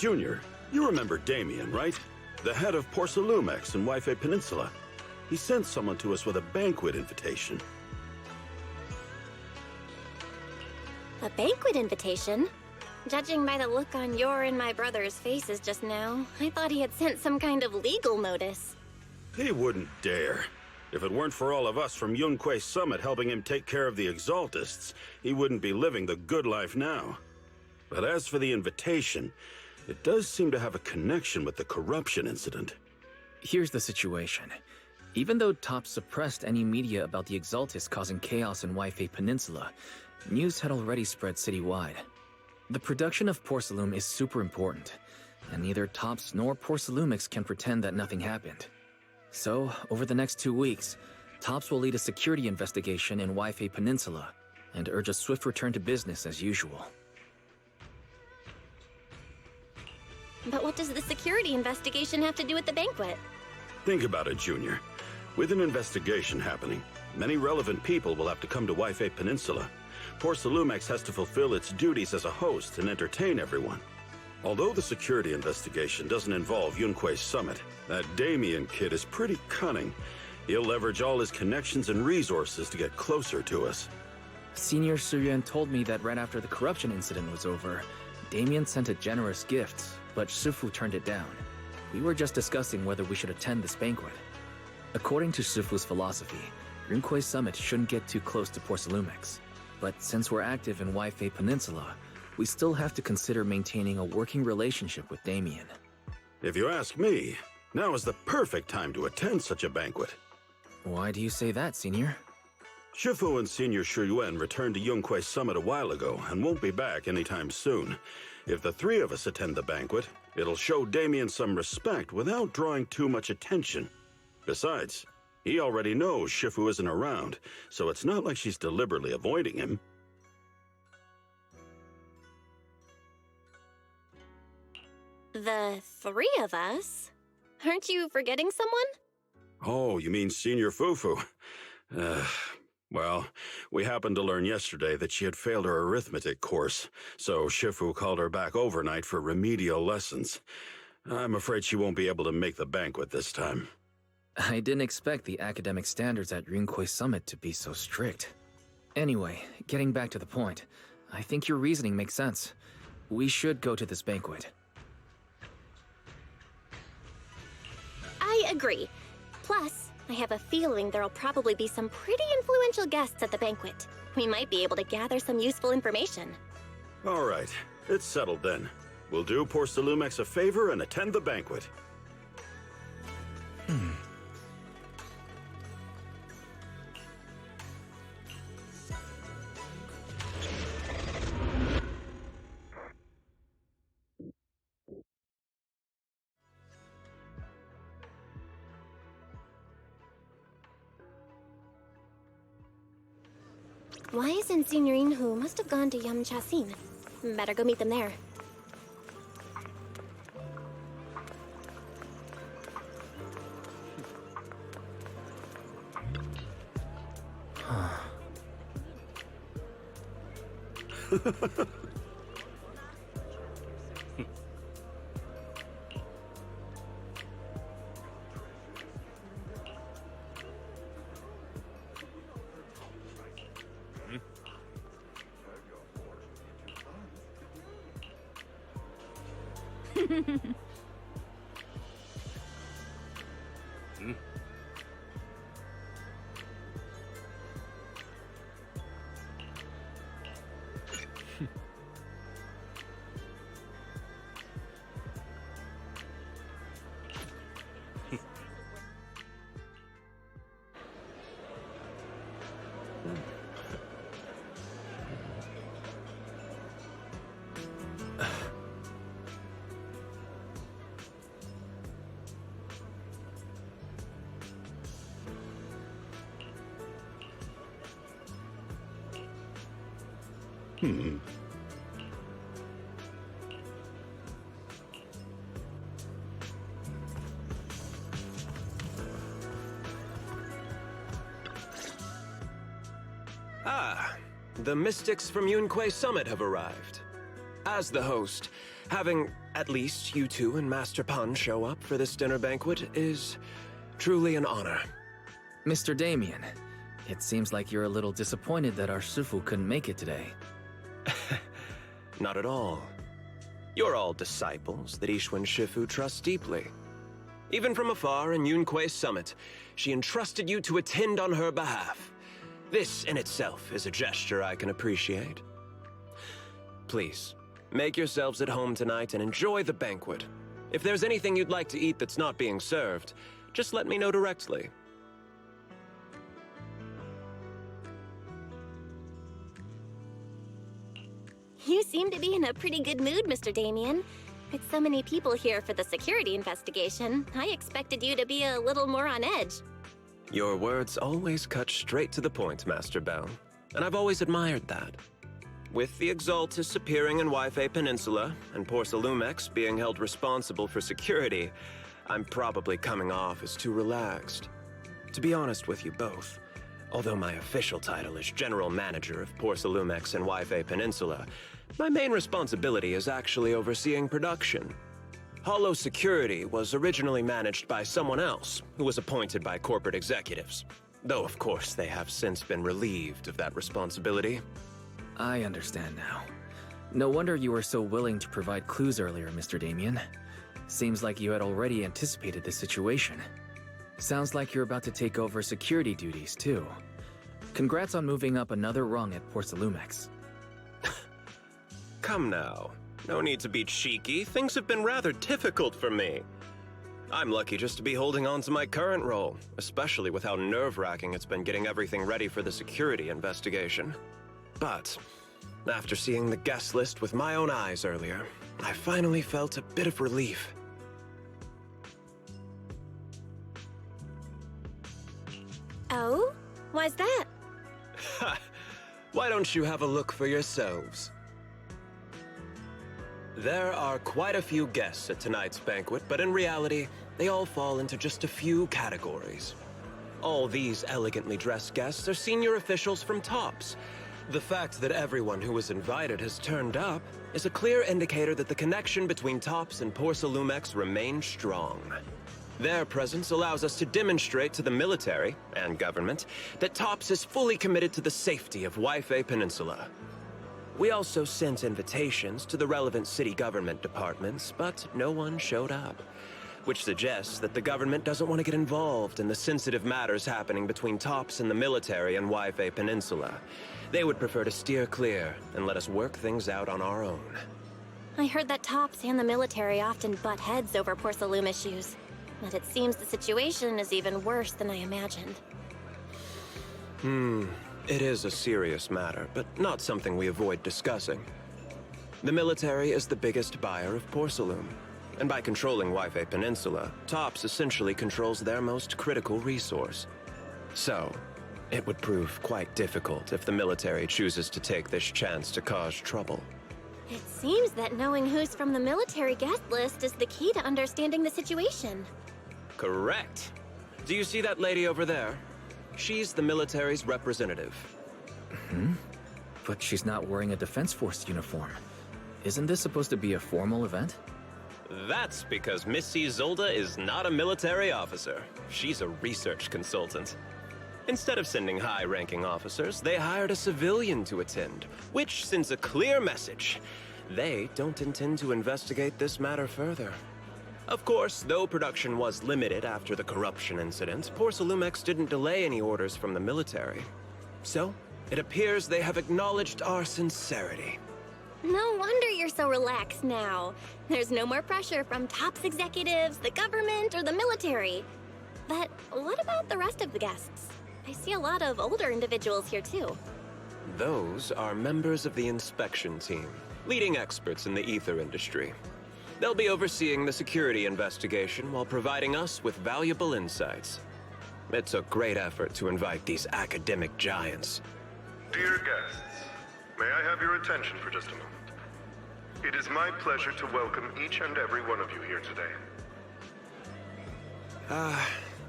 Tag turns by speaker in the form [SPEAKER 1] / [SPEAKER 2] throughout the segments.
[SPEAKER 1] Junior, you remember Damien, right? The head of Porcelumex in Wife Peninsula. He sent someone to us with a banquet invitation.
[SPEAKER 2] A banquet invitation? Judging by the look on your and my brother's faces just now, I thought he had sent some kind of legal notice.
[SPEAKER 1] He wouldn't dare. If it weren't for all of us from Yunque Summit helping him take care of the Exaltists, he wouldn't be living the good life now. But as for the invitation, it does seem to have a connection with the corruption incident.
[SPEAKER 3] Here's the situation. Even though Top suppressed any media about the Exaltists causing chaos in Wife Peninsula, news had already spread citywide. The production of Porcelume is super important, and neither Tops nor Porcelumix can pretend that nothing happened. So, over the next 2 weeks, Tops will lead a security investigation in Wife Peninsula and urge a swift return to business as usual.
[SPEAKER 2] But what does the security investigation have to do with the banquet?
[SPEAKER 1] Think about it, Junior. With an investigation happening, many relevant people will have to come to Wife Peninsula. Porcelumex has to fulfill its duties as a host and entertain everyone. Although the security investigation doesn't involve Yunque Summit, that Damien kid is pretty cunning. He'll leverage all his connections and resources to get closer to us.
[SPEAKER 3] Senior Suyuan told me that right after the corruption incident was over, Damien sent a generous gift, but Shifu turned it down. We were just discussing whether we should attend this banquet. According to Shifu's philosophy, Yunque Summit shouldn't get too close to Porcelumex. But since we're active in Wife Peninsula, we still have to consider maintaining a working relationship with Damien.
[SPEAKER 1] If you ask me, now is the perfect time to attend such a banquet.
[SPEAKER 3] Why do you say that, Senior?
[SPEAKER 1] Shifu and Senior Shuyuan returned to Yunque Summit a while ago and won't be back anytime soon. If the three of us attend the banquet, it'll show Damien some respect without drawing too much attention. Besides, he already knows Shifu isn't around, so it's not like she's deliberately avoiding him.
[SPEAKER 2] The three of us? Aren't you forgetting someone?
[SPEAKER 1] Oh, you mean Senior Fufu? Well, we happened to learn yesterday that she had failed her arithmetic course, so Shifu called her back overnight for remedial lessons. I'm afraid she won't be able to make the banquet this time.
[SPEAKER 3] I didn't expect the academic standards at Yunque Summit to be so strict. Anyway, getting back to the point, I think your reasoning makes sense. We should go to this banquet.
[SPEAKER 2] I agree. Plus, I have a feeling there'll probably be some pretty influential guests at the banquet. We might be able to gather some useful information.
[SPEAKER 1] All right, it's settled then. We'll do Porcelumex a favor and attend the banquet.
[SPEAKER 2] Wise and Senior Inhu must have gone to Yamchasin. Better go meet them there.
[SPEAKER 4] Ah, the mystics from Yunque Summit have arrived. as the host, having at least you two and Master Pan show up for this dinner banquet is truly an honor.
[SPEAKER 3] Mr. Damien, it seems like you're a little disappointed that our Shifu couldn't make it today.
[SPEAKER 4] Not at all. You're all disciples that Ishwan Shifu trusts deeply. Even from afar in Yunque's summit, she entrusted you to attend on her behalf. This in itself is a gesture I can appreciate. Please, make yourselves at home tonight and enjoy the banquet. If there's anything you'd like to eat that's not being served, just let me know directly.
[SPEAKER 2] You seem to be in a pretty good mood, Mr. Damien. With so many people here for the security investigation, I expected you to be a little more on edge.
[SPEAKER 4] Your words always cut straight to the point, Master Bell, and I've always admired that. With the Exaltus appearing in Waifei Peninsula and Porcelumex being held responsible for security, I'm probably coming off as too relaxed. To be honest with you both, although my official title is General Manager of Porcelumex and Waifei Peninsula, my main responsibility is actually overseeing production. Hollow Security was originally managed by someone else who was appointed by corporate executives, though of course they have since been relieved of that responsibility.
[SPEAKER 3] I understand now. No wonder you were so willing to provide clues earlier, Mr. Damien. Seems like you had already anticipated the situation. Sounds like you're about to take over security duties, too. Congrats on moving up another rung at Porcelumex.
[SPEAKER 4] Come now. No need to be cheeky. Things have been rather difficult for me. I'm lucky just to be holding on to my current role, especially with how nerve-wracking it's been getting everything ready for the security investigation. But after seeing the guest list with my own eyes earlier, I finally felt a bit of relief.
[SPEAKER 2] Oh? Why's that?
[SPEAKER 4] Ha! Why don't you have a look for yourselves? There are quite a few guests at tonight's banquet, but in reality, they all fall into just a few categories. All these elegantly dressed guests are senior officials from TOPS. The fact that everyone who was invited has turned up is a clear indicator that the connection between TOPS and Porcelumex remains strong. Their presence allows us to demonstrate to the military and government that TOPS is fully committed to the safety of Waifei Peninsula. We also sent invitations to the relevant city government departments, but no one showed up, which suggests that the government doesn't want to get involved in the sensitive matters happening between TOPS and the military and Waifei Peninsula. They would prefer to steer clear and let us work things out on our own.
[SPEAKER 2] I heard that TOPS and the military often butt heads over Porcelume issues, but it seems the situation is even worse than I imagined.
[SPEAKER 4] It is a serious matter, but not something we avoid discussing. The military is the biggest buyer of Porcelume, and by controlling Waifei Peninsula, TOPS essentially controls their most critical resource. So, it would prove quite difficult if the military chooses to take this chance to cause trouble.
[SPEAKER 2] It seems that knowing who's from the military guest list is the key to understanding the situation.
[SPEAKER 4] Correct. Do you see that lady over there? She's the military's representative.
[SPEAKER 3] But she's not wearing a Defense Force uniform. Isn't this supposed to be a formal event?
[SPEAKER 4] That's because Missy Zolda is not a military officer. She's a research consultant. Instead of sending high-ranking officers, they hired a civilian to attend, which sends a clear message. They don't intend to investigate this matter further. Of course, though production was limited after the corruption incident, Porcelumex didn't delay any orders from the military. So, it appears they have acknowledged our sincerity.
[SPEAKER 2] No wonder you're so relaxed now. There's no more pressure from TOPS executives, the government, or the military. But what about the rest of the guests? I see a lot of older individuals here too.
[SPEAKER 4] Those are members of the inspection team, leading experts in the ether industry. They'll be overseeing the security investigation while providing us with valuable insights. It took great effort to invite these academic giants.
[SPEAKER 5] Dear guests, may I have your attention for just a moment? It is my pleasure to welcome each and every one of you here today.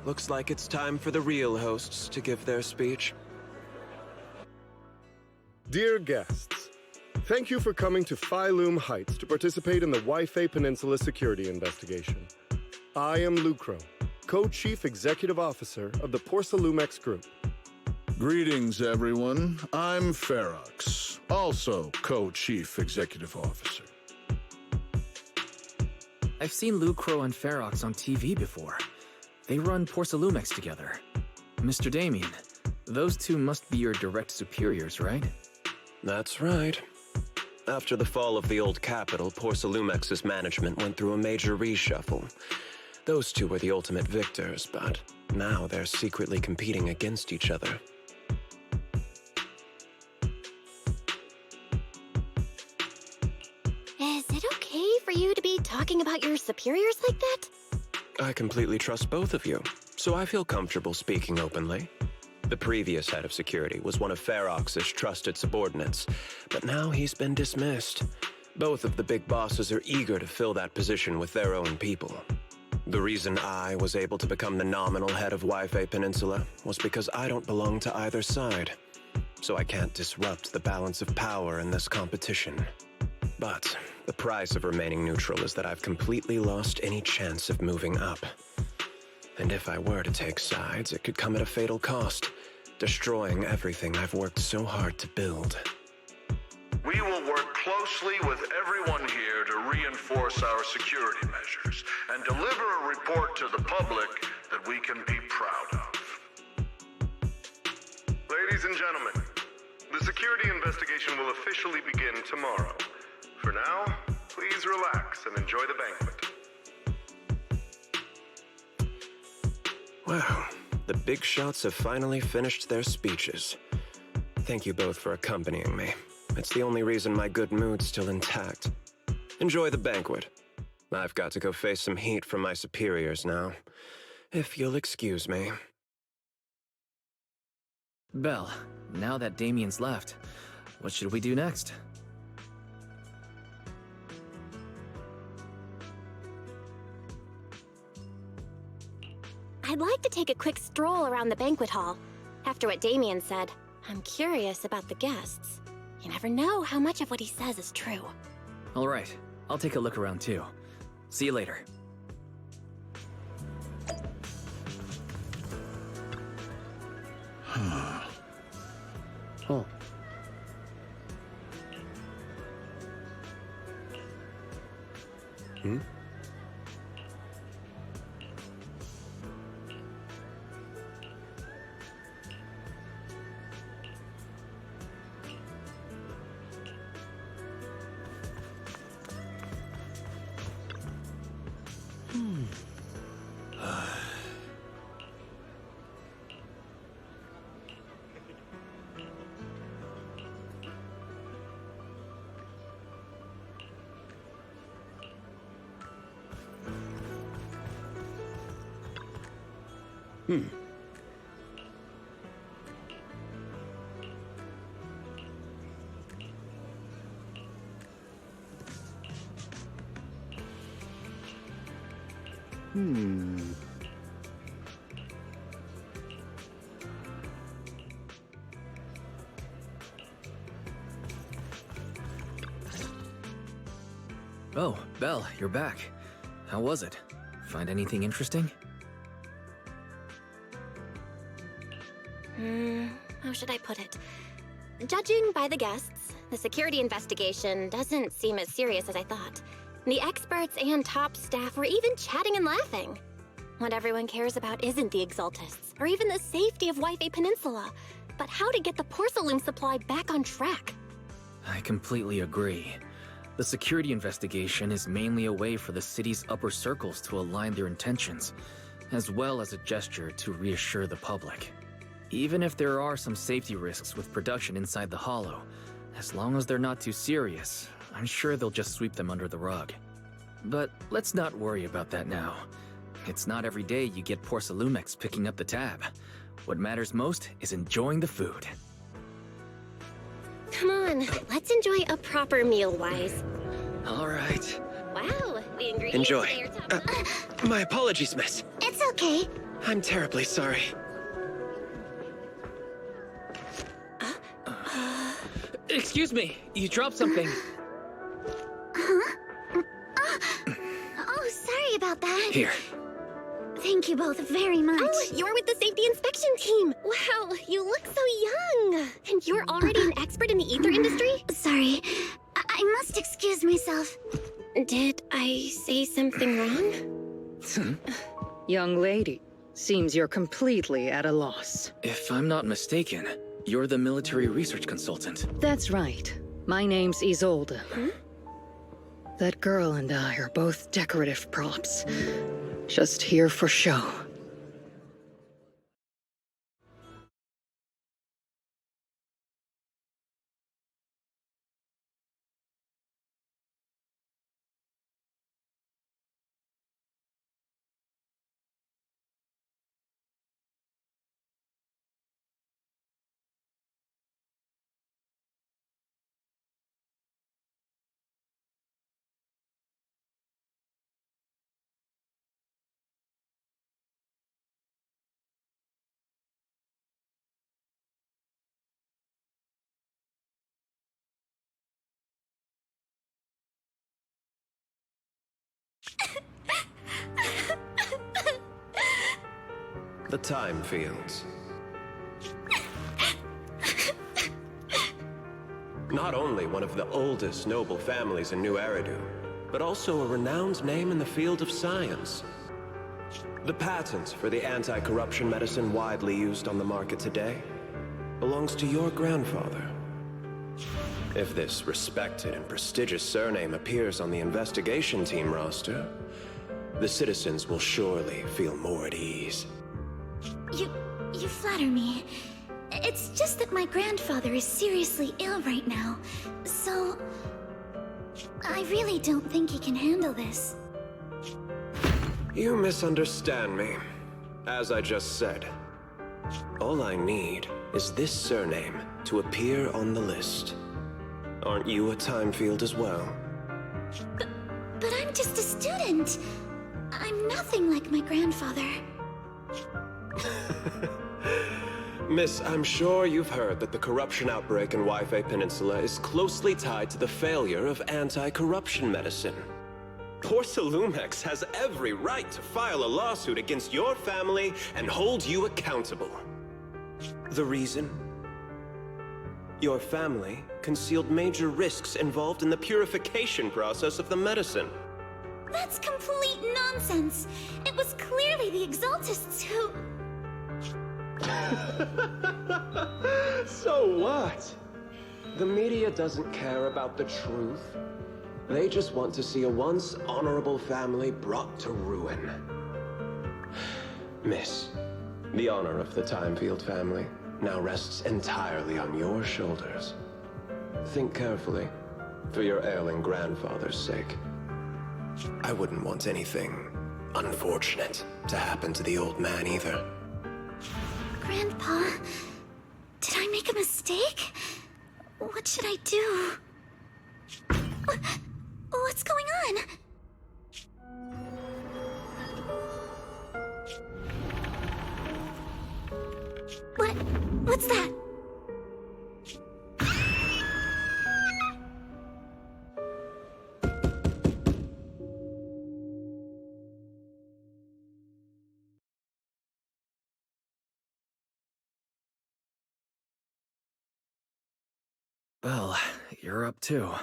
[SPEAKER 4] Looks like it's time for the real hosts to give their speech.
[SPEAKER 6] Dear guests,
[SPEAKER 5] Thank you for coming to Phylum Heights to participate in the Wi-Fi Peninsula security investigation. I am Lucro, Co-Chief Executive Officer of the Porsalumex Group.
[SPEAKER 6] Greetings, everyone. I'm Ferox, also Co-Chief Executive Officer.
[SPEAKER 3] I've seen Lucro and Ferox on TV before. They run Porsalumex together. Mr. Damien, those two must be your direct superiors, right?
[SPEAKER 4] That's right. After the fall of the old capital, Porsalumex's management went through a major reshuffle. Those two were the ultimate victors, but now they're secretly competing against each other.
[SPEAKER 2] Is it okay for you to be talking about your superiors like that?
[SPEAKER 4] I completely trust both of you, so I feel comfortable speaking openly. The previous head of security was one of Ferox's trusted subordinates, but now he's been dismissed. Both of the big bosses are eager to fill that position with their own people. The reason I was able to become the nominal head of Wi-Fi Peninsula was because I don't belong to either side, so I can't disrupt the balance of power in this competition. But the price of remaining neutral is that I've completely lost any chance of moving up. And if I were to take sides, it could come at a fatal cost, destroying everything I've worked so hard to build.
[SPEAKER 7] We will work closely with everyone here to reinforce our security measures and deliver a report to the public that we can be proud of.
[SPEAKER 5] Ladies and gentlemen, the security investigation will officially begin tomorrow. For now, please relax and enjoy the banquet.
[SPEAKER 4] Wow, the big shots have finally finished their speeches. Thank you both for accompanying me. It's the only reason my good mood's still intact. Enjoy the banquet. I've got to go face some heat from my superiors now. If you'll excuse me.
[SPEAKER 3] Belle, now that Damien's left, what should we do next?
[SPEAKER 2] I'd like to take a quick stroll around the banquet hall. After what Damien said, I'm curious about the guests. You never know how much of what he says is true.
[SPEAKER 3] All right, I'll take a look around too. See you later.
[SPEAKER 6] Oh.
[SPEAKER 3] Oh, Belle, you're back. How was it? Find anything interesting?
[SPEAKER 2] How should I put it? Judging by the guests, the security investigation doesn't seem as serious as I thought. The experts and top staff were even chatting and laughing. What everyone cares about isn't the Exaltists, or even the safety of Wi-Fi Peninsula, but how to get the porcelain supply back on track.
[SPEAKER 3] I completely agree. The security investigation is mainly a way for the city's upper circles to align their intentions, as well as a gesture to reassure the public. Even if there are some safety risks with production inside the Hollow, as long as they're not too serious, I'm sure they'll just sweep them under the rug. But let's not worry about that now. It's not every day you get Porsalumex picking up the tab. What matters most is enjoying the food.
[SPEAKER 2] Come on, let's enjoy a proper meal, Wise.
[SPEAKER 3] All right.
[SPEAKER 2] Wow, the ingredients
[SPEAKER 4] Enjoy.
[SPEAKER 2] today are top.
[SPEAKER 4] My apologies, miss.
[SPEAKER 2] It's okay.
[SPEAKER 4] I'm terribly sorry.
[SPEAKER 3] Excuse me, you dropped something.
[SPEAKER 8] Huh? Oh, sorry about that.
[SPEAKER 3] Here.
[SPEAKER 8] Thank you both very much.
[SPEAKER 2] Oh, you're with the safety inspection team. Wow, you look so young. And you're already an expert in the ether industry?
[SPEAKER 8] Sorry. I must excuse myself.
[SPEAKER 2] Did I say something wrong?
[SPEAKER 9] Young lady, seems you're completely at a loss.
[SPEAKER 3] If I'm not mistaken, you're the military research consultant.
[SPEAKER 9] That's right. My name's Isolde. That girl and I are both decorative props. Just here for show.
[SPEAKER 4] The time fields. Not only one of the oldest noble families in New Eridu, but also a renowned name in the field of science. The patent for the anti-corruption medicine widely used on the market today belongs to your grandfather. If this respected and prestigious surname appears on the investigation team roster, the citizens will surely feel more at ease.
[SPEAKER 8] You flatter me. It's just that my grandfather is seriously ill right now, so I really don't think he can handle this.
[SPEAKER 4] You misunderstand me. As I just said, all I need is this surname to appear on the list. Aren't you a time field as well?
[SPEAKER 8] But I'm just a student. I'm nothing like my grandfather.
[SPEAKER 4] Miss, I'm sure you've heard that the corruption outbreak in Wi-Fi Peninsula is closely tied to the failure of anti-corruption medicine. Porcelumex has every right to file a lawsuit against your family and hold you accountable. The reason? Your family concealed major risks involved in the purification process of the medicine.
[SPEAKER 8] That's complete nonsense. It was clearly the Exaltists who...
[SPEAKER 4] So what? The media doesn't care about the truth. They just want to see a once honorable family brought to ruin. Miss, the honor of the Timefield family now rests entirely on your shoulders. Think carefully, for your ailing grandfather's sake. I wouldn't want anything unfortunate to happen to the old man either.
[SPEAKER 8] Grandpa, did I make a mistake? What should I do? What's going on? What's that?
[SPEAKER 3] Well, you're up too.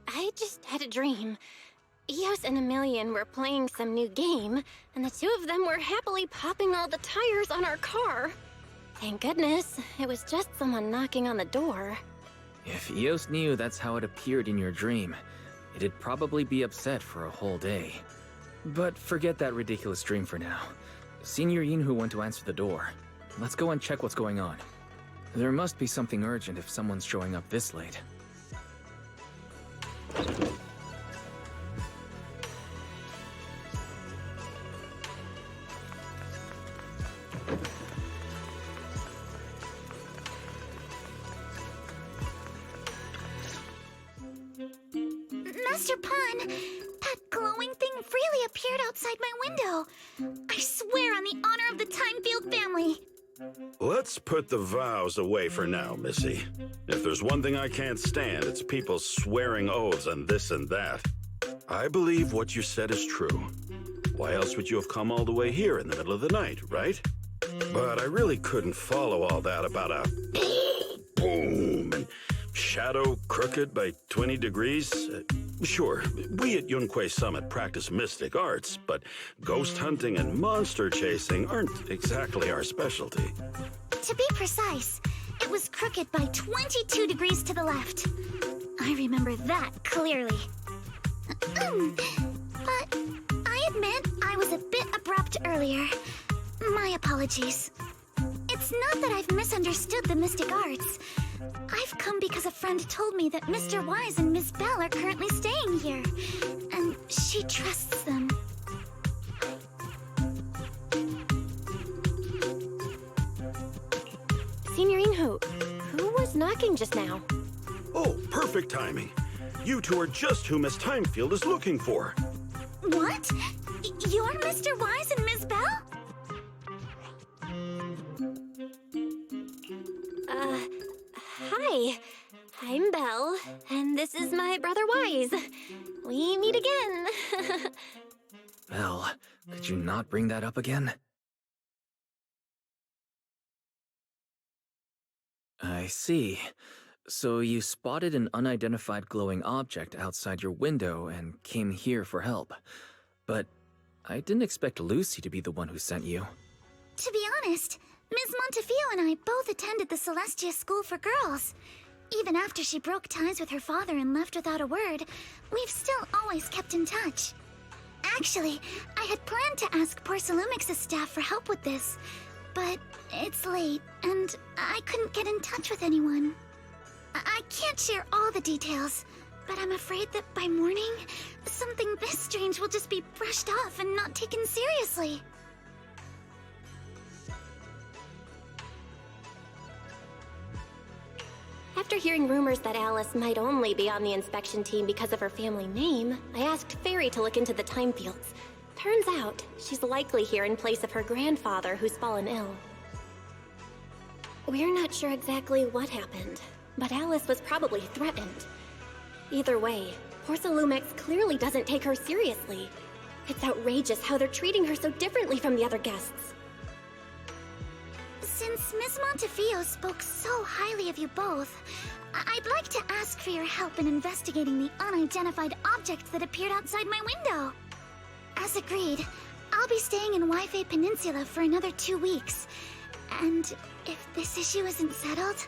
[SPEAKER 2] I just had a dream. Eos and Emilian were playing some new game, and the two of them were happily popping all the tires on our car. Thank goodness, it was just someone knocking on the door.
[SPEAKER 3] If Eos knew that's how it appeared in your dream, it'd probably be upset for a whole day. But forget that ridiculous dream for now. Senior Yinhu went to answer the door. Let's go and check what's going on. There must be something urgent if someone's showing up this late.
[SPEAKER 8] Master Pawn, outside my window. I swear on the honor of the Timefield family.
[SPEAKER 1] Let's put the vows away for now, Missy. If there's one thing I can't stand, it's people swearing oaths on this and that. I believe what you said is true. Why else would you have come all the way here in the middle of the night, right? But I really couldn't follow all that about a boom and shadow crooked by 20 degrees. Sure, we at Yunquay Summit practice mystic arts, but ghost hunting and monster chasing aren't exactly our specialty.
[SPEAKER 8] To be precise, it was crooked by 22 degrees to the left. I remember that clearly. But I admit I was a bit abrupt earlier. My apologies. It's not that I've misunderstood the mystic arts. I've come because a friend told me that Mr. Wise and Miss Bell are currently staying here, and she trusts them.
[SPEAKER 2] Signorine who was knocking just now?
[SPEAKER 1] Oh, perfect timing. You two are just who Miss Timefield is looking for.
[SPEAKER 8] What? You're Mr. Wise and Miss Bell?
[SPEAKER 2] Hi. I'm Belle, and this is my brother Wise. We meet again.
[SPEAKER 3] Belle, could you not bring that up again? I see. So you spotted an unidentified glowing object outside your window and came here for help. But I didn't expect Lucy to be the one who sent you.
[SPEAKER 8] To be honest, Ms. Montefiore and I both attended the Celestia School for Girls. Even after she broke ties with her father and left without a word, we've still always kept in touch. Actually, I had planned to ask Porcelumix's staff for help with this, but it's late, and I couldn't get in touch with anyone. I can't share all the details, but I'm afraid that by morning, something this strange will just be brushed off and not taken seriously.
[SPEAKER 2] After hearing rumors that Alice might only be on the inspection team because of her family name, I asked Fairy to look into the Timefields. Turns out, she's likely here in place of her grandfather who's fallen ill. We're not sure exactly what happened, but Alice was probably threatened. Either way, Porcelumix clearly doesn't take her seriously. It's outrageous how they're treating her so differently from the other guests.
[SPEAKER 8] Since Ms. Montefiore spoke so highly of you both, I'd like to ask for your help in investigating the unidentified object that appeared outside my window. As agreed, I'll be staying in Wi-Fi Peninsula for another 2 weeks. And if this issue isn't settled,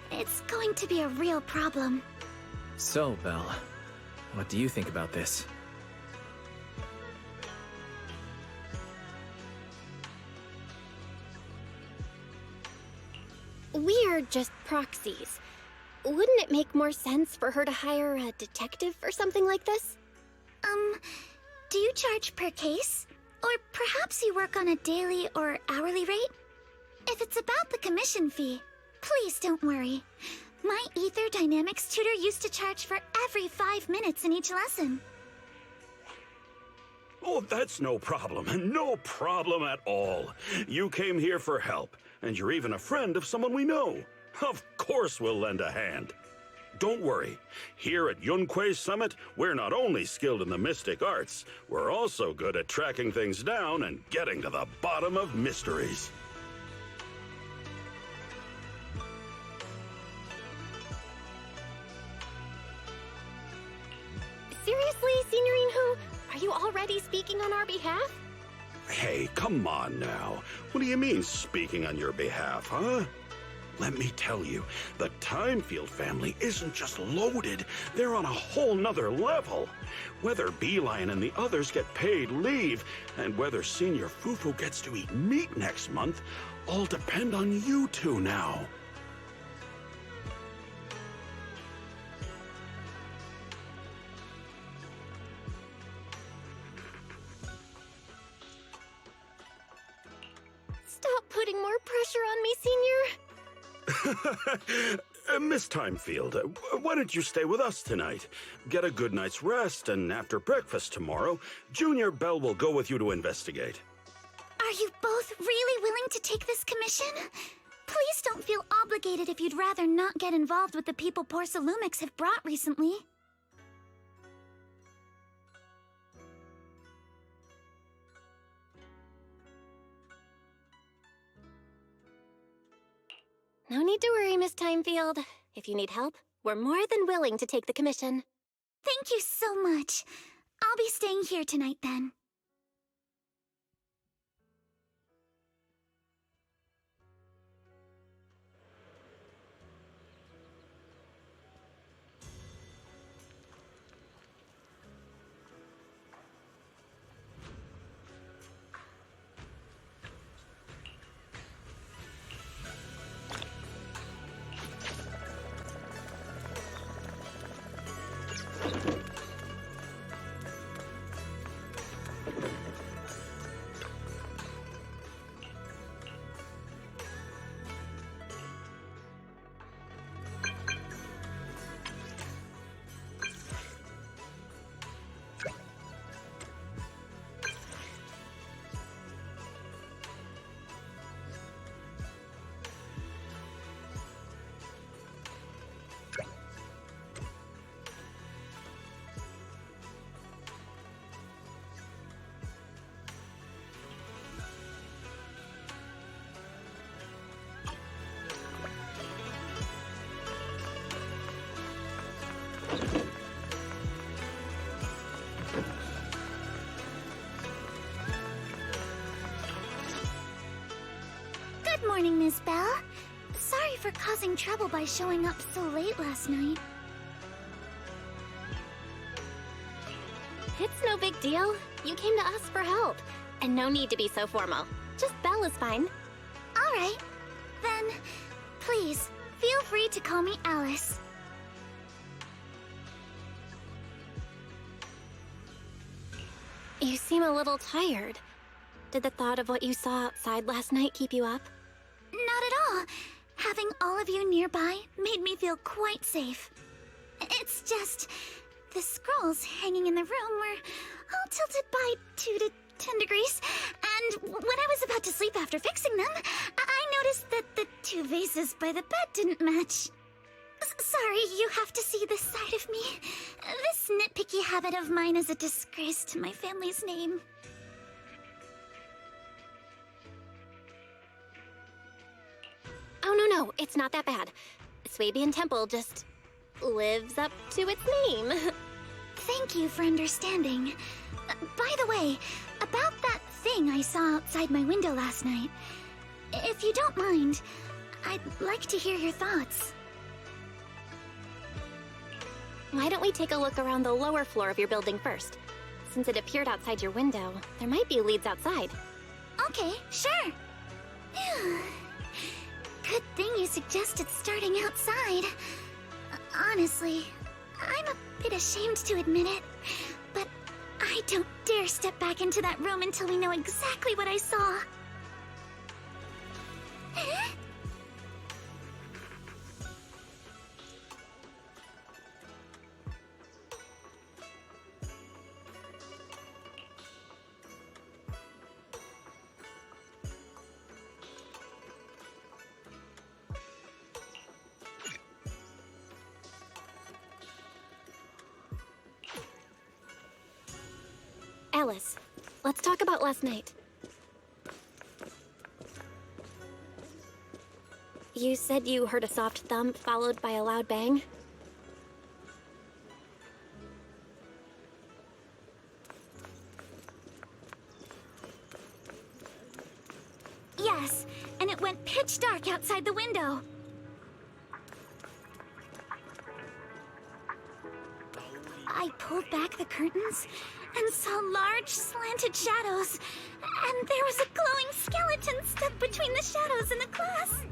[SPEAKER 8] it's going to be a real problem.
[SPEAKER 3] So, Belle, what do you think about this?
[SPEAKER 2] We're just proxies. Wouldn't it make more sense for her to hire a detective for something like this?
[SPEAKER 8] Do you charge per case? Or perhaps you work on a daily or hourly rate? If it's about the commission fee, please don't worry. My Ether Dynamics tutor used to charge for every 5 minutes in each lesson.
[SPEAKER 1] Oh, that's no problem. No problem at all. You came here for help, and you're even a friend of someone we know. Of course we'll lend a hand. Don't worry. Here at Yunquay Summit, we're not only skilled in the mystic arts, we're also good at tracking things down and getting to the bottom of mysteries.
[SPEAKER 2] Seriously, Signorine Who? Are you already speaking on our behalf?
[SPEAKER 1] Hey, come on now. What do you mean, speaking on your behalf, huh? Let me tell you, the Timefield family isn't just loaded, they're on a whole nother level. Whether Beeline and the others get paid leave, and whether Senior Fufu gets to eat meat next month, all depend on you two now.
[SPEAKER 2] Stop putting more pressure on me, Senior.
[SPEAKER 1] Miss Timefield, why don't you stay with us tonight? Get a good night's rest, and after breakfast tomorrow, Junior Bell will go with you to investigate.
[SPEAKER 8] Are you both really willing to take this commission? Please don't feel obligated if you'd rather not get involved with the people Porcelumex have brought recently.
[SPEAKER 2] No need to worry, Miss Timefield. If you need help, we're more than willing to take the commission.
[SPEAKER 8] Thank you so much. I'll be staying here tonight then. Good morning, Miss Bell. Sorry for causing trouble by showing up so late last night.
[SPEAKER 2] It's no big deal. You came to us for help. And no need to be so formal. Just Belle is fine.
[SPEAKER 8] All right. Then, please, feel free to call me Alice.
[SPEAKER 2] You seem a little tired. Did the thought of what you saw outside last night keep you up?
[SPEAKER 8] Not at all. Having all of you nearby made me feel quite safe. It's just, the scrolls hanging in the room were all tilted by 2 to 10 degrees, and when I was about to sleep after fixing them, I noticed that the 2 vases by the bed didn't match. Sorry, you have to see this side of me. This nitpicky habit of mine is a disgrace to my family's name.
[SPEAKER 2] Oh, no, it's not that bad. Swabian Temple just lives up to its name.
[SPEAKER 8] Thank you for understanding. By the way, about that thing I saw outside my window last night, if you don't mind, I'd like to hear your thoughts.
[SPEAKER 2] Why don't we take a look around the lower floor of your building first? Since it appeared outside your window, there might be leads outside.
[SPEAKER 8] Okay, sure. Good thing you suggested starting outside. Honestly, I'm a bit ashamed to admit it, but I don't dare step back into that room until we know exactly what I saw.
[SPEAKER 2] Alice, let's talk about last night. You said you heard a soft thump followed by a loud bang?
[SPEAKER 8] Yes, and it went pitch dark outside the window. I pulled back the curtains and saw large slanted shadows, and there was a glowing skeleton stuck between the shadows and the glass.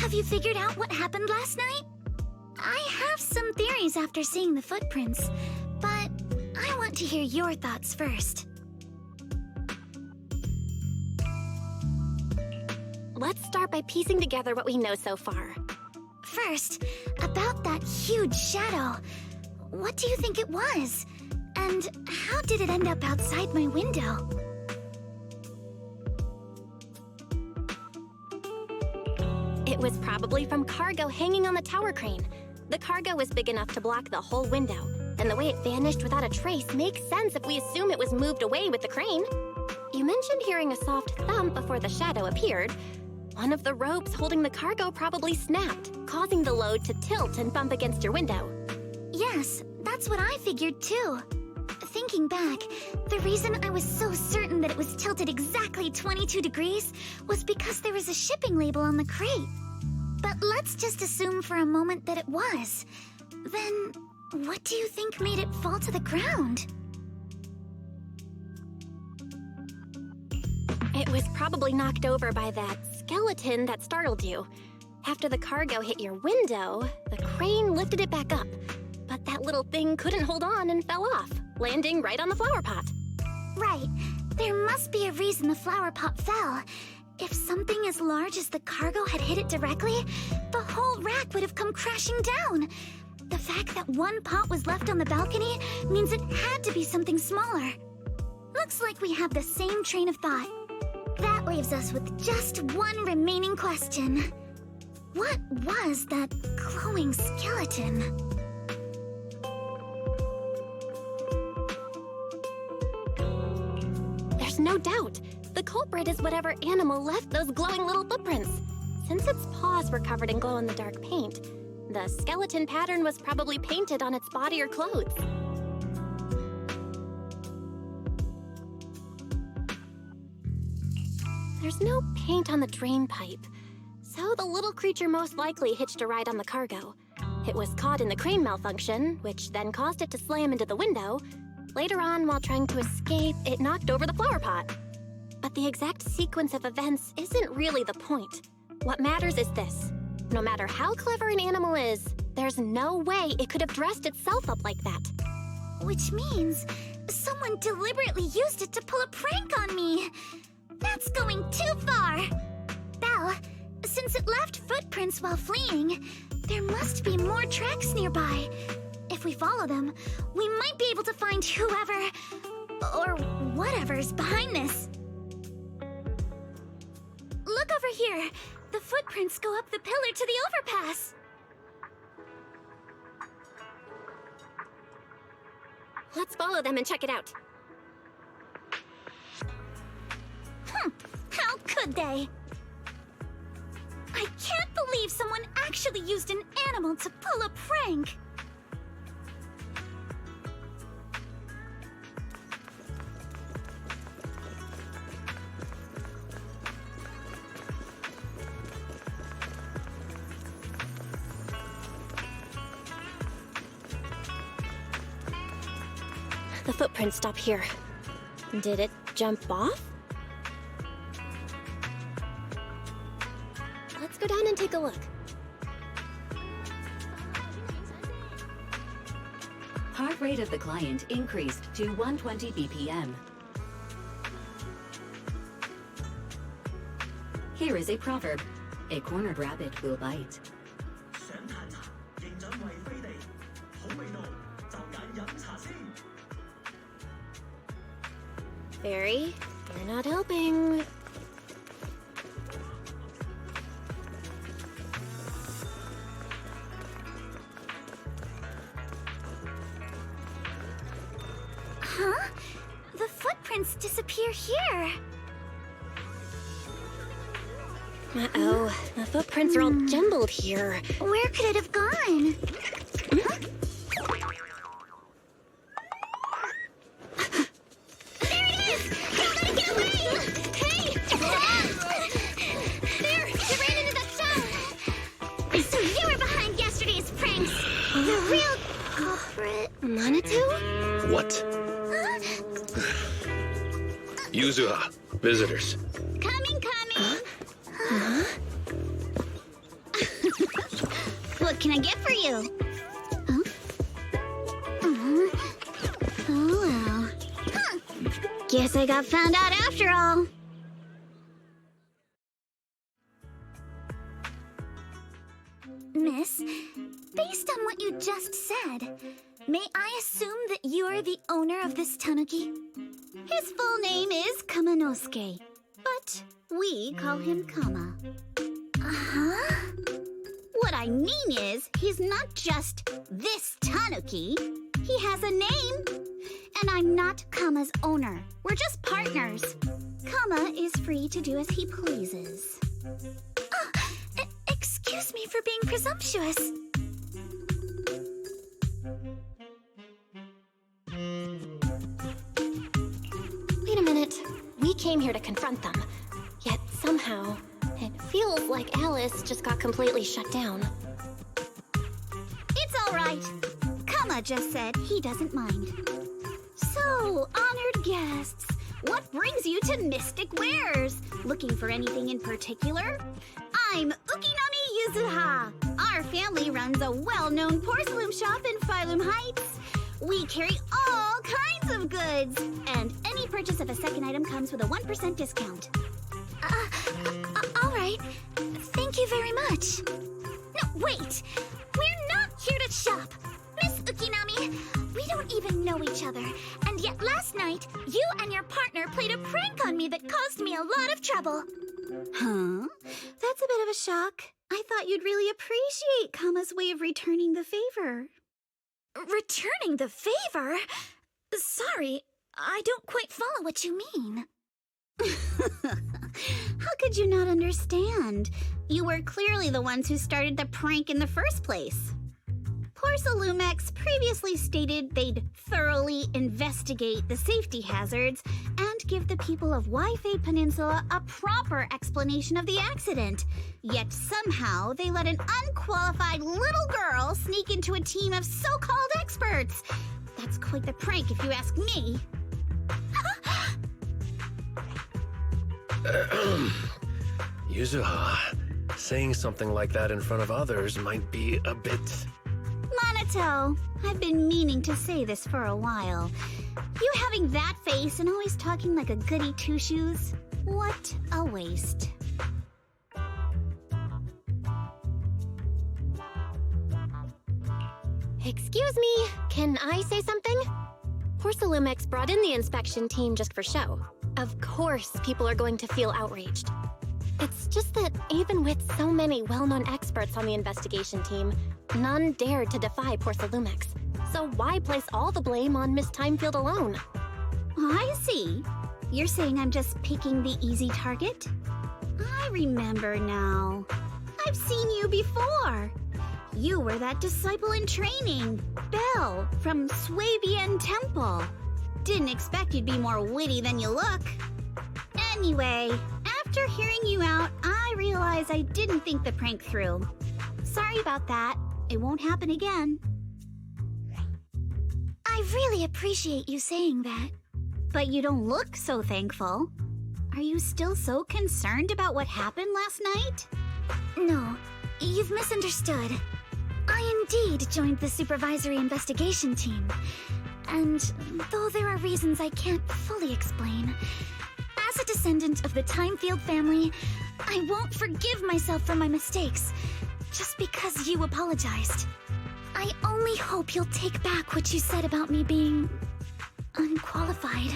[SPEAKER 8] Have you figured out what happened last night? I have some theories after seeing the footprints, but I want to hear your thoughts first.
[SPEAKER 2] Let's start by piecing together what we know so far.
[SPEAKER 8] First, about that huge shadow. What do you think it was? And how did it end up outside my window?
[SPEAKER 2] It was probably from cargo hanging on the tower crane. The cargo was big enough to block the whole window, and the way it vanished without a trace makes sense if we assume it was moved away with the crane. You mentioned hearing a soft thump before the shadow appeared. One of the ropes holding the cargo probably snapped, causing the load to tilt and bump against your window.
[SPEAKER 8] Yes, that's what I figured too. Thinking back, the reason I was so certain that it was tilted exactly 22 degrees was because there was a shipping label on the crate. But let's just assume for a moment that it was. Then, what do you think made it fall to the ground?
[SPEAKER 2] It was probably knocked over by that skeleton that startled you. After the cargo hit your window, the crane lifted it back up. But that little thing couldn't hold on and fell off, landing right on the flower pot.
[SPEAKER 8] Right. There must be a reason the flower pot fell. If something as large as the cargo had hit it directly, the whole rack would have come crashing down. The fact that one pot was left on the balcony means it had to be something smaller. Looks like we have the same train of thought. That leaves us with just one remaining question. What was that glowing skeleton?
[SPEAKER 2] There's no doubt. The culprit is whatever animal left those glowing little footprints. Since its paws were covered in glow-in-the-dark paint, the skeleton pattern was probably painted on its body or clothes. There's no paint on the drain pipe, so the little creature most likely hitched a ride on the cargo. It was caught in the crane malfunction, which then caused it to slam into the window. Later on, while trying to escape, it knocked over the flower pot. But the exact sequence of events isn't really the point. What matters is this. No matter how clever an animal is, there's no way it could have dressed itself up like that.
[SPEAKER 8] Which means someone deliberately used it to pull a prank on me. That's going too far. Belle, since it left footprints while fleeing, there must be more tracks nearby. If we follow them, we might be able to find whoever or whatever's behind this. Look over here. The footprints go up the pillar to the overpass.
[SPEAKER 2] Let's follow them and check it out.
[SPEAKER 8] How could they? I can't believe someone actually used an animal to pull a prank.
[SPEAKER 2] The footprints stop here. Did it jump off? Let's go down and take a look.
[SPEAKER 10] Heart rate of the client increased to 120 BPM. Here is a proverb. A cornered rabbit will bite.
[SPEAKER 2] Fairy, you're not helping.
[SPEAKER 8] Huh? The footprints disappear here.
[SPEAKER 2] Uh-oh, the footprints are all jumbled here.
[SPEAKER 8] Where could it have gone? Huh? There it is! Don't let it get away! Hey! There! You ran into that stone! So you were behind yesterday's pranks! The real culprit...
[SPEAKER 2] Manitou?
[SPEAKER 3] What? Yuzuha, visitors.
[SPEAKER 8] Coming! What can I get for you? Huh? Oh well. Huh. Guess I got found out after all. Miss, based on what you just said, may I assume that you're the owner of this tanuki? His full name is Kamanosuke, but we call him Kama. Uh-huh. What I mean is, he's not just this tanuki. He has a name. And I'm not Kama's owner. We're just partners. Kama is free to do as he pleases. Excuse me for being presumptuous.
[SPEAKER 2] Wait a minute. We came here to confront them. Yet somehow, it feels like Alice just got completely shut down.
[SPEAKER 8] It's all right. Kama just said he doesn't mind. So, honored guests, what brings you to Mystic Wares? Looking for anything in particular? I'm Ukinami Yuzuha. Our family runs a well-known porcelain shop in Phylum Heights. We carry all kinds of goods, and any purchase of a second item comes with a 1% discount. All right. Thank you very much. No, wait! We're not here to shop! Miss Ukinami, we don't even know each other, and yet last night, you and your partner played a prank on me that caused me a lot of trouble. Huh? That's a bit of a shock. I thought you'd really appreciate Kama's way of returning the favor. Returning the favor? Sorry, I don't quite follow what you mean. How could you not understand? You were clearly the ones who started the prank in the first place. Porcelumex previously stated they'd thoroughly investigate the safety hazards and give the people of Waifei Peninsula a proper explanation of the accident. Yet somehow they let an unqualified little girl sneak into a team of so-called experts. That's quite the prank if you ask me.
[SPEAKER 11] Yuzuha, saying something like that in front of others might be a bit...
[SPEAKER 8] Monato, I've been meaning to say this for a while. You having that face and always talking like a goody two-shoes? What a waste.
[SPEAKER 2] Excuse me, can I say something? Porcelumex brought in the inspection team just for show. Of course people are going to feel outraged. It's just that even with so many well-known experts on the investigation team, none dared to defy Porcelumex. So why place all the blame on Miss Timefield alone?
[SPEAKER 8] I see. You're saying I'm just picking the easy target? I remember now. I've seen you before. You were that disciple in training, Belle, from Swabian Temple. Didn't expect you'd be more witty than you look. Anyway, after hearing you out, I realized I didn't think the prank through. Sorry about that. It won't happen again. I really appreciate you saying that. But you don't look so thankful. Are you still so concerned about what happened last night? No, you've misunderstood. I indeed joined the supervisory investigation team. And though there are reasons I can't fully explain, as a descendant of the Timefield family, I won't forgive myself for my mistakes just because you apologized. I only hope you'll take back what you said about me being unqualified.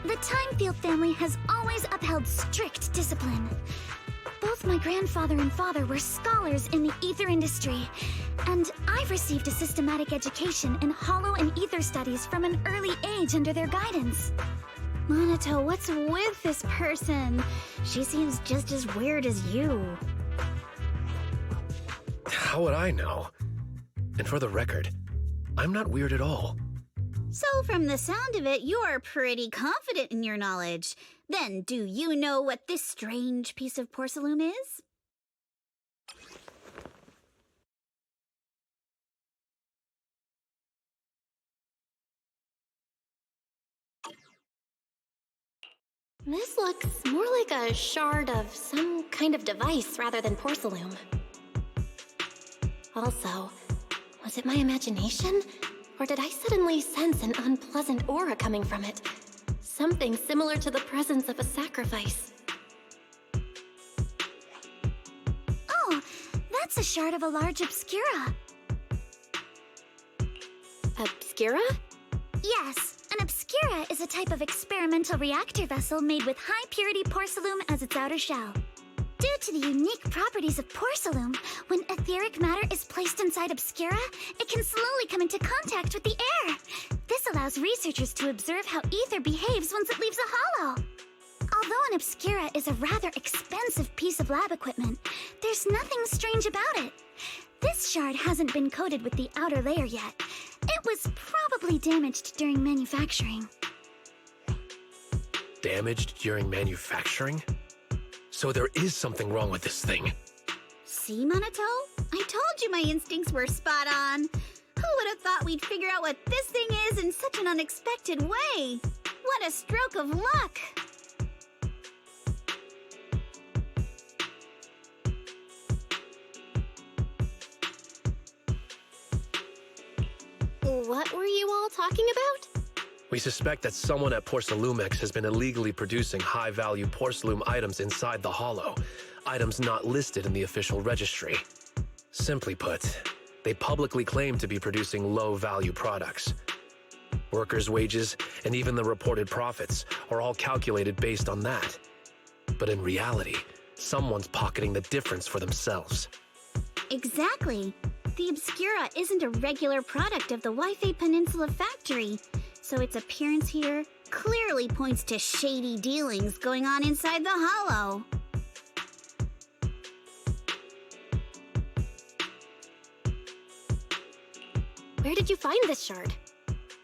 [SPEAKER 8] The Timefield family has always upheld strict discipline. Both my grandfather and father were scholars in the ether industry, and I've received a systematic education in hollow and ether studies from an early age under their guidance. Monato, what's with this person? She seems just as weird as you.
[SPEAKER 11] How would I know? And for the record, I'm not weird at all.
[SPEAKER 8] So from the sound of it, you're pretty confident in your knowledge. Then do you know what this strange piece of porcelain is?
[SPEAKER 2] This looks more like a shard of some kind of device rather than porcelain. Also, was it my imagination? Or did I suddenly sense an unpleasant aura coming from it? Something similar to the presence of a sacrifice.
[SPEAKER 8] Oh, that's a shard of a large obscura.
[SPEAKER 2] Obscura?
[SPEAKER 8] Yes, an obscura is a type of experimental reactor vessel made with high-purity porcelain as its outer shell. Due to the unique properties of porcelain, when etheric matter is placed inside obscura, it can slowly come into contact with the air. This allows researchers to observe how ether behaves once it leaves a hollow. Although an obscura is a rather expensive piece of lab equipment, there's nothing strange about it. This shard hasn't been coated with the outer layer yet. It was probably damaged during manufacturing.
[SPEAKER 11] Damaged during manufacturing? So there is something wrong with this thing.
[SPEAKER 12] See, Minato? I told you my instincts were spot on. Who would have thought we'd figure out what this thing is in such an unexpected way? What a stroke of luck!
[SPEAKER 2] What were you all talking about?
[SPEAKER 11] We suspect that someone at Porcelumex has been illegally producing high-value porcelain items inside the hollow, items not listed in the official registry. Simply put, they publicly claim to be producing low-value products. Workers' wages and even the reported profits are all calculated based on that. But in reality, someone's pocketing the difference for themselves.
[SPEAKER 12] Exactly. The Obscura isn't a regular product of the Wi-Fi Peninsula factory, so its appearance here clearly points to shady dealings going on inside the hollow.
[SPEAKER 2] Where did you find this shard?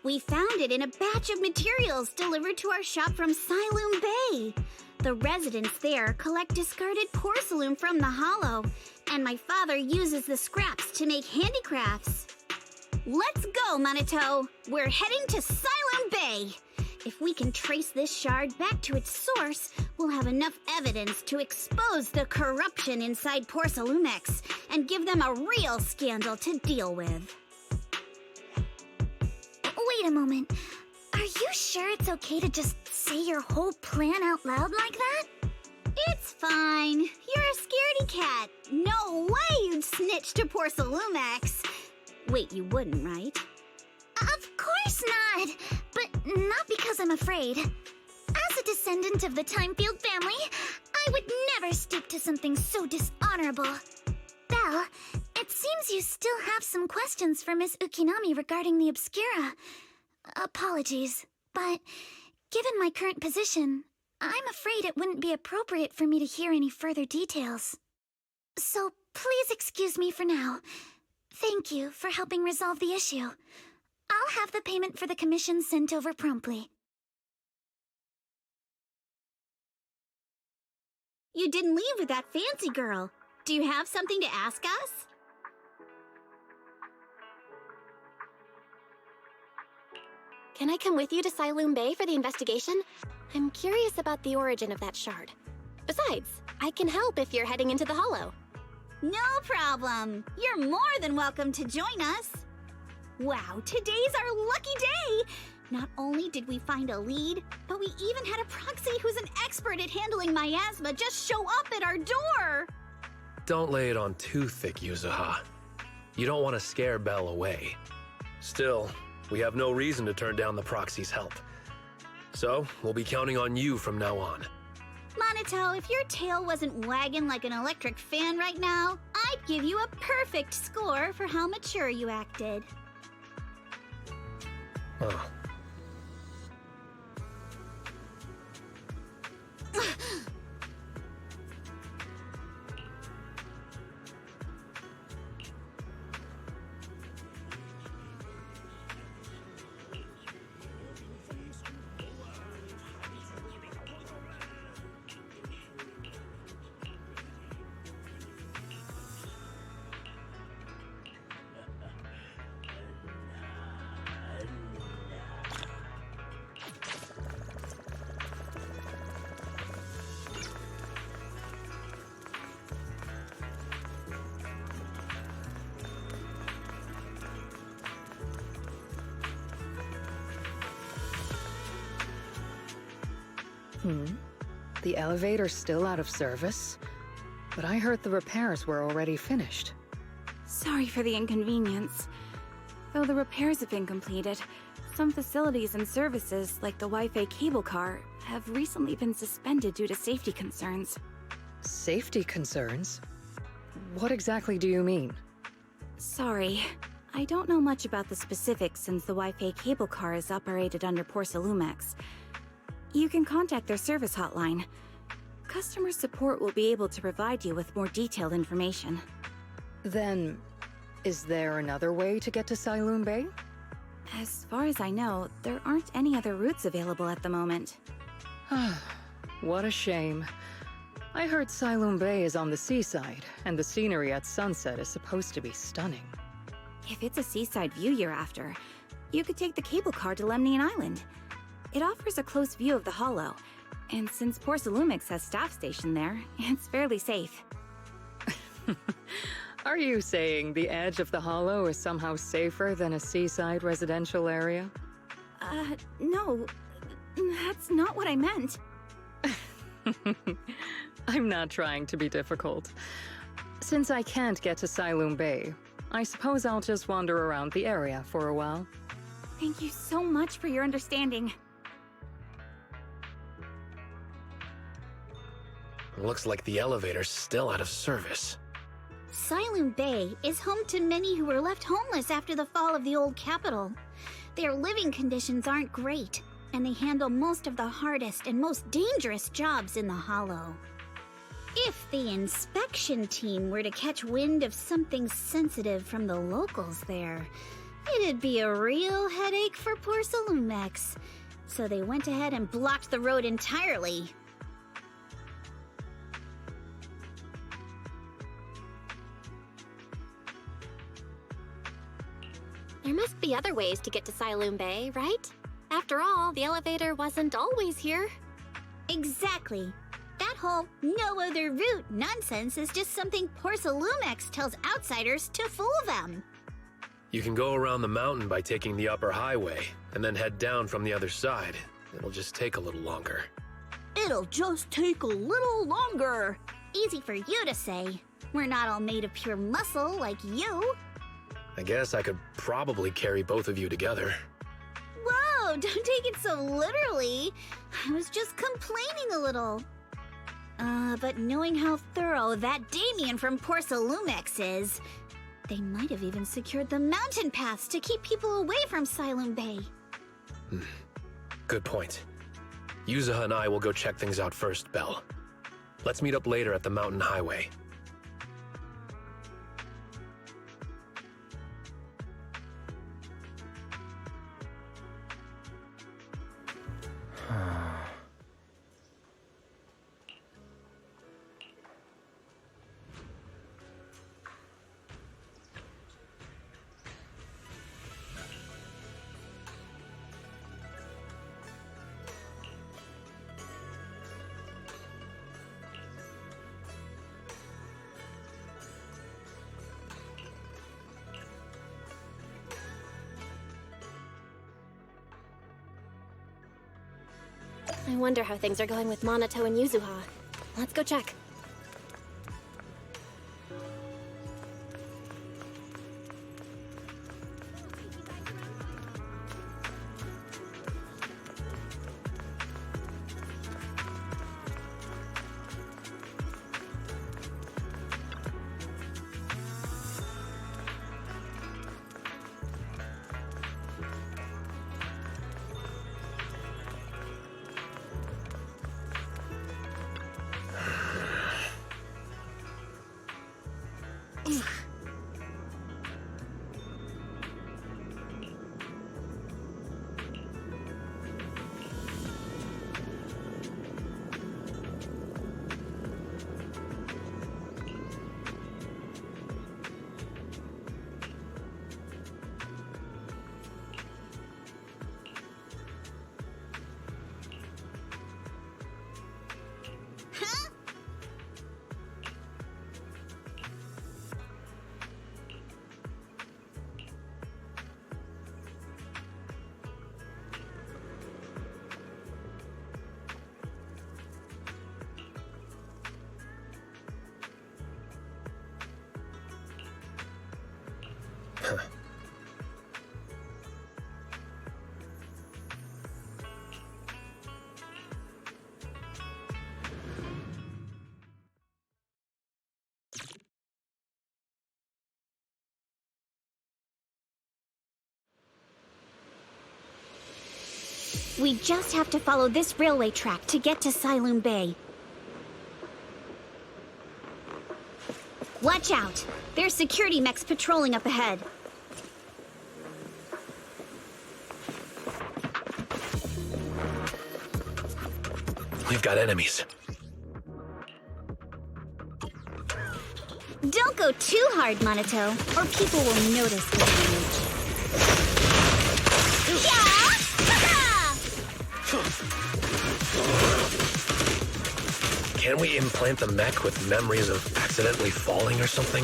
[SPEAKER 12] We found it in a batch of materials delivered to our shop from Siloon Bay. The residents there collect discarded porcelain from the hollow, and my father uses the scraps to make handicrafts. Let's go, Minato! We're heading to Siloon Bay! If we can trace this shard back to its source, we'll have enough evidence to expose the corruption inside Porcelumex and give them a real scandal to deal with.
[SPEAKER 8] Wait a moment. Are you sure it's okay to just say your whole plan out loud like that?
[SPEAKER 12] It's fine. You're a scaredy cat. No way you'd snitch to Porcelumex. Wait, you wouldn't, right?
[SPEAKER 8] Of course not. But not because I'm afraid. As a descendant of the Timefield family, I would never stoop to something so dishonorable. Belle, it seems you still have some questions for Miss Ukinami regarding the Obscura. Apologies, but given my current position, I'm afraid it wouldn't be appropriate for me to hear any further details. So please excuse me for now. Thank you for helping resolve the issue. I'll have the payment for the commission sent over promptly.
[SPEAKER 12] You didn't leave with that fancy girl. Do you have something to ask us?
[SPEAKER 2] Can I come with you to Siloon Bay for the investigation? I'm curious about the origin of that shard. Besides, I can help if you're heading into the hollow.
[SPEAKER 12] No problem. You're more than welcome to join us. Wow, today's our lucky day. Not only did we find a lead, but we even had a proxy who's an expert at handling miasma just show up at our door.
[SPEAKER 11] Don't lay it on too thick, Yuzuha. You don't want to scare Belle away. Still, we have no reason to turn down the proxy's help. So, we'll be counting on you from now on.
[SPEAKER 12] Minato, if your tail wasn't wagging like an electric fan right now, I'd give you a perfect score for how mature you acted.
[SPEAKER 11] Oh.
[SPEAKER 9] The elevator's still out of service? But I heard the repairs were already finished.
[SPEAKER 13] Sorry for the inconvenience. Though the repairs have been completed, some facilities and services, like the Wi-Fi cable car, have recently been suspended due to safety concerns.
[SPEAKER 9] Safety concerns? What exactly do you mean?
[SPEAKER 13] Sorry. I don't know much about the specifics since the Wi-Fi cable car is operated under Porsalumex. You can contact their service hotline. Customer support will be able to provide you with more detailed information.
[SPEAKER 9] Then, is there another way to get to Sailoon Bay?
[SPEAKER 13] As far as I know, there aren't any other routes available at the moment.
[SPEAKER 9] What a shame. I heard Sailoon Bay is on the seaside, and the scenery at sunset is supposed to be stunning.
[SPEAKER 13] If it's a seaside view you're after, you could take the cable car to Lemnian Island. It offers a close view of the Hollow, and since Porsalumex has staff stationed there, it's fairly safe.
[SPEAKER 9] Are you saying the edge of the Hollow is somehow safer than a seaside residential area?
[SPEAKER 13] No. That's not what I meant.
[SPEAKER 9] I'm not trying to be difficult. Since I can't get to Sailoon Bay, I suppose I'll just wander around the area for a while.
[SPEAKER 13] Thank you so much for your understanding.
[SPEAKER 11] Looks like the elevator's still out of service.
[SPEAKER 12] Sailoon Bay is home to many who were left homeless after the fall of the old capital. Their living conditions aren't great, and they handle most of the hardest and most dangerous jobs in the Hollow. If the inspection team were to catch wind of something sensitive from the locals there, it'd be a real headache for Porsalumex. So they went ahead and blocked the road entirely.
[SPEAKER 2] There must be other ways to get to Sailoon Bay, right? After all, the elevator wasn't always here.
[SPEAKER 12] Exactly. That whole no other route nonsense is just something Porsalumex tells outsiders to fool them.
[SPEAKER 11] You can go around the mountain by taking the upper highway, and then head down from the other side. It'll just take a little longer.
[SPEAKER 12] It'll just take a little longer. Easy for you to say. We're not all made of pure muscle like you.
[SPEAKER 11] I guess I could probably carry both of you together.
[SPEAKER 12] Whoa, don't take it so literally. I was just complaining a little. But knowing how thorough that Damien from Porsalumex is, they might have even secured the mountain paths to keep people away from Sailoon Bay.
[SPEAKER 11] Good point. Yuzuha and I will go check things out first, Belle. Let's meet up later at the mountain highway.
[SPEAKER 2] I wonder how things are going with Monato and Yuzuha. Let's go check.
[SPEAKER 12] We just have to follow this railway track to get to Siloon Bay. Watch out! There's security mechs patrolling up ahead.
[SPEAKER 11] We've got enemies.
[SPEAKER 12] Don't go too hard, Monato, or people will notice the damage. Yeah!
[SPEAKER 11] Can we implant the mech with memories of accidentally falling or something?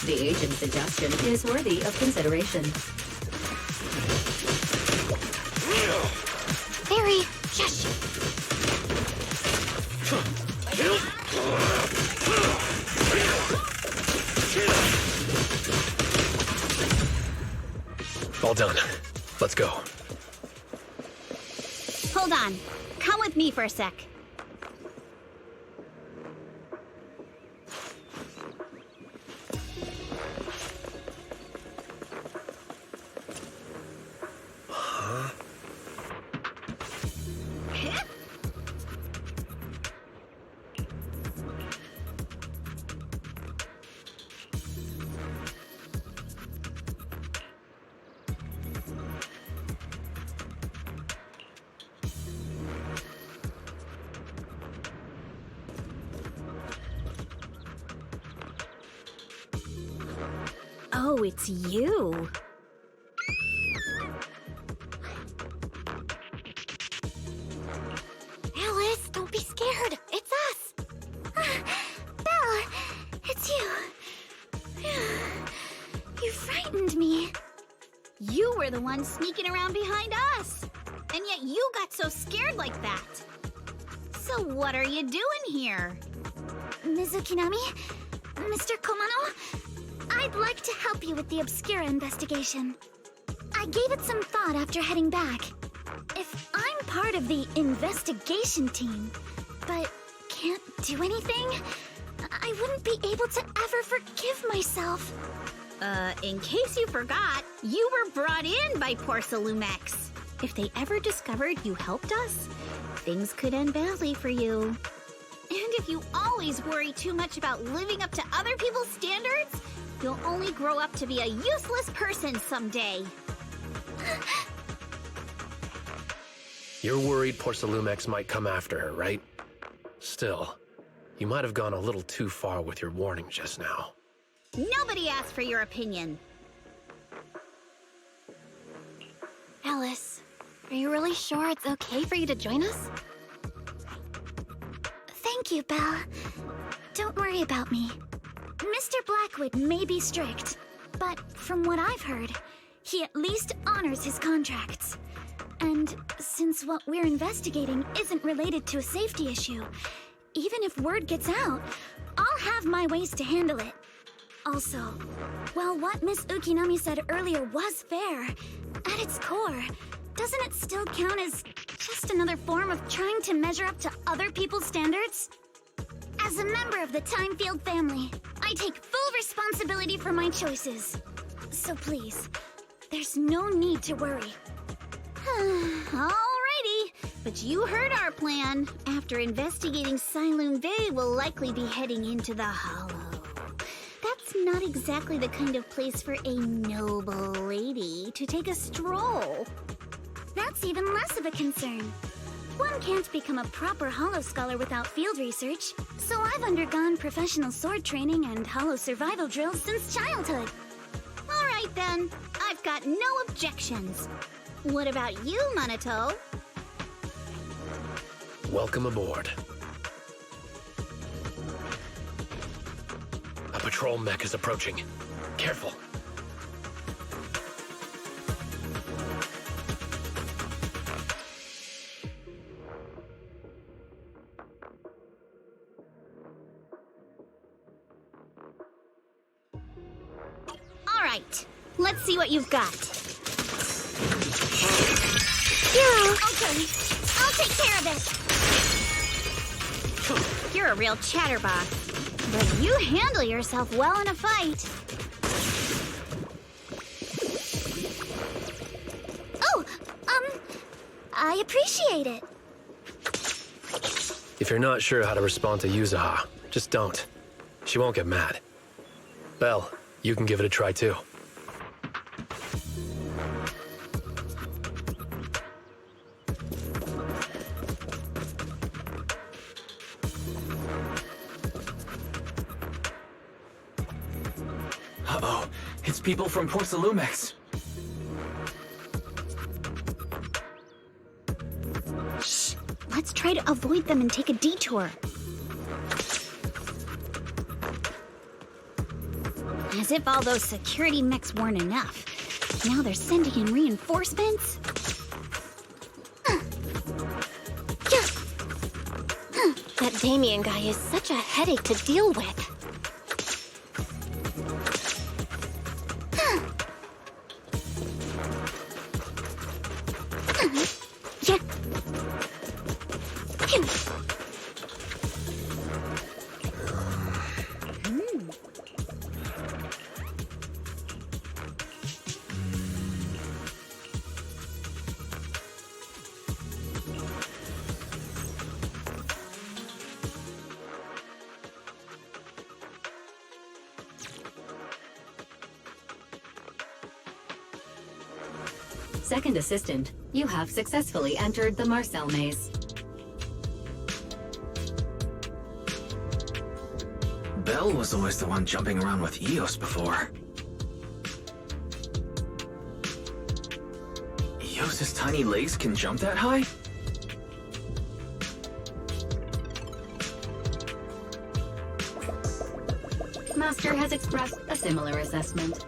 [SPEAKER 10] The agent's suggestion is worthy of consideration.
[SPEAKER 12] Barry, shush!
[SPEAKER 11] All done. Let's go.
[SPEAKER 12] Hold on. Come with me for a sec. Oh, it's you.
[SPEAKER 2] Alice, don't be scared. It's us.
[SPEAKER 8] Belle, it's you. You frightened me.
[SPEAKER 12] You were the one sneaking around behind us. And yet you got so scared like that. So what are you doing here?
[SPEAKER 8] Ms. Ukinami? Mr. Komano? I'd like to help you with the Obscura investigation. I gave it some thought after heading back. If I'm part of the investigation team, but can't do anything, I wouldn't be able to ever forgive myself.
[SPEAKER 12] In case you forgot, you were brought in by Porcelumex. If they ever discovered you helped us, things could end badly for you. And if you always worry too much about living up to other people's standards, you'll only grow up to be a useless person someday.
[SPEAKER 11] You're worried Porcelumex might come after her, right? Still, you might have gone a little too far with your warning just now.
[SPEAKER 12] Nobody asked for your opinion.
[SPEAKER 2] Alice, are you really sure it's okay for you to join us?
[SPEAKER 8] Thank you, Belle. Don't worry about me. Mr. Blackwood may be strict, but from what I've heard, he at least honors his contracts. And since what we're investigating isn't related to a safety issue, even if word gets out, I'll have my ways to handle it. Also, while what Miss Ukinami said earlier was fair, at its core, doesn't it still count as just another form of trying to measure up to other people's standards? As a member of the Timefield family, I take full responsibility for my choices. So please, there's no need to worry.
[SPEAKER 12] Alrighty, but you heard our plan. After investigating Siloon Bay, we'll likely be heading into the Hollow. That's not exactly the kind of place for a noble lady to take a stroll.
[SPEAKER 8] That's even less of a concern. One can't become a proper Hollow scholar without field research, so I've undergone professional sword training and Hollow survival drills since childhood.
[SPEAKER 12] Alright then, I've got no objections. What about you, Monato?
[SPEAKER 11] Welcome aboard. A patrol mech is approaching. Careful.
[SPEAKER 12] Alright, let's see what you've got.
[SPEAKER 8] Hero!
[SPEAKER 12] Okay, I'll take care of it. You're a real chatterbox, but you handle yourself well in a fight. I appreciate it.
[SPEAKER 11] If you're not sure how to respond to Yuzaha, just don't. She won't get mad. Belle, you can give it a try too.
[SPEAKER 3] Uh-oh, it's people from Porsalumex.
[SPEAKER 12] Shh, let's try to avoid them and take a detour. As if all those security mechs weren't enough. Now they're sending in reinforcements?
[SPEAKER 2] That Damien guy is such a headache to deal with.
[SPEAKER 10] Second assistant, you have successfully entered the Marcel maze.
[SPEAKER 3] Belle was always the one jumping around with Eos before. Eos's tiny legs can jump that high?
[SPEAKER 10] Master has expressed a similar assessment.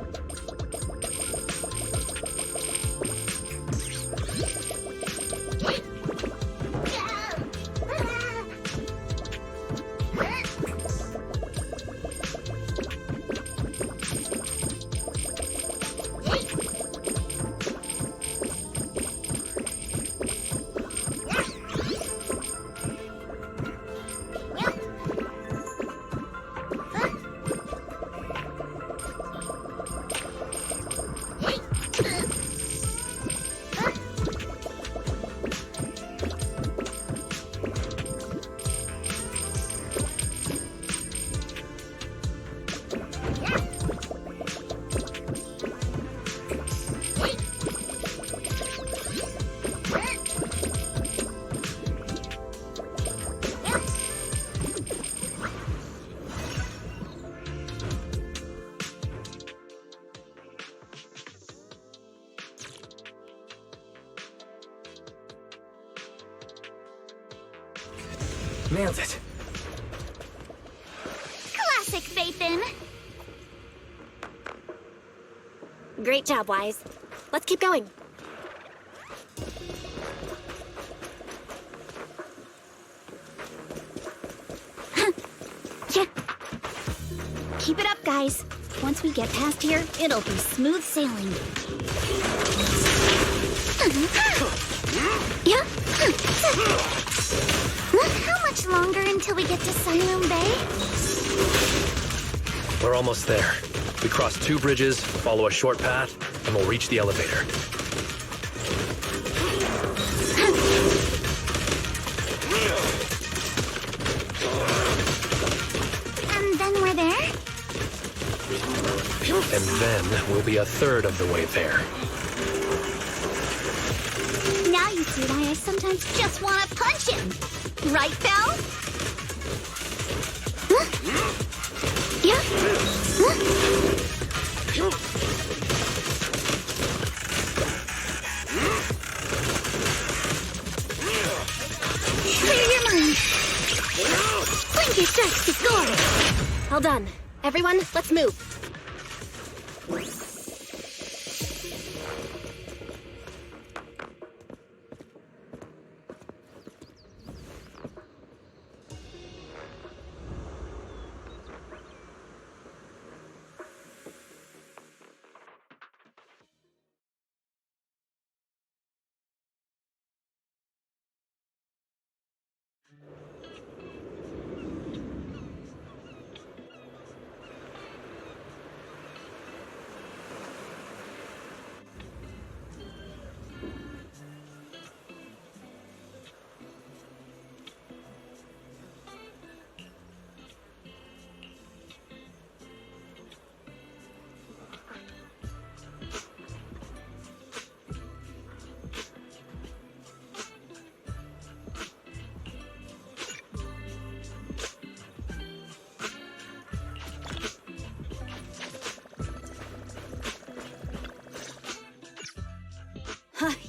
[SPEAKER 3] Nailed it.
[SPEAKER 12] Classic Phaethon.
[SPEAKER 2] Great job, Wise. Let's keep going.
[SPEAKER 12] Yeah. Keep it up, guys. Once we get past here, it'll be smooth sailing. Yeah. How much longer until we get to Sunloom Bay?
[SPEAKER 11] We're almost there. We cross 2 bridges, follow a short path, and we'll reach the elevator.
[SPEAKER 12] And then we're there?
[SPEAKER 11] And then we'll be a third of the way there.
[SPEAKER 12] Now you see why I sometimes just want to punch him. Right, Belle? Yeah? Clear your mind. Blink your strikes to score.
[SPEAKER 2] All done. Everyone, let's move.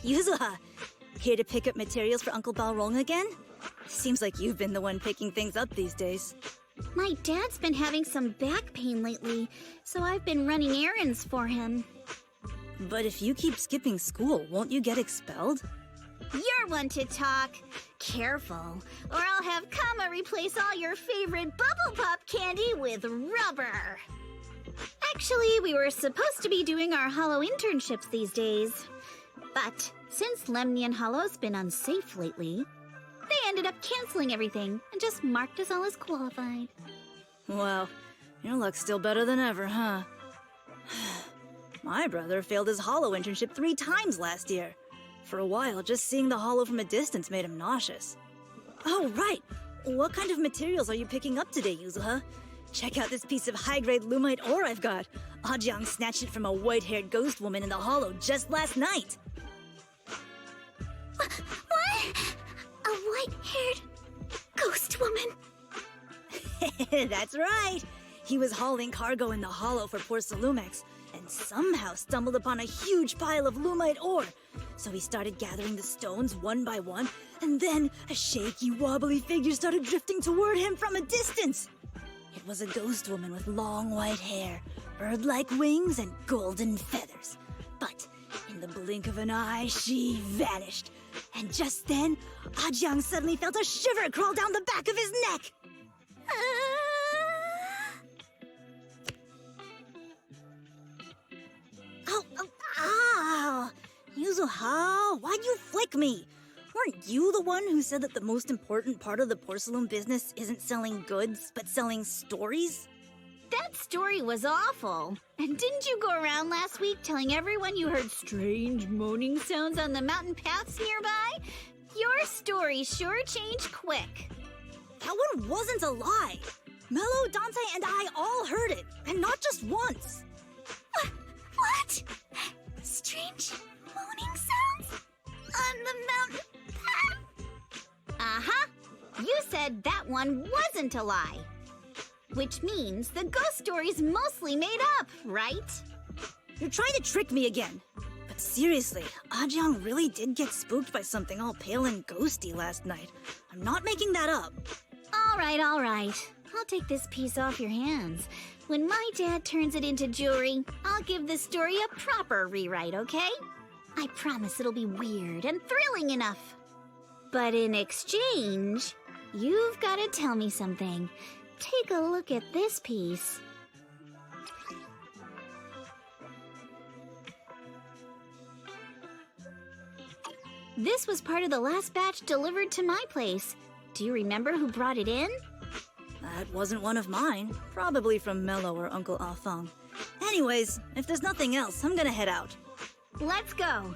[SPEAKER 14] Yuzuha, here to pick up materials for Uncle Balrog again? Seems like you've been the one picking things up these days.
[SPEAKER 12] My dad's been having some back pain lately, so I've been running errands for him.
[SPEAKER 14] But if you keep skipping school, won't you get expelled?
[SPEAKER 12] You're one to talk. Careful, or I'll have Kama replace all your favorite bubble pop candy with rubber. Actually, we were supposed to be doing our Hollow internships these days. But since Lemnian Hollow's been unsafe lately, they ended up canceling everything and just marked us all as qualified.
[SPEAKER 14] Wow, your luck's still better than ever, huh? My brother failed his Hollow internship 3 times last year. For a while, just seeing the Hollow from a distance made him nauseous. Oh, right! What kind of materials are you picking up today, Yuzuha? Check out this piece of high-grade lumite ore I've got. Ajang snatched it from a white-haired ghost woman in the Hollow just last night.
[SPEAKER 8] What? A white-haired ghost woman?
[SPEAKER 14] That's right! He was hauling cargo in the Hollow for poor Salumex, and somehow stumbled upon a huge pile of lumite ore. So he started gathering the stones one by one, and then a shaky, wobbly figure started drifting toward him from a distance. It was a ghost woman with long white hair, bird-like wings, and golden feathers. But in the blink of an eye, she vanished. And just then, Ajang suddenly felt a shiver crawl down the back of his neck. Ow! Yuzuha, why'd you flick me? Weren't you the one who said that the most important part of the porcelain business isn't selling goods, but selling stories?
[SPEAKER 12] That story was awful. And didn't you go around last week telling everyone you heard strange moaning sounds on the mountain paths nearby? Your story sure changed quick.
[SPEAKER 14] That one wasn't a lie. Mello, Dante, and I all heard it, and not just once.
[SPEAKER 8] What? Strange moaning sounds? On the mountain path?
[SPEAKER 12] Uh-huh. You said that one wasn't a lie. Which means the ghost story's mostly made up, right?
[SPEAKER 14] You're trying to trick me again. But seriously, Ajang really did get spooked by something all pale and ghosty last night. I'm not making that up.
[SPEAKER 12] All right. I'll take this piece off your hands. When my dad turns it into jewelry, I'll give this story a proper rewrite, okay? I promise it'll be weird and thrilling enough. But in exchange, you've got to tell me something. Take a look at this piece. This was part of the last batch delivered to my place. Do you remember who brought it in?
[SPEAKER 14] That wasn't one of mine. Probably from Mello or Uncle Afang. Anyways, if there's nothing else, I'm gonna head out.
[SPEAKER 12] Let's go.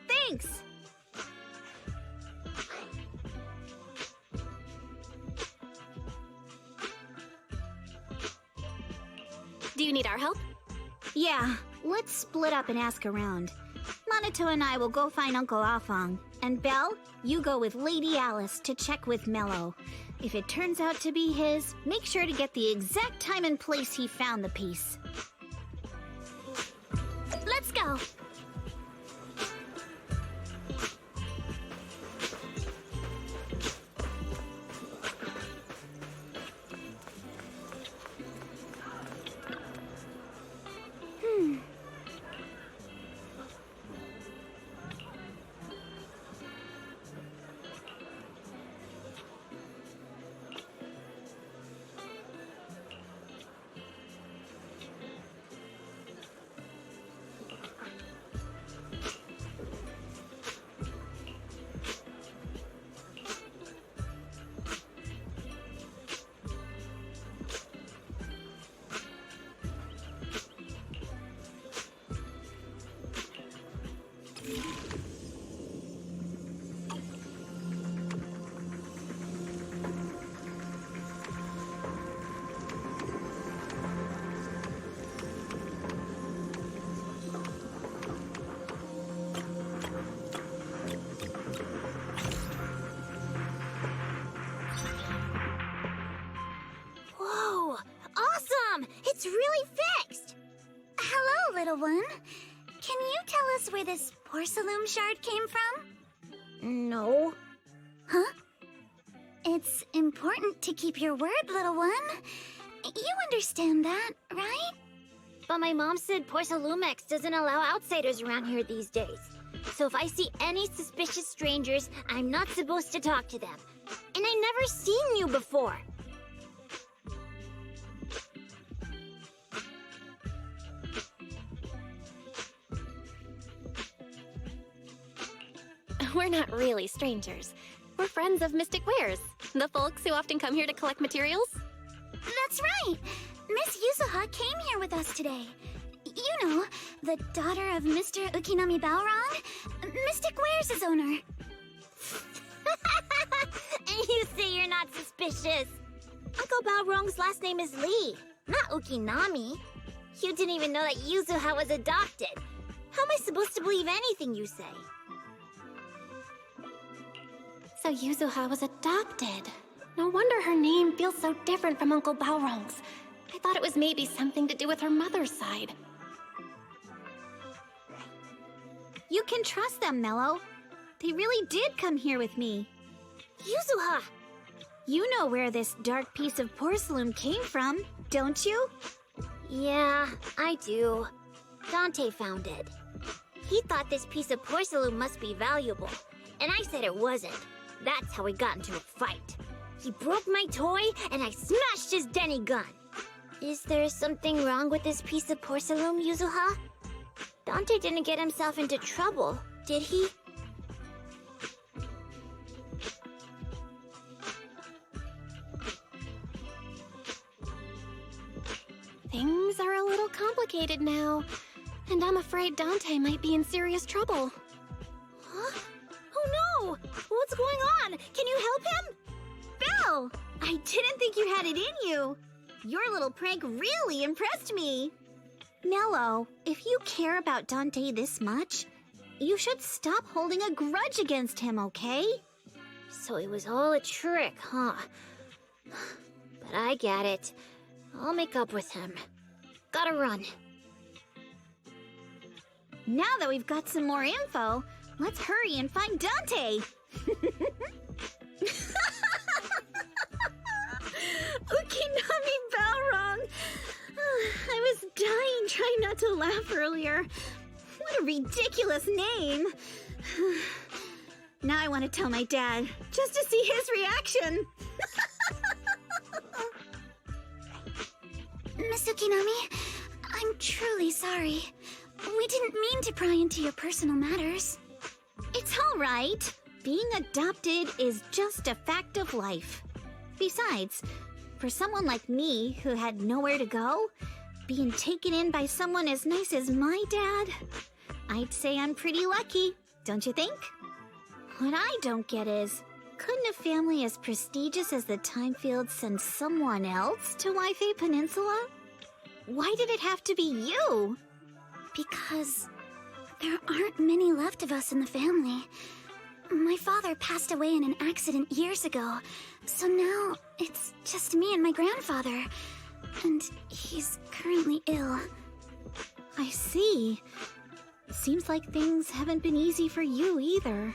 [SPEAKER 12] Thanks!
[SPEAKER 2] Do you need our help?
[SPEAKER 12] Yeah, let's split up and ask around. Monato and I will go find Uncle Afang. And Belle, you go with Lady Alice to check with Mello. If it turns out to be his, make sure to get the exact time and place he found the piece.
[SPEAKER 2] Let's go!
[SPEAKER 8] guess where this porcelain shard came from?
[SPEAKER 12] No.
[SPEAKER 8] Huh? It's important to keep your word, little one. You understand that, right?
[SPEAKER 2] But my mom said Porcelumex doesn't allow outsiders around here these days. So if I see any suspicious strangers, I'm not supposed to talk to them. And I've never seen you before. We're not really strangers. We're friends of Mystic Wares, the folks who often come here to collect materials.
[SPEAKER 8] That's right! Miss Yuzuha came here with us today. You know, the daughter of Mr. Ukinami Balrog, Mystic Wares' owner.
[SPEAKER 2] And you say you're not suspicious. Uncle Balrog's last name is Lee, not Ukinami. You didn't even know that Yuzuha was adopted. How am I supposed to believe anything you say? So Yuzuha was adopted. No wonder her name feels so different from Uncle Balrog's. I thought it was maybe something to do with her mother's side.
[SPEAKER 12] You can trust them, Mello. They really did come here with me.
[SPEAKER 2] Yuzuha!
[SPEAKER 12] You know where this dark piece of porcelain came from, don't you?
[SPEAKER 2] Yeah, I do. Dante found it. He thought this piece of porcelain must be valuable, and I said it wasn't. That's how we got into a fight. He broke my toy, and I smashed his Denny gun. Is there something wrong with this piece of porcelain, Yuzuha? Dante didn't get himself into trouble, did he? Things are a little complicated now, and I'm afraid Dante might be in serious trouble. Huh? Oh no! What's going on? Can you help him?
[SPEAKER 12] Belle! I didn't think you had it in you. Your little prank really impressed me. Mello, if you care about Dante this much, you should stop holding a grudge against him, okay?
[SPEAKER 2] So it was all a trick, huh? But I get it. I'll make up with him. Gotta run.
[SPEAKER 12] Now that we've got some more info, let's hurry and find Dante! Ukinami Balrog! I was dying trying not to laugh earlier. What a ridiculous name! Now I want to tell my dad, just to see his reaction!
[SPEAKER 8] Miss Ukinami, I'm truly sorry. We didn't mean to pry into your personal matters.
[SPEAKER 12] It's all right. Being adopted is just a fact of life. Besides, for someone like me who had nowhere to go, being taken in by someone as nice as my dad, I'd say I'm pretty lucky, don't you think? What I don't get is, couldn't a family as prestigious as the Timefields send someone else to Wi-Fi Peninsula? Why did it have to be you?
[SPEAKER 8] Because there aren't many left of us in the family. My father passed away in an accident years ago, so now it's just me and my grandfather. And he's currently ill.
[SPEAKER 12] I see. Seems like things haven't been easy for you either.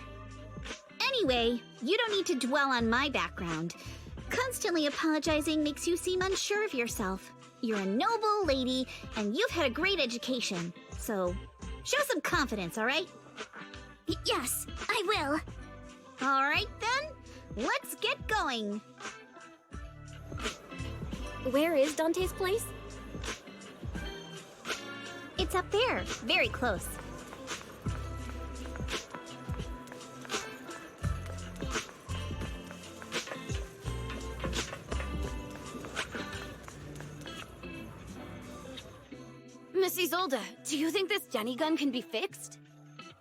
[SPEAKER 12] Anyway, you don't need to dwell on my background. Constantly apologizing makes you seem unsure of yourself. You're a noble lady, and you've had a great education. So, show some confidence, all right?
[SPEAKER 8] Yes, I will.
[SPEAKER 12] All right, then. Let's get going.
[SPEAKER 2] Where is Dante's place?
[SPEAKER 12] It's up there, very close.
[SPEAKER 13] Miss Isolde, do you think this Denny gun can be fixed?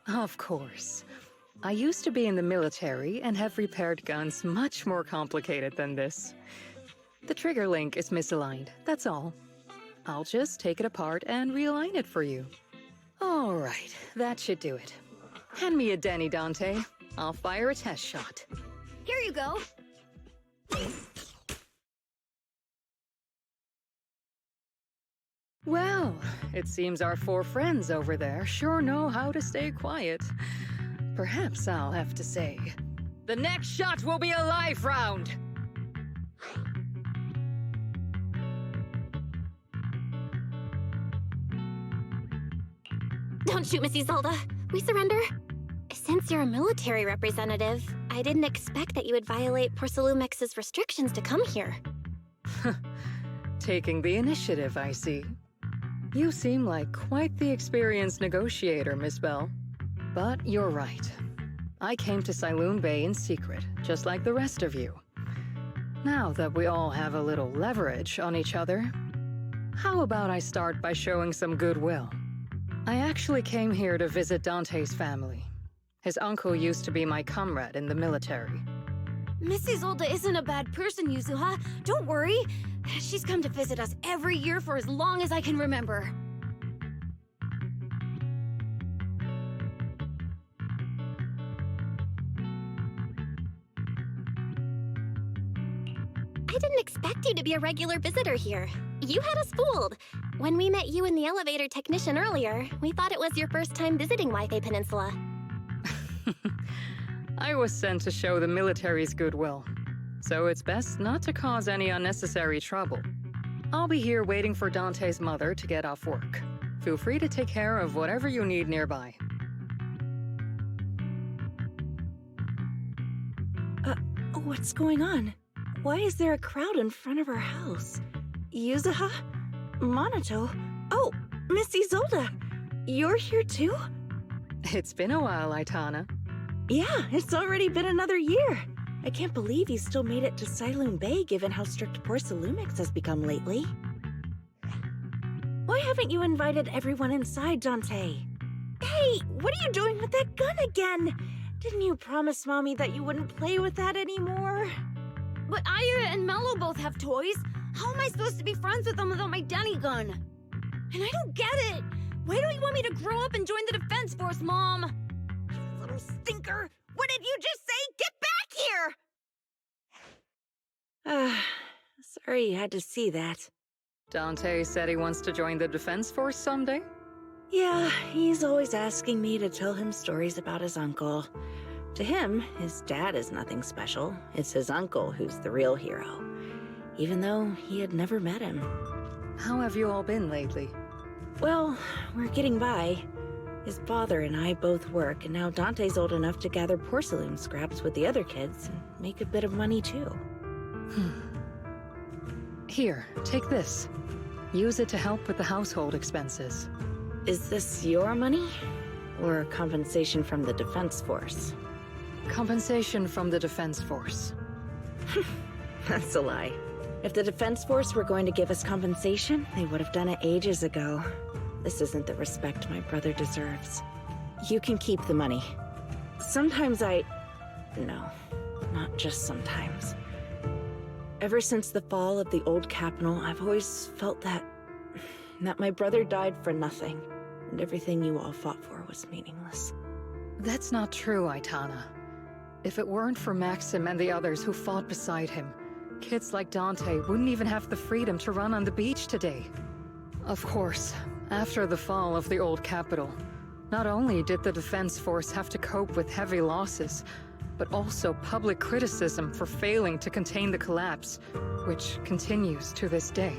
[SPEAKER 9] Of course. I used to be in the military and have repaired guns much more complicated than this. The trigger link is misaligned, that's all. I'll just take it apart and realign it for you. All right, that should do it. Hand me a Denny, Dante. I'll fire a test shot.
[SPEAKER 13] Here you go.
[SPEAKER 9] Well, it seems our 4 friends over there sure know how to stay quiet. Perhaps I'll have to say, the next shot will be a live round!
[SPEAKER 2] Don't shoot, Miss Isolde. We surrender. Since you're a military representative, I didn't expect that you would violate Porcelumex's restrictions to come here.
[SPEAKER 9] Taking the initiative, I see. You seem like quite the experienced negotiator, Miss Bell. But you're right. I came to Saloon Bay in secret, just like the rest of you. Now that we all have a little leverage on each other, how about I start by showing some goodwill? I actually came here to visit Dante's family. His uncle used to be my comrade in the military.
[SPEAKER 13] Miss Isolde isn't a bad person, Yuzuha. Don't worry. She's come to visit us every year for as long as I can remember.
[SPEAKER 2] I didn't expect you to be a regular visitor here. You had us fooled. When we met you and the elevator technician earlier, we thought it was your first time visiting Wi-Fi Peninsula.
[SPEAKER 9] I was sent to show the military's goodwill, so it's best not to cause any unnecessary trouble. I'll be here waiting for Dante's mother to get off work. Feel free to take care of whatever you need nearby.
[SPEAKER 14] What's going on? Why is there a crowd in front of our house? Yuzuha? Monato? Oh, Miss Isolde! You're here too?
[SPEAKER 9] It's been a while, Aitana.
[SPEAKER 14] Yeah, it's already been another year. I can't believe you still made it to Saloon Bay given how strict Porcelumix has become lately. Why haven't you invited everyone inside, Dante? Hey, what are you doing with that gun again? Didn't you promise Mommy that you wouldn't play with that anymore?
[SPEAKER 13] But Ira and Mello both have toys. How am I supposed to be friends with them without my Denny gun? And I don't get it. Why don't you want me to grow up and join the Defense Force, Mom? You little stinker. What did you just say? Get back here!
[SPEAKER 14] Sorry you had to see that.
[SPEAKER 9] Dante said he wants to join the Defense Force someday?
[SPEAKER 14] Yeah, he's always asking me to tell him stories about his uncle. To him, his dad is nothing special. It's his uncle who's the real hero, even though he had never met him.
[SPEAKER 9] How have you all been lately?
[SPEAKER 14] Well, we're getting by. His father and I both work, and now Dante's old enough to gather porcelain scraps with the other kids and make a bit of money too.
[SPEAKER 9] Here, take this. Use it to help with the household expenses.
[SPEAKER 14] Is this your money? Or compensation from the Defense Force?
[SPEAKER 9] Compensation from the Defense Force.
[SPEAKER 14] That's a lie. If the Defense Force were going to give us compensation, they would have done it ages ago. This isn't the respect my brother deserves. You can keep the money. Sometimes No, not just sometimes. Ever since the fall of the old capital, I've always felt that my brother died for nothing, and everything you all fought for was meaningless.
[SPEAKER 9] That's not true, Aitana. If it weren't for Maxim and the others who fought beside him, kids like Dante wouldn't even have the freedom to run on the beach today. Of course, after the fall of the old capital, not only did the Defense Force have to cope with heavy losses, but also public criticism for failing to contain the collapse, which continues to this day.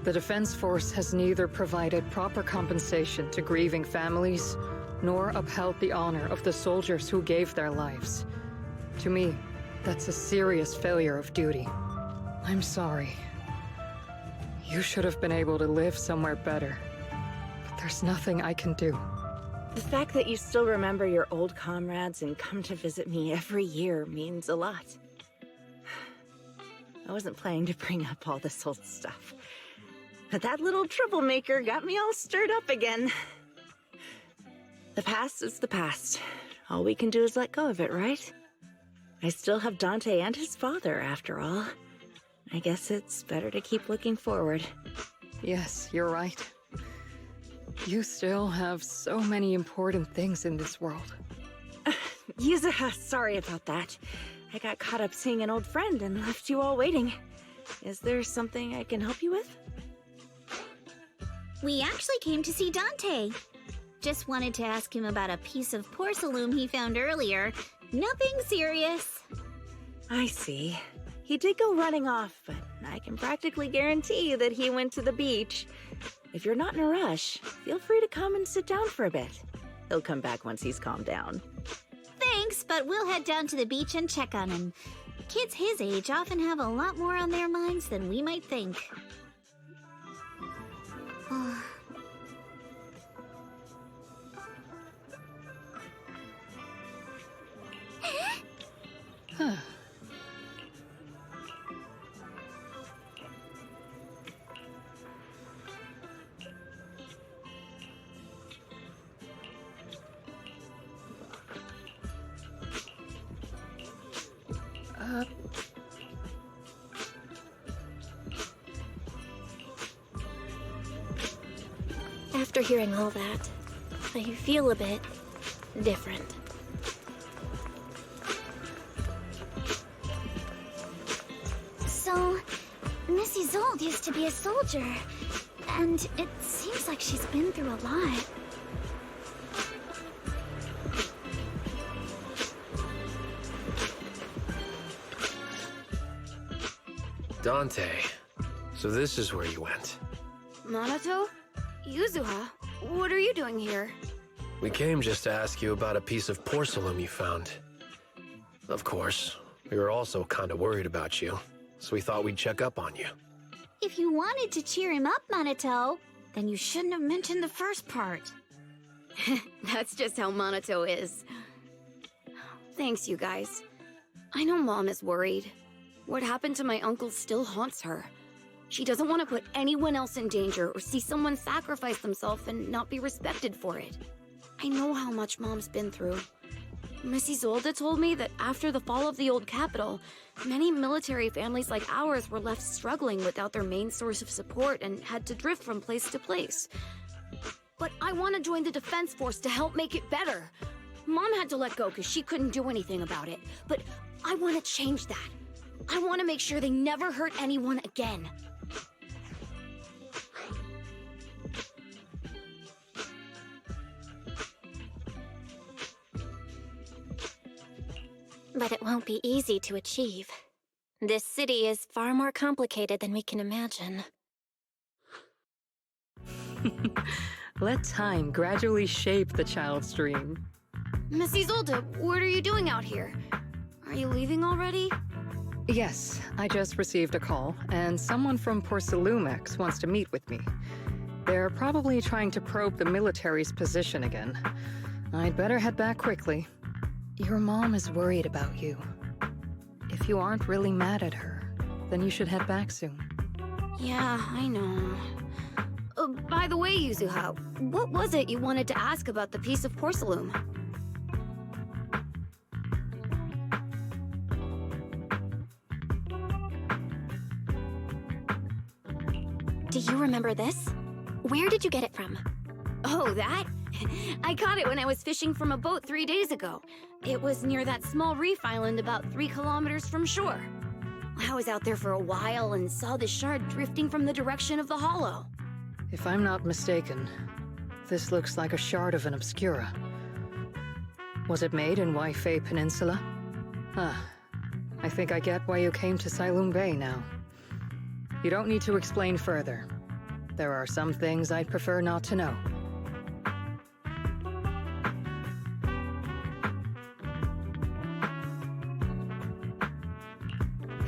[SPEAKER 9] The Defense Force has neither provided proper compensation to grieving families, nor upheld the honor of the soldiers who gave their lives. To me, that's a serious failure of duty. I'm sorry. You should have been able to live somewhere better. But there's nothing I can do.
[SPEAKER 14] The fact that you still remember your old comrades and come to visit me every year means a lot. I wasn't planning to bring up all this old stuff, but that little troublemaker got me all stirred up again. The past is the past. All we can do is let go of it, right? I still have Dante and his father, after all. I guess it's better to keep looking forward.
[SPEAKER 9] Yes, you're right. You still have so many important things in this world.
[SPEAKER 14] Yuzuha, sorry about that. I got caught up seeing an old friend and left you all waiting. Is there something I can help you with?
[SPEAKER 12] We actually came to see Dante. Just wanted to ask him about a piece of porcelain he found earlier. Nothing serious.
[SPEAKER 13] I see. He did go running off, but I can practically guarantee that he went to the beach. If you're not in a rush, feel free to come and sit down for a bit. He'll come back once he's calmed down.
[SPEAKER 12] Thanks, but we'll head down to the beach and check on him. Kids his age often have a lot more on their minds than we might think.
[SPEAKER 2] After hearing all that, I feel a bit different.
[SPEAKER 8] So, Miss Isolde used to be a soldier, and it seems like she's been through a lot.
[SPEAKER 11] Dante, so this is where you went.
[SPEAKER 15] Minato? Yuzuha, what are you doing here?
[SPEAKER 11] We came just to ask you about a piece of porcelain you found. Of course, we were also kind of worried about you, so we thought we'd check up on you.
[SPEAKER 12] If you wanted to cheer him up, Minato, then you shouldn't have mentioned the first part.
[SPEAKER 15] That's just how Minato is. Thanks, you guys. I know Mom is worried. What happened to my uncle still haunts her. She doesn't want to put anyone else in danger or see someone sacrifice themselves and not be respected for it. I know how much Mom's been through. Miss Isolde told me that after the fall of the old capital, many military families like ours were left struggling without their main source of support and had to drift from place to place. But I want to join the defense force to help make it better. Mom had to let go because she couldn't do anything about it, but I want to change that. I want to make sure they never hurt anyone again.
[SPEAKER 2] But it won't be easy to achieve. This city is far more complicated than we can imagine.
[SPEAKER 9] Let time gradually shape the child's dream.
[SPEAKER 15] Miss Isolde, what are you doing out here? Are you leaving already?
[SPEAKER 9] Yes, I just received a call, and someone from Porcelumex wants to meet with me. They're probably trying to probe the military's position again. I'd better head back quickly. Your mom is worried about you. If you aren't really mad at her, then you should head back soon.
[SPEAKER 15] Yeah, I know. By the way, Yuzuha, what was it you wanted to ask about the piece of porcelain?
[SPEAKER 2] Do you remember this? Where did you get it from?
[SPEAKER 15] Oh, that? I caught it when I was fishing from a boat 3 days ago. It was near that small reef island about 3 kilometers from shore. I was out there for a while and saw the shard drifting from the direction of the hollow.
[SPEAKER 9] If I'm not mistaken, this looks like a shard of an obscura. Was it made in Waifei Peninsula? I think I get why you came to Sailoon Bay now. You don't need to explain further. There are some things I'd prefer not to know.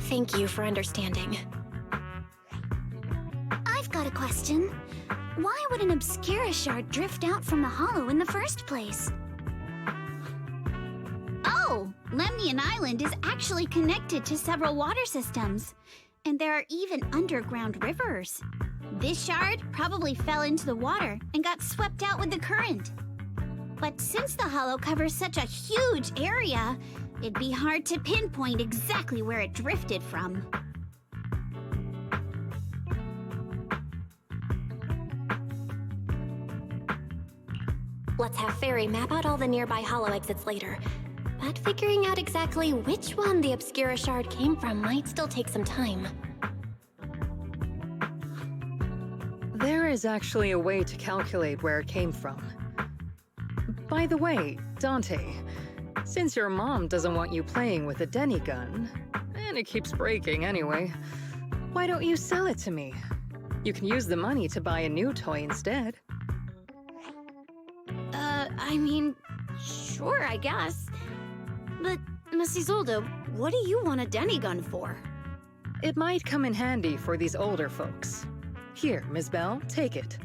[SPEAKER 2] Thank you for understanding.
[SPEAKER 8] I've got a question. Why would an obscura shard drift out from the hollow in the first place?
[SPEAKER 12] Oh, Lemnian Island is actually connected to several water systems. And there are even underground rivers. This shard probably fell into the water and got swept out with the current. But since the hollow covers such a huge area, it'd be hard to pinpoint exactly where it drifted from.
[SPEAKER 2] Let's have Fairy map out all the nearby hollow exits later. But figuring out exactly which one the obscura shard came from might still take some time.
[SPEAKER 9] There is actually a way to calculate where it came from. By the way, Dante, since your mom doesn't want you playing with a Denny gun, and it keeps breaking anyway, why don't you sell it to me? You can use the money to buy a new toy instead.
[SPEAKER 15] I mean, sure, I guess. But, Miss Isolde, what do you want a Denny gun for?
[SPEAKER 9] It might come in handy for these older folks. Here, Miss Bell, take it.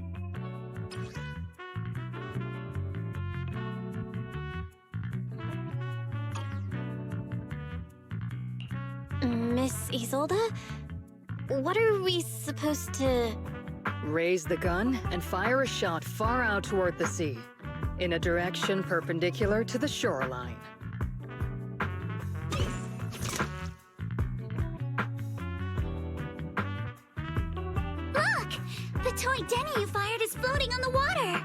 [SPEAKER 2] Miss Isolde? What are we supposed to...
[SPEAKER 9] Raise the gun and fire a shot far out toward the sea, in a direction perpendicular to the shoreline.
[SPEAKER 8] Look! The toy Denny you fired is floating on the water!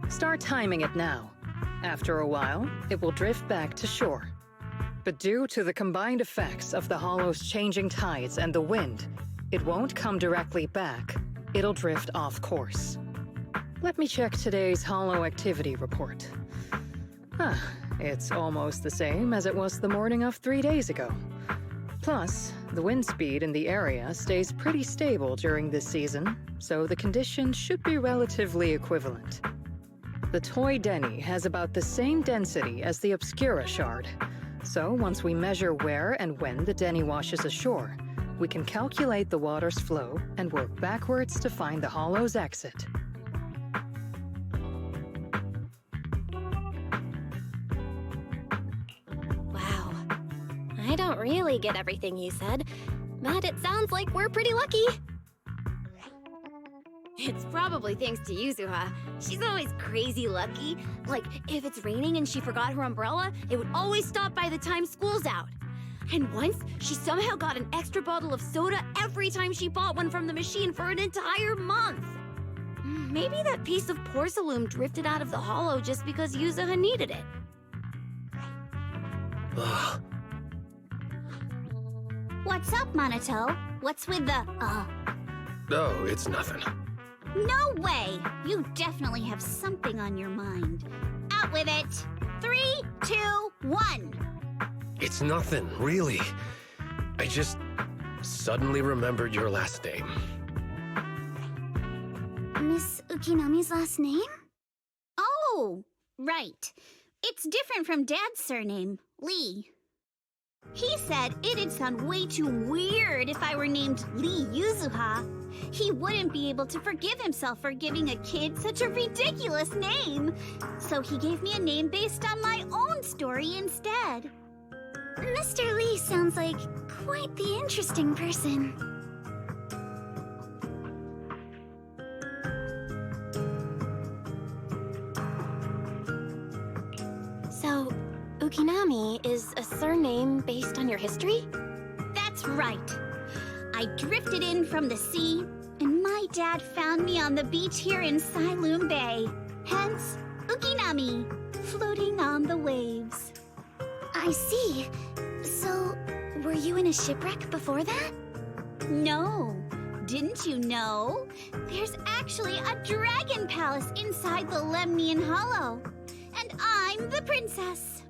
[SPEAKER 9] Start timing it now. After a while, it will drift back to shore. But due to the combined effects of the hollow's changing tides and the wind, it won't come directly back. It'll drift off course. Let me check today's hollow activity report. It's almost the same as it was the morning of 3 days ago. Plus, the wind speed in the area stays pretty stable during this season, so the conditions should be relatively equivalent. The toy Denny has about the same density as the Obscura shard, so once we measure where and when the Denny washes ashore, we can calculate the water's flow and work backwards to find the hollow's exit.
[SPEAKER 2] Wow. I don't really get everything you said, but it sounds like we're pretty lucky.
[SPEAKER 15] It's probably thanks to Yuzuha. She's always crazy lucky. Like, if it's raining and she forgot her umbrella, it would always stop by the time school's out. And once, she somehow got an extra bottle of soda every time she bought one from the machine for an entire month. Maybe that piece of porcelain drifted out of the hollow just because Yuzuha needed it.
[SPEAKER 12] What's up, Monato? What's with the,
[SPEAKER 11] Oh, it's nothing.
[SPEAKER 12] No way! You definitely have something on your mind. Out with it! 3, 2, 1!
[SPEAKER 11] It's nothing, really. I just suddenly remembered your last name.
[SPEAKER 8] Miss Ukinami's last name?
[SPEAKER 12] Oh, right. It's different from Dad's surname, Lee. He said it'd sound way too weird if I were named Lee Yuzuha. He wouldn't be able to forgive himself for giving a kid such a ridiculous name. So he gave me a name based on my own story instead.
[SPEAKER 8] Mr. Lee sounds like quite the interesting person.
[SPEAKER 2] So, Ukinami is a surname based on your history?
[SPEAKER 12] That's right. I drifted in from the sea, and my dad found me on the beach here in Sailoon Bay. Hence, Ukinami, floating on the waves.
[SPEAKER 8] I see. So, were you in a shipwreck before that?
[SPEAKER 12] No. Didn't you know? There's actually a dragon palace inside the Lemnian Hollow. And I'm the princess.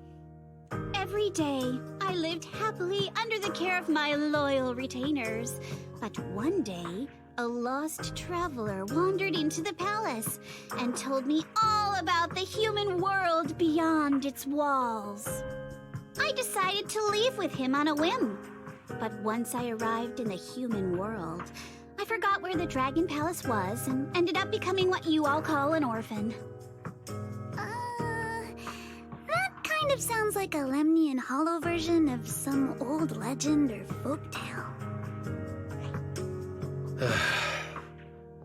[SPEAKER 12] Every day, I lived happily under the care of my loyal retainers. But one day, a lost traveler wandered into the palace and told me all about the human world beyond its walls. I decided to leave with him on a whim. But once I arrived in the human world, I forgot where the Dragon Palace was and ended up becoming what you all call an orphan.
[SPEAKER 8] That kind of sounds like a Lemnian Hollow version of some old legend or folktale.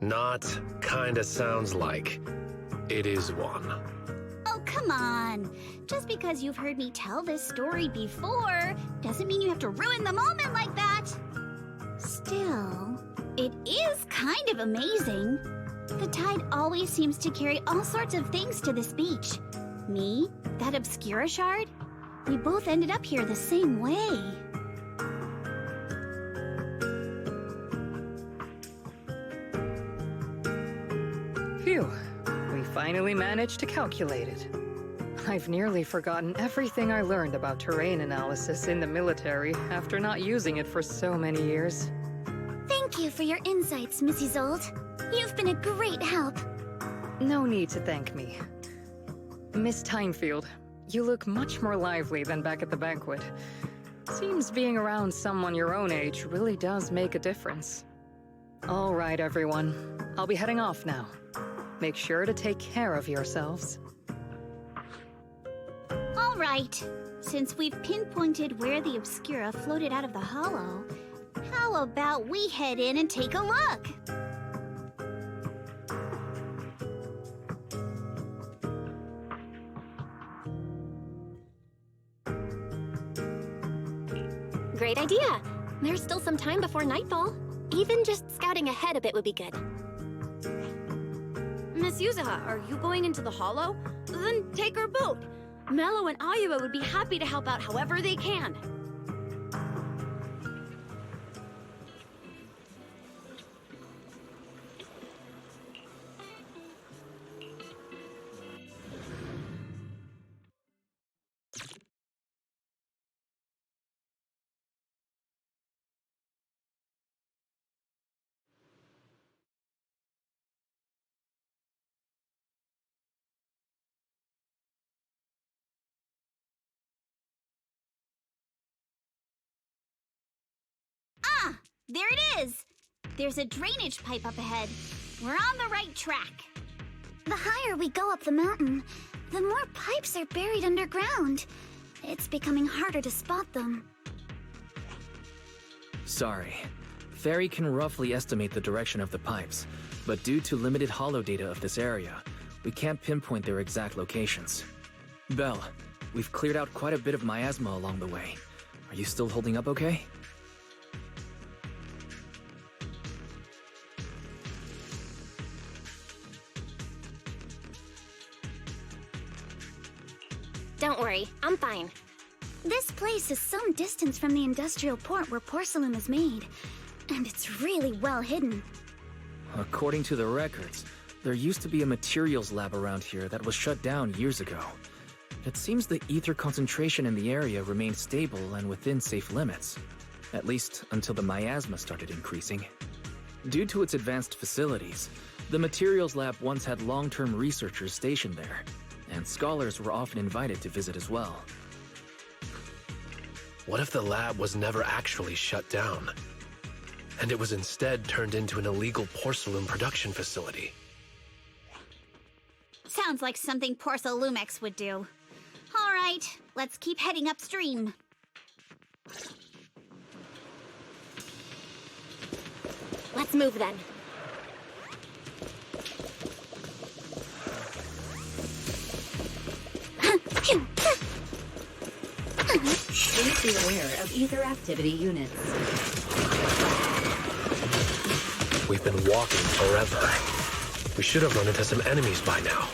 [SPEAKER 11] Not kinda sounds like. It is one.
[SPEAKER 12] Oh, come on. Just because you've heard me tell this story before doesn't mean you have to ruin the moment like that. Still, it is kind of amazing. The tide always seems to carry all sorts of things to this beach. Me, that Obscura shard, we both ended up here the same way.
[SPEAKER 9] finally managed to calculate it. I've nearly forgotten everything I learned about terrain analysis in the military after not using it for so many years.
[SPEAKER 8] Thank you for your insights, Mrs. Old. You've been a great help.
[SPEAKER 9] No need to thank me. Miss Timefield, you look much more lively than back at the banquet. Seems being around someone your own age really does make a difference. All right, everyone. I'll be heading off now. Make sure to take care of yourselves.
[SPEAKER 12] All right. Since we've pinpointed where the Obscura floated out of the hollow, how about we head in and take a look?
[SPEAKER 2] Great idea. There's still some time before nightfall. Even just scouting ahead a bit would be good.
[SPEAKER 15] Miss Yuzaha, are you going into the hollow? Then take our boat. Mello and Ayuba would be happy to help out however they can.
[SPEAKER 12] There it is! There's a drainage pipe up ahead. We're on the right track.
[SPEAKER 8] The higher we go up the mountain, the more pipes are buried underground. It's becoming harder to spot them.
[SPEAKER 3] Sorry. Fairy can roughly estimate the direction of the pipes, but due to limited holo data of this area, we can't pinpoint their exact locations. Belle, we've cleared out quite a bit of miasma along the way. Are you still holding up okay?
[SPEAKER 2] Don't worry, I'm fine.
[SPEAKER 8] This place is some distance from the industrial port where porcelain is made, and it's really well hidden.
[SPEAKER 3] According to the records, there used to be a materials lab around here that was shut down years ago. It seems the ether concentration in the area remained stable and within safe limits, at least until the miasma started increasing. Due to its advanced facilities, the materials lab once had long-term researchers stationed there, and scholars were often invited to visit as well.
[SPEAKER 11] What if the lab was never actually shut down, and it was instead turned into an illegal porcelain production facility?
[SPEAKER 12] Sounds like something Porcelumex would do. All right, let's keep heading upstream.
[SPEAKER 2] Let's move then.
[SPEAKER 10] Please be aware of ether activity units.
[SPEAKER 11] We've been walking forever. We should have run into some enemies by now.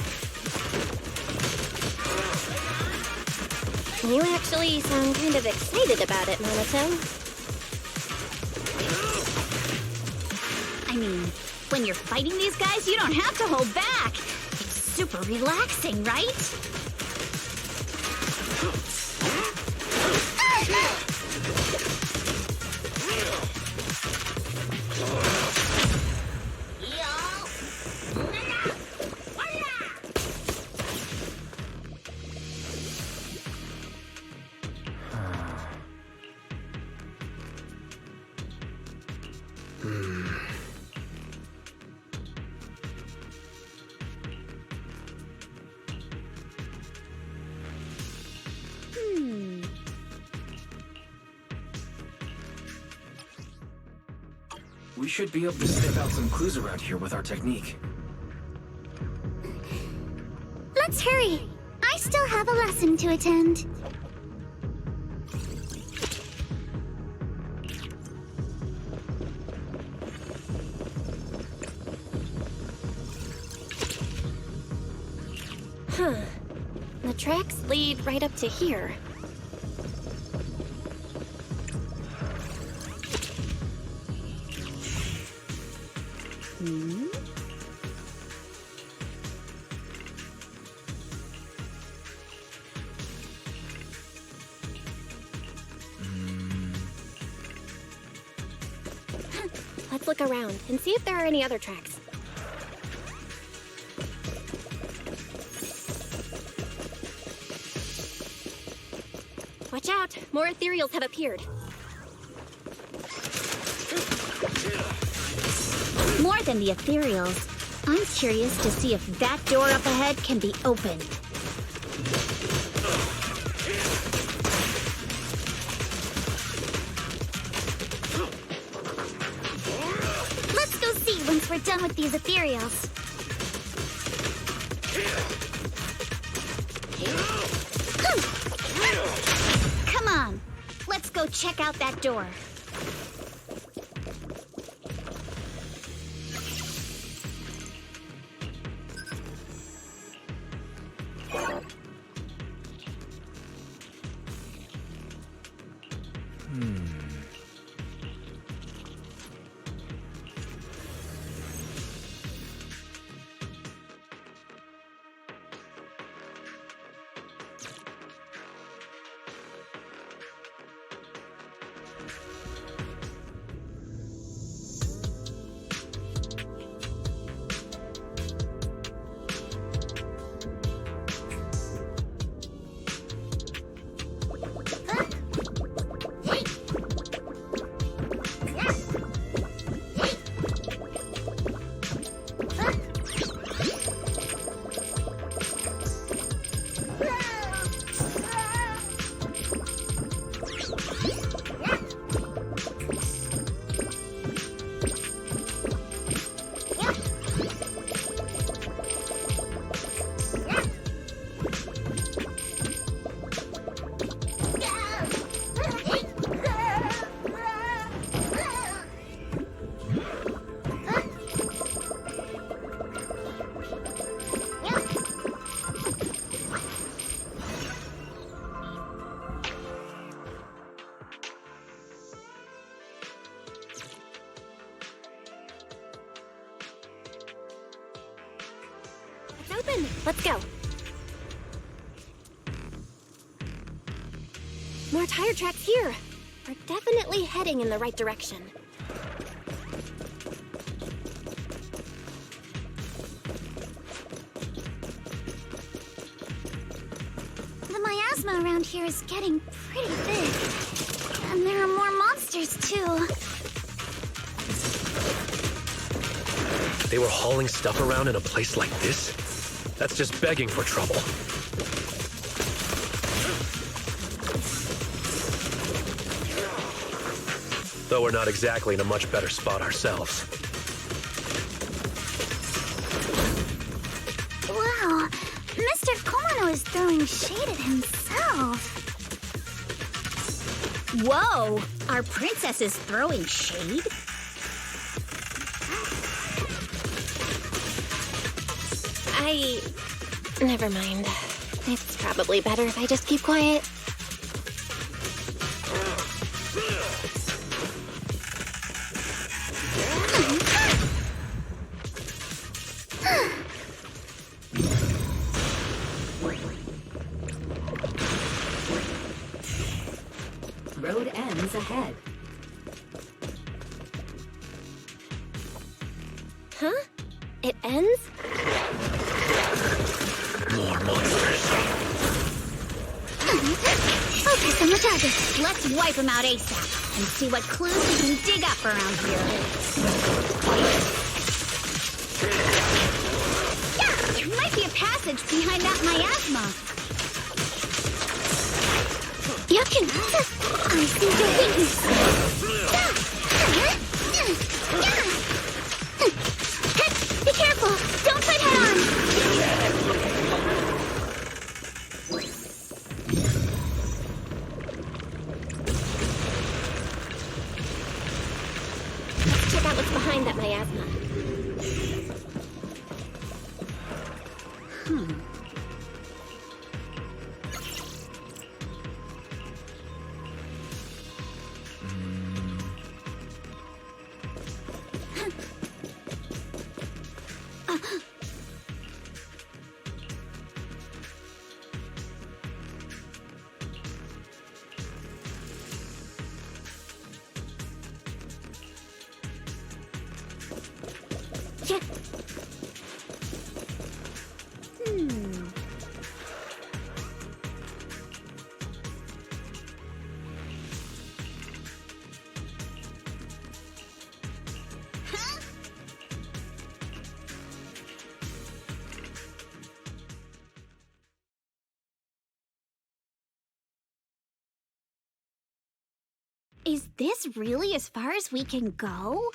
[SPEAKER 2] You actually sound kind of excited about it, Monotone.
[SPEAKER 12] I mean, when you're fighting these guys, you don't have to hold back. It's super relaxing, right?
[SPEAKER 3] We should be able to sniff out some clues around here with our technique.
[SPEAKER 8] Let's hurry. I still have a lesson to attend.
[SPEAKER 2] Huh. The tracks lead right up to here. Let's look around and see if there are any other tracks. Watch out! More ethereals have appeared.
[SPEAKER 12] More than the ethereals, I'm curious to see if that door up ahead can be opened. Let's go see once we're done with these ethereals. Come on, let's go check out that door.
[SPEAKER 2] Open! Let's go! More tire tracks here! We're definitely heading in the right direction.
[SPEAKER 12] The miasma around here is getting pretty big. And there are more monsters, too.
[SPEAKER 11] They were hauling stuff around in a place like this? That's just begging for trouble. Though we're not exactly in a much better spot ourselves.
[SPEAKER 12] Wow, Mr. Komano is throwing shade at himself. Whoa, our princess is throwing shade?
[SPEAKER 2] Never mind. It's probably better if I just keep quiet.
[SPEAKER 10] Road ends ahead.
[SPEAKER 2] Huh? It ends?
[SPEAKER 11] More monsters.
[SPEAKER 12] Focus on the target. Let's wipe them out ASAP and see what clues we can dig up around here. Yeah, there might be a passage behind that miasma. You can... I see your weakness. Be careful! Don't fight head on!
[SPEAKER 2] Let's check out what's behind that miasma.
[SPEAKER 12] Yeah. Is this really as far as we can go?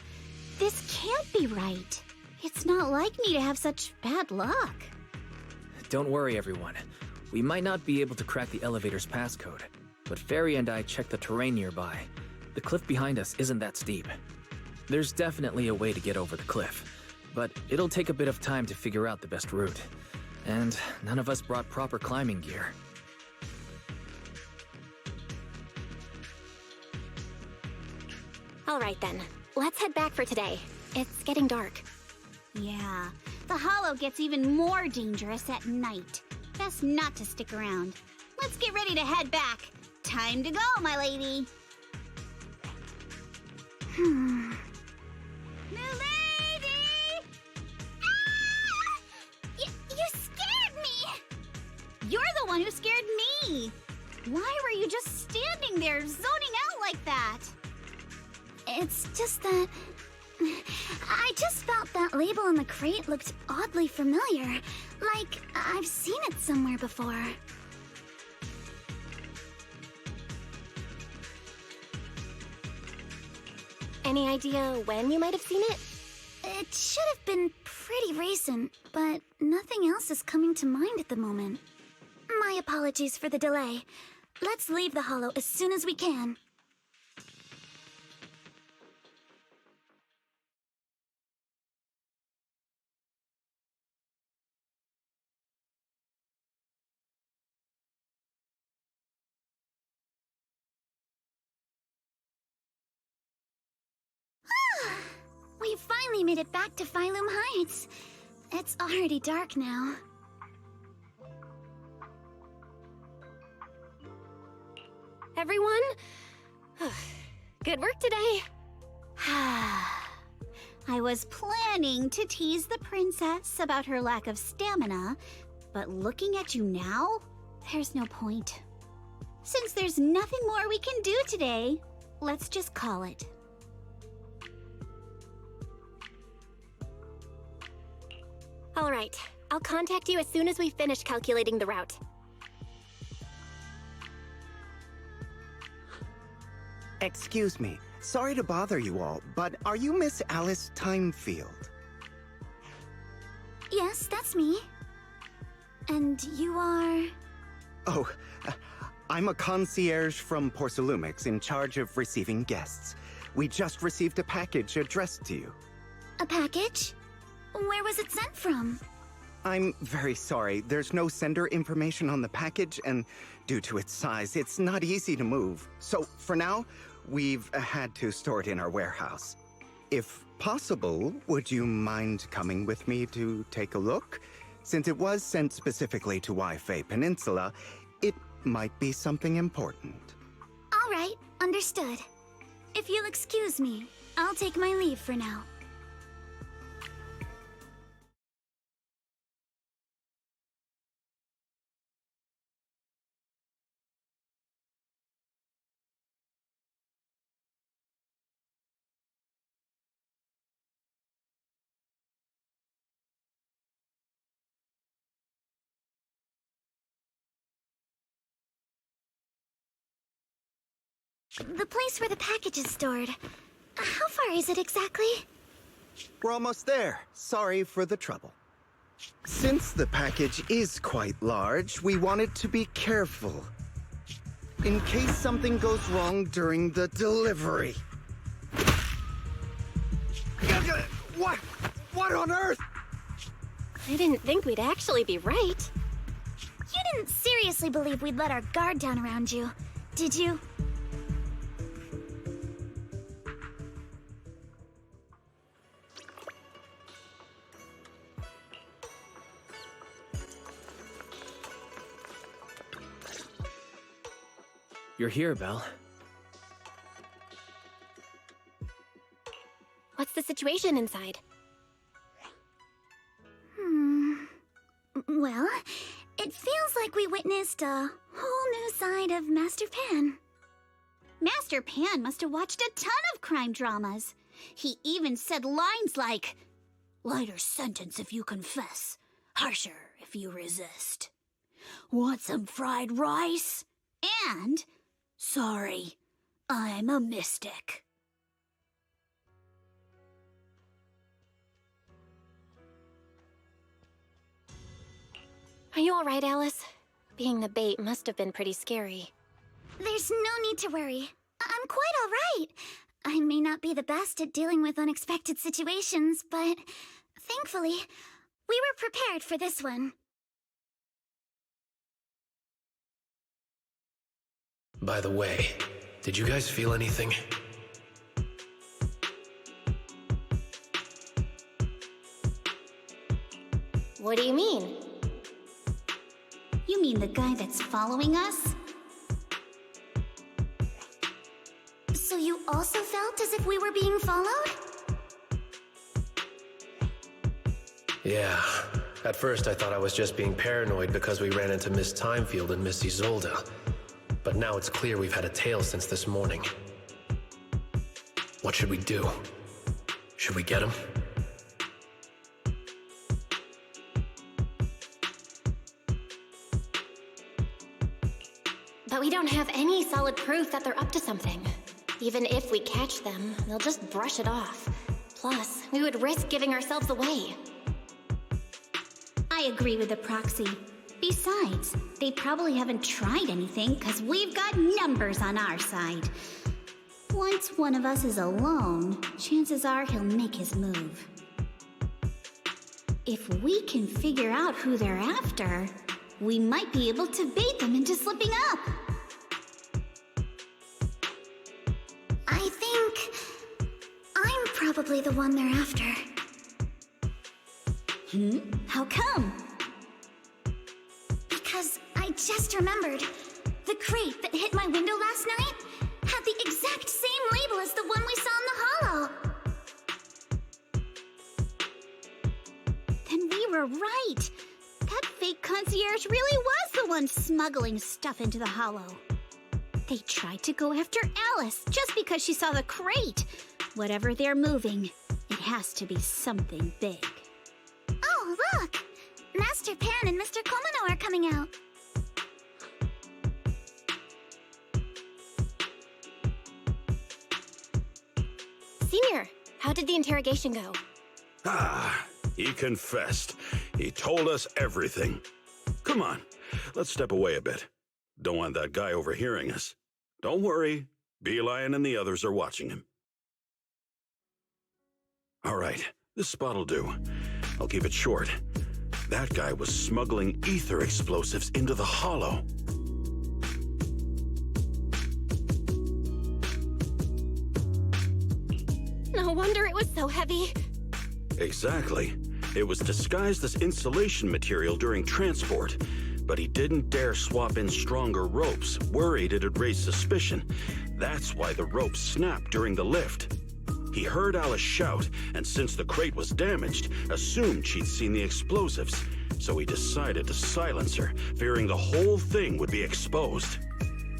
[SPEAKER 12] This can't be right. It's not like me to have such bad luck.
[SPEAKER 3] Don't worry, everyone. We might not be able to crack the elevator's passcode, but Fairy and I checked the terrain nearby. The cliff behind us isn't that steep. There's definitely a way to get over the cliff, but it'll take a bit of time to figure out the best route. And none of us brought proper climbing gear.
[SPEAKER 2] All right then, let's head back for today. It's getting dark.
[SPEAKER 12] Yeah, the hollow gets even more dangerous at night. Best not to stick around. Let's get ready to head back. Time to go, my lady. New lady! Ah! You scared me! You're the one who scared me! Why were you just standing there, zoning out like that?
[SPEAKER 8] It's just that... I just felt that label on the crate looked oddly familiar. Like, I've seen it somewhere before.
[SPEAKER 2] Any idea when you might have seen it?
[SPEAKER 8] It should have been pretty recent, but nothing else is coming to mind at the moment. My apologies for the delay. Let's leave the hollow as soon as we can. We finally made it back to Phylum Heights. It's already dark now.
[SPEAKER 2] Everyone? Good work today.
[SPEAKER 12] I was planning to tease the princess about her lack of stamina, but looking at you now, there's no point. Since there's nothing more we can do today, let's just call it.
[SPEAKER 2] All right, I'll contact you as soon as we finish calculating the route.
[SPEAKER 16] Excuse me. Sorry to bother you all, but are you Miss Alice Timefield?
[SPEAKER 8] Yes, that's me. And you are...
[SPEAKER 16] Oh, I'm a concierge from Porcelumix in charge of receiving guests. We just received a package addressed to you.
[SPEAKER 8] A package? Where was it sent from?
[SPEAKER 16] I'm very sorry. There's no sender information on the package, and due to its size, it's not easy to move. So, for now, we've had to store it in our warehouse. If possible, would you mind coming with me to take a look? Since it was sent specifically to Wi-Fi Peninsula, it might be something important.
[SPEAKER 8] All right, understood. If you'll excuse me, I'll take my leave for now. The place where the package is stored. How far is it exactly?
[SPEAKER 16] We're almost there. Sorry for the trouble. Since the package is quite large, we wanted to be careful. In case something goes wrong during the delivery. What on earth?
[SPEAKER 2] I didn't think we'd actually be right.
[SPEAKER 8] You didn't seriously believe we'd let our guard down around you, did you?
[SPEAKER 3] You're here, Belle.
[SPEAKER 2] What's the situation inside?
[SPEAKER 8] Well, it feels like we witnessed a whole new side of Master Pan.
[SPEAKER 12] Master Pan must have watched a ton of crime dramas. He even said lines like, "Lighter sentence if you confess, harsher if you resist. Want some fried rice?" And, "Sorry, I'm a mystic."
[SPEAKER 2] Are you all right, Alice? Being the bait must have been pretty scary.
[SPEAKER 8] There's no need to worry. I'm quite all right. I may not be the best at dealing with unexpected situations, but thankfully, we were prepared for this one.
[SPEAKER 11] By the way, did you guys feel anything?
[SPEAKER 2] What do you mean?
[SPEAKER 12] You mean the guy that's following us?
[SPEAKER 8] So you also felt as if we were being followed?
[SPEAKER 11] Yeah. At first I thought I was just being paranoid because we ran into Miss Timefield and Miss Isolde. But now it's clear we've had a tail since this morning. What should we do? Should we get him?
[SPEAKER 2] But we don't have any solid proof that they're up to something. Even if we catch them, they'll just brush it off. Plus, we would risk giving ourselves away.
[SPEAKER 12] I agree with the proxy. Besides, they probably haven't tried anything because we've got numbers on our side. Once one of us is alone, chances are he'll make his move. If we can figure out who they're after, we might be able to bait them into slipping up.
[SPEAKER 8] I think I'm probably the one they're after.
[SPEAKER 12] How come?
[SPEAKER 8] Because I just remembered. The crate that hit my window last night had the exact same label as the one we saw in the hollow.
[SPEAKER 12] Then we were right. That fake concierge really was the one smuggling stuff into the hollow. They tried to go after Alice just because she saw the crate. Whatever they're moving, it has to be something big.
[SPEAKER 8] Oh, look! Master Pan and Mr. Komino are coming out.
[SPEAKER 2] Senior, how did the interrogation go?
[SPEAKER 1] He confessed. He told us everything. Come on, let's step away a bit. Don't want that guy overhearing us. Don't worry, Beeline and the others are watching him. All right, this spot'll do. I'll keep it short. That guy was smuggling ether explosives into the hollow.
[SPEAKER 2] No wonder it was so heavy.
[SPEAKER 1] Exactly. It was disguised as insulation material during transport, but he didn't dare swap in stronger ropes, worried it'd raise suspicion. That's why the ropes snapped during the lift. He heard Alice shout, and since the crate was damaged, assumed she'd seen the explosives, so he decided to silence her, fearing the whole thing would be exposed.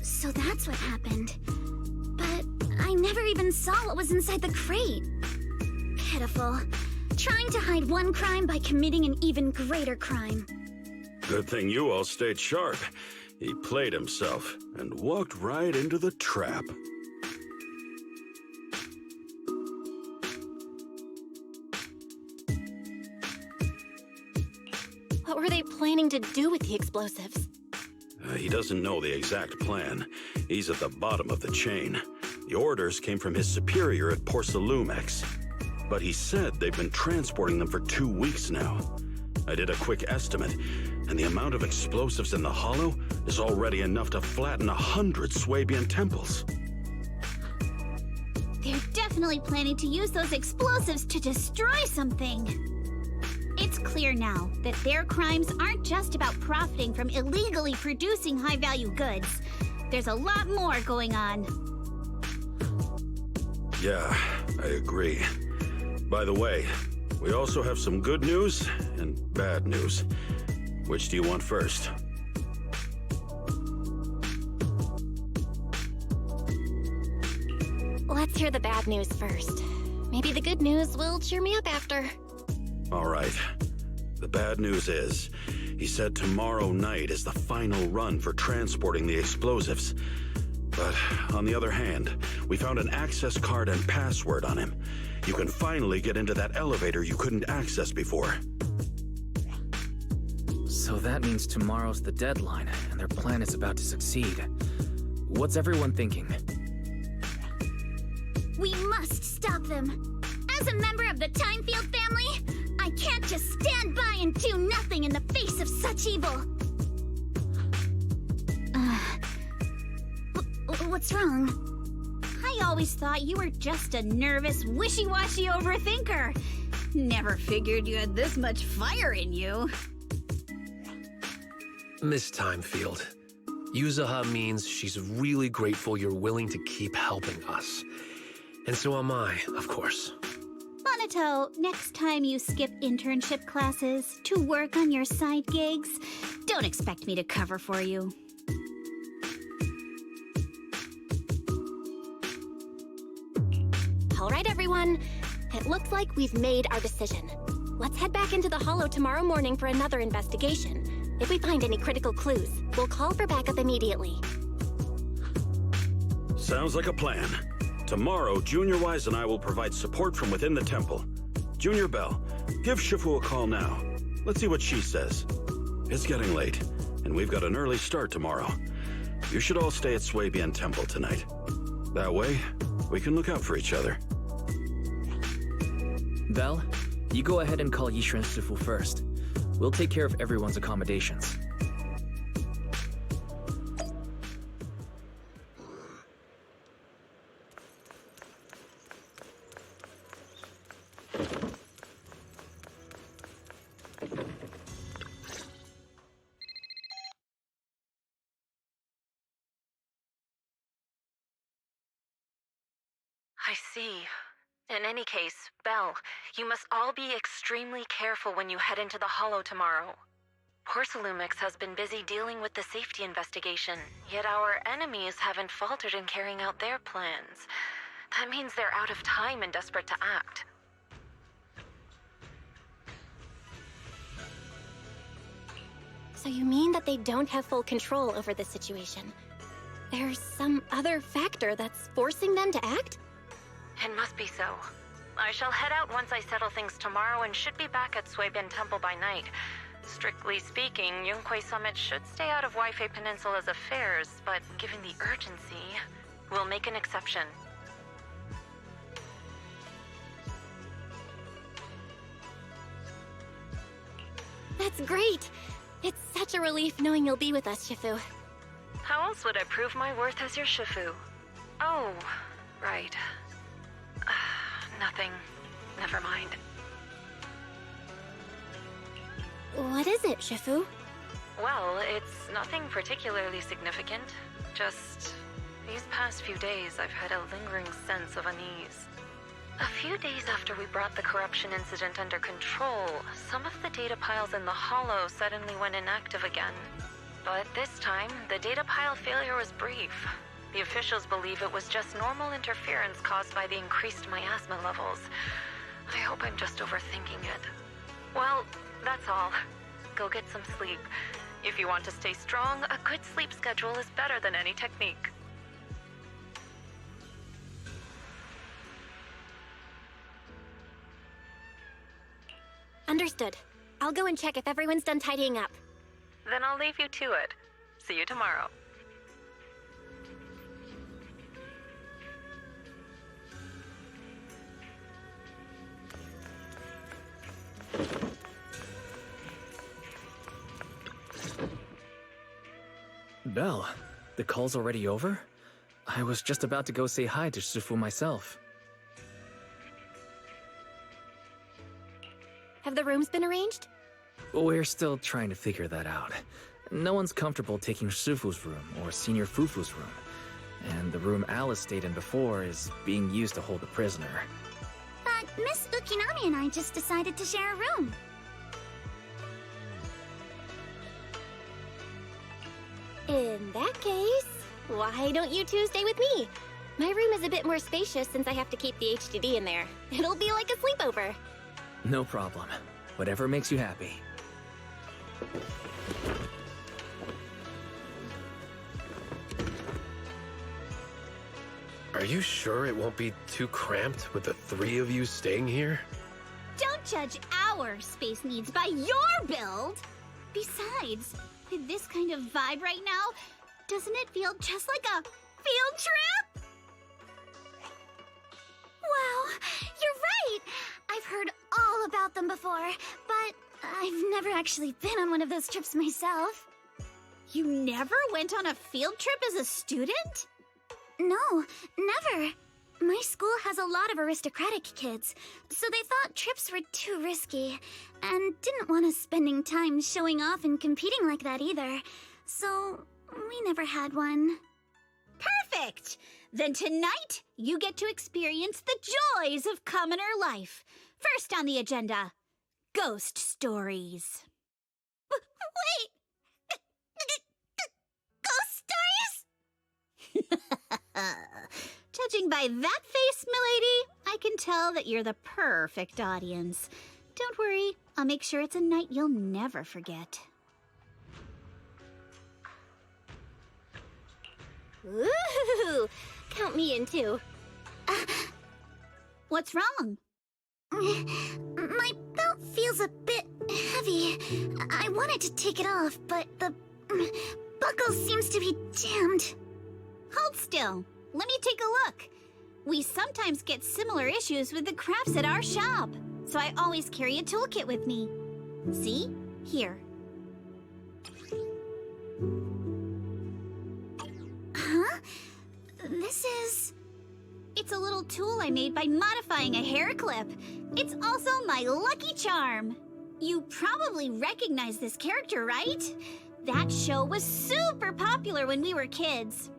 [SPEAKER 8] So that's what happened. But I never even saw what was inside the crate. Pitiful. Trying to hide one crime by committing an even greater crime.
[SPEAKER 1] Good thing you all stayed sharp. He played himself and walked right into the trap.
[SPEAKER 2] What were they planning to do with the explosives?
[SPEAKER 1] He doesn't know the exact plan. He's at the bottom of the chain. The orders came from his superior at Porcelumex. But he said they've been transporting them for 2 weeks now. I did a quick estimate, and the amount of explosives in the hollow is already enough to flatten 100 Swabian temples.
[SPEAKER 12] They're definitely planning to use those explosives to destroy something. It's clear now that their crimes aren't just about profiting from illegally producing high-value goods. There's a lot more going on.
[SPEAKER 1] Yeah, I agree. By the way, we also have some good news and bad news. Which do you want first?
[SPEAKER 2] Let's hear the bad news first. Maybe the good news will cheer me up after.
[SPEAKER 1] All right. The bad news is, he said tomorrow night is the final run for transporting the explosives. But on the other hand, we found an access card and password on him. You can finally get into that elevator you couldn't access before.
[SPEAKER 3] So that means tomorrow's the deadline, and their plan is about to succeed. What's everyone thinking?
[SPEAKER 12] We must stop them. As a member of the Timefield family, I can't just stand by and do nothing in the face of such evil. What's wrong? I always thought you were just a nervous, wishy-washy overthinker. Never figured you had this much fire in you.
[SPEAKER 11] Miss Timefield, Yuzaha means she's really grateful you're willing to keep helping us. And so am I, of course.
[SPEAKER 12] Monato, next time you skip internship classes to work on your side gigs, don't expect me to cover for you.
[SPEAKER 2] All right, everyone. It looks like we've made our decision. Let's head back into the Hollow tomorrow morning for another investigation. If we find any critical clues, we'll call for backup immediately.
[SPEAKER 1] Sounds like a plan. Tomorrow, Junior Wise and I will provide support from within the temple. Junior Bell, give Shifu a call now. Let's see what she says. It's getting late, and we've got an early start tomorrow. You should all stay at Swabian Temple tonight. That way, we can look out for each other.
[SPEAKER 3] Belle, you go ahead and call Yishu and Shifu first. We'll take care of everyone's accommodations.
[SPEAKER 17] I see. In any case, Belle, you must all be extremely careful when you head into the Hollow tomorrow. Porcelumix has been busy dealing with the safety investigation, yet our enemies haven't faltered in carrying out their plans. That means they're out of time and desperate to act.
[SPEAKER 2] So you mean that they don't have full control over the situation? There's some other factor that's forcing them to act?
[SPEAKER 17] It must be so. I shall head out once I settle things tomorrow and should be back at Swabian Temple by night. Strictly speaking, Yunquay Summit should stay out of Waifei Peninsula's affairs, but given the urgency, we'll make an exception.
[SPEAKER 2] That's great! It's such a relief knowing you'll be with us, Shifu.
[SPEAKER 17] How else would I prove my worth as your Shifu? Oh, right. Nothing. Never mind.
[SPEAKER 2] What is it, Shifu?
[SPEAKER 17] Well, it's nothing particularly significant. Just these past few days I've had a lingering sense of unease. A few days after we brought the corruption incident under control, some of the data piles in the Hollow suddenly went inactive again. But this time, the data pile failure was brief. The officials believe it was just normal interference caused by the increased miasma levels. I hope I'm just overthinking it. Well, that's all. Go get some sleep. If you want to stay strong, a good sleep schedule is better than any technique.
[SPEAKER 2] Understood. I'll go and check if everyone's done tidying up.
[SPEAKER 17] Then I'll leave you to it. See you tomorrow.
[SPEAKER 3] Belle, the call's already over? I was just about to go say hi to Shifu myself.
[SPEAKER 2] Have the rooms been arranged?
[SPEAKER 3] We're still trying to figure that out. No one's comfortable taking Shifu's room or Senior Fufu's room. And the room Alice stayed in before is being used to hold the prisoner.
[SPEAKER 12] But Miss Ukinami and I just decided to share a room.
[SPEAKER 2] In that case, why don't you two stay with me? My room is a bit more spacious since I have to keep the HDD in there. It'll be like a sleepover.
[SPEAKER 3] No problem. Whatever makes you happy.
[SPEAKER 11] Are you sure it won't be too cramped with the three of you staying here?
[SPEAKER 12] Don't judge our space needs by your build! Besides, with this kind of vibe right now, doesn't it feel just like a field trip?
[SPEAKER 8] Wow, you're right! I've heard all about them before, but I've never actually been on one of those trips myself.
[SPEAKER 12] You never went on a field trip as a student?
[SPEAKER 8] No, never. My school has a lot of aristocratic kids, so they thought trips were too risky, and didn't want us spending time showing off and competing like that either. So, we never had one.
[SPEAKER 12] Perfect! Then tonight, you get to experience the joys of commoner life. First on the agenda, ghost stories.
[SPEAKER 8] Wait! Ghost stories?
[SPEAKER 12] Judging by that face, milady, I can tell that you're the perfect audience. Don't worry, I'll make sure it's a night you'll never forget.
[SPEAKER 2] Ooh, count me in too.
[SPEAKER 12] What's wrong?
[SPEAKER 8] My belt feels a bit heavy. I wanted to take it off, but the buckle seems to be jammed.
[SPEAKER 12] Hold still. Let me take a look. We sometimes get similar issues with the crafts at our shop, so I always carry a toolkit with me. See? Here.
[SPEAKER 8] Huh? This is...
[SPEAKER 12] It's a little tool I made by modifying a hair clip. It's also my lucky charm. You probably recognize this character, right? That show was super popular when we were kids.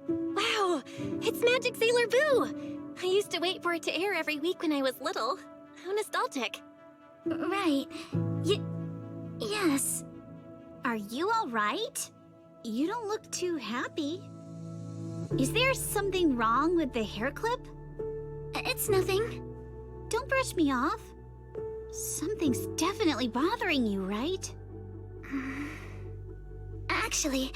[SPEAKER 2] Wow, it's Magic Sailor Boo! I used to wait for it to air every week when I was little. How nostalgic.
[SPEAKER 8] Right. Yes.
[SPEAKER 12] Are you all right? You don't look too happy. Is there something wrong with the hair clip?
[SPEAKER 8] It's nothing.
[SPEAKER 12] Don't brush me off. Something's definitely bothering you, right?
[SPEAKER 8] Actually,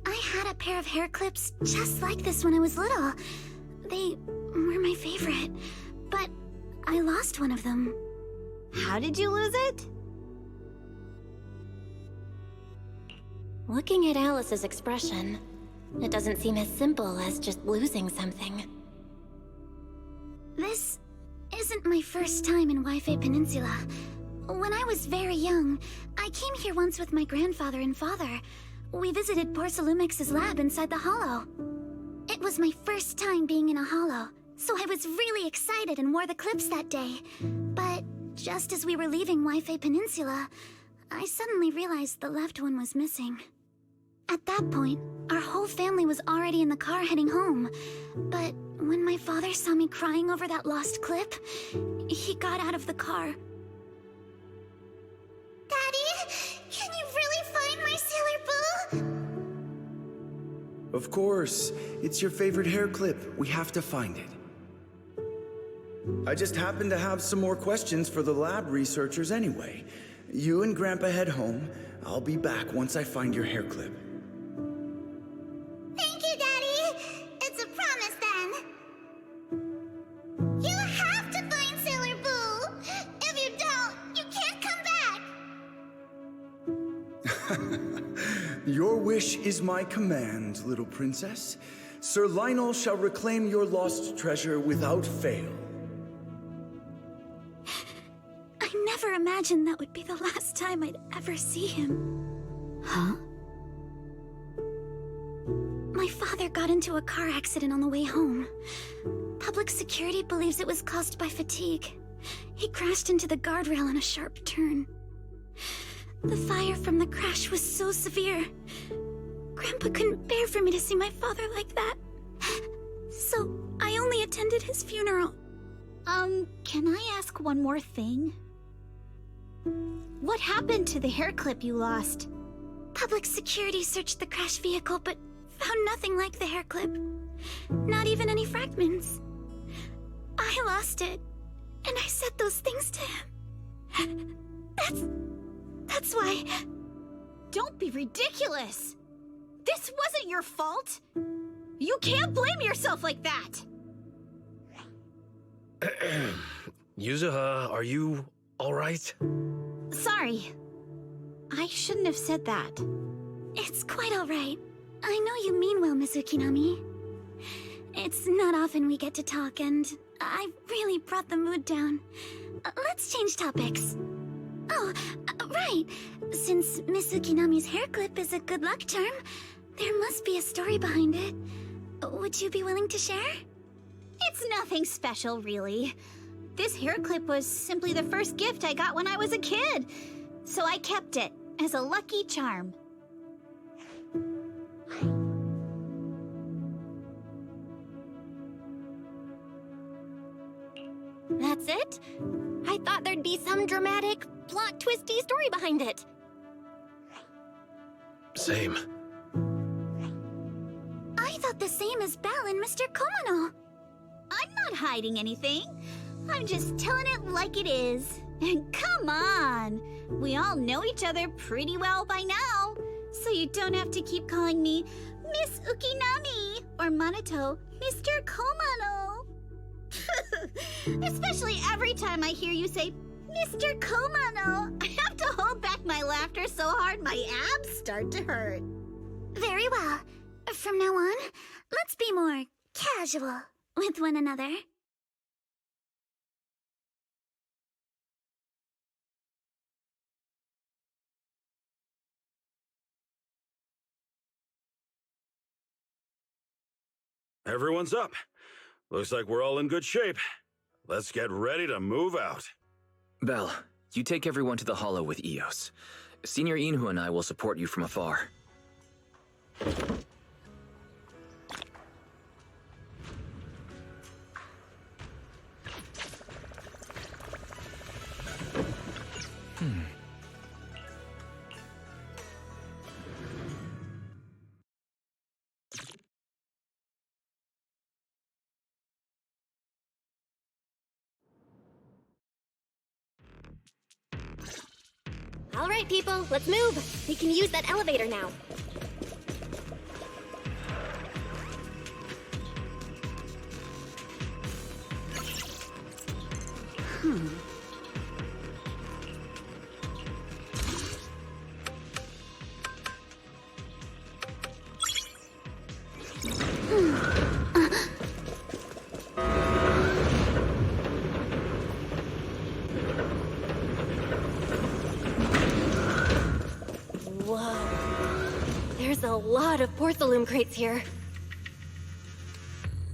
[SPEAKER 8] I had a pair of hair clips just like this when I was little. They were my favorite, but I lost one of them.
[SPEAKER 12] How did you lose it?
[SPEAKER 2] Looking at Alice's expression, it doesn't seem as simple as just losing something.
[SPEAKER 8] This isn't my first time in Wi-Fi Peninsula. When I was very young, I came here once with my grandfather and father. We visited Porcelumex's lab inside the Hollow. It was my first time being in a Hollow, so I was really excited and wore the clips that day. But just as we were leaving Wi-Fi Peninsula, I suddenly realized the left one was missing. At that point, our whole family was already in the car heading home. But when my father saw me crying over that lost clip, he got out of the car. Daddy, can you really find my Sailor Boo?
[SPEAKER 18] Of course. It's your favorite hair clip. We have to find it. I just happen to have some more questions for the lab researchers anyway. You and Grandpa head home. I'll be back once I find your hair clip.
[SPEAKER 8] Thank you, Daddy. It's a promise then. You have to find Sailor Boo. If you don't, you can't come back.
[SPEAKER 18] Your wish is my command, little princess. Sir Lionel shall reclaim your lost treasure without fail.
[SPEAKER 8] I never imagined that would be the last time I'd ever see him.
[SPEAKER 12] Huh?
[SPEAKER 8] My father got into a car accident on the way home. Public security believes it was caused by fatigue. He crashed into the guardrail on a sharp turn. The fire from the crash was so severe. Grandpa couldn't bear for me to see my father like that. So I only attended his funeral.
[SPEAKER 12] Can I ask one more thing? What happened to the hair clip you lost?
[SPEAKER 8] Public security searched the crashed vehicle, but found nothing like the hair clip. Not even any fragments. I lost it, and I said those things to him. That's why...
[SPEAKER 12] Don't be ridiculous! This wasn't your fault! You can't blame yourself like that!
[SPEAKER 11] Yuzuha, are you alright?
[SPEAKER 12] Sorry. I shouldn't have said that.
[SPEAKER 8] It's quite alright. I know you mean well, Miss Ukinami. It's not often we get to talk, and I really brought the mood down. Let's change topics. Oh, right. Since Miss Ukinami's hair clip is a good luck charm, there must be a story behind it. Would you be willing to share?
[SPEAKER 12] It's nothing special, really. This hair clip was simply the first gift I got when I was a kid, so I kept it as a lucky charm.
[SPEAKER 2] That's it? I thought there'd be some dramatic, plot-twisty story behind it.
[SPEAKER 11] Same.
[SPEAKER 8] I thought the same as Belle and Mr. Komono.
[SPEAKER 12] I'm not hiding anything. I'm just telling it like it is. And come on! We all know each other pretty well by now, so you don't have to keep calling me Miss Ukinami or Manato Mr. Komono. Especially every time I hear you say Mr. Komono, I have to hold back my laughter so hard my abs start to hurt.
[SPEAKER 8] Very well. From now on, let's be more casual with one another.
[SPEAKER 1] Everyone's up. Looks like we're all in good shape. Let's get ready to move out.
[SPEAKER 3] Belle, you take everyone to the Hollow with Eos. Senior Inhu and I will support you from afar.
[SPEAKER 2] All right, people, let's move. We can use that elevator now. There's a lot of porcelain crates here.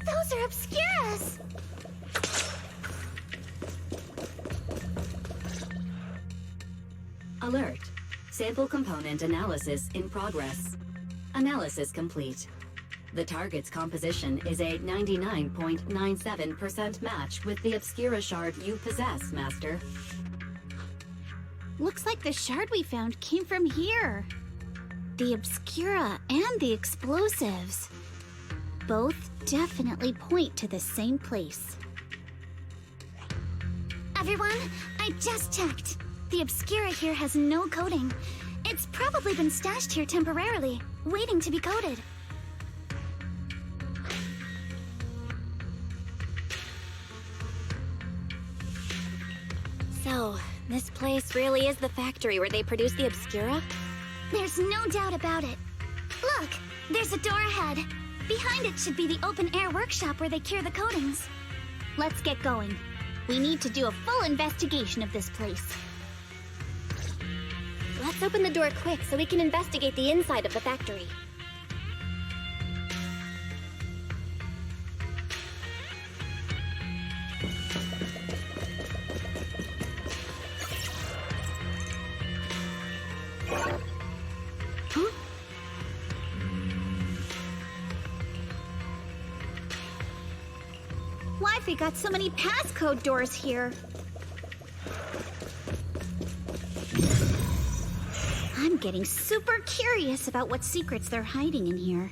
[SPEAKER 8] Those are obscuras!
[SPEAKER 10] Alert. Sample component analysis in progress. Analysis complete. The target's composition is a 99.97% match with the Obscura shard you possess, Master.
[SPEAKER 12] Looks like the shard we found came from here. The Obscura and the explosives. Both definitely point to the same place.
[SPEAKER 8] Everyone, I just checked. The Obscura here has no coding. It's probably been stashed here temporarily, waiting to be coded.
[SPEAKER 2] So, this place really is the factory where they produce the Obscura?
[SPEAKER 8] There's no doubt about it. Look, there's a door ahead. Behind it should be the open-air workshop where they cure the coatings.
[SPEAKER 12] Let's get going. We need to do a full investigation of this place.
[SPEAKER 2] Let's open the door quick so we can investigate the inside of the factory.
[SPEAKER 12] Why've they got so many passcode doors here? getting super curious about what secrets they're hiding in here.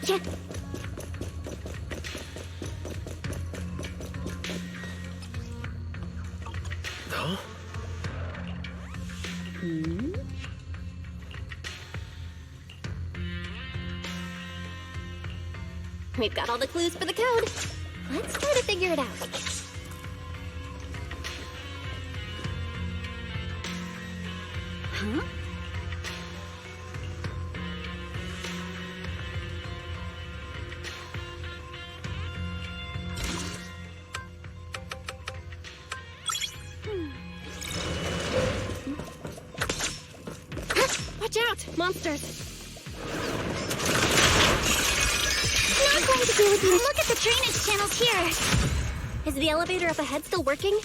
[SPEAKER 8] Yeah.
[SPEAKER 11] Huh?
[SPEAKER 2] We've got all the clues for the code. Let's try to figure it out.
[SPEAKER 12] Huh?
[SPEAKER 2] Watch out! Monsters!
[SPEAKER 12] Not going to be with you. Look at the drainage channels here.
[SPEAKER 2] Is the elevator up ahead still working?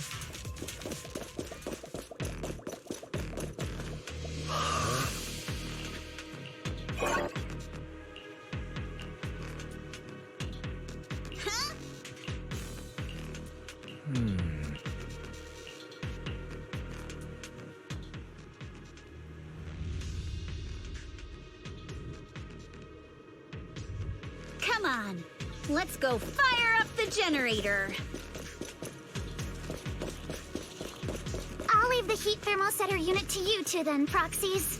[SPEAKER 12] Come on. Let's go fire up the generator.
[SPEAKER 8] I'll leave the heat thermosetter unit to you two then, proxies.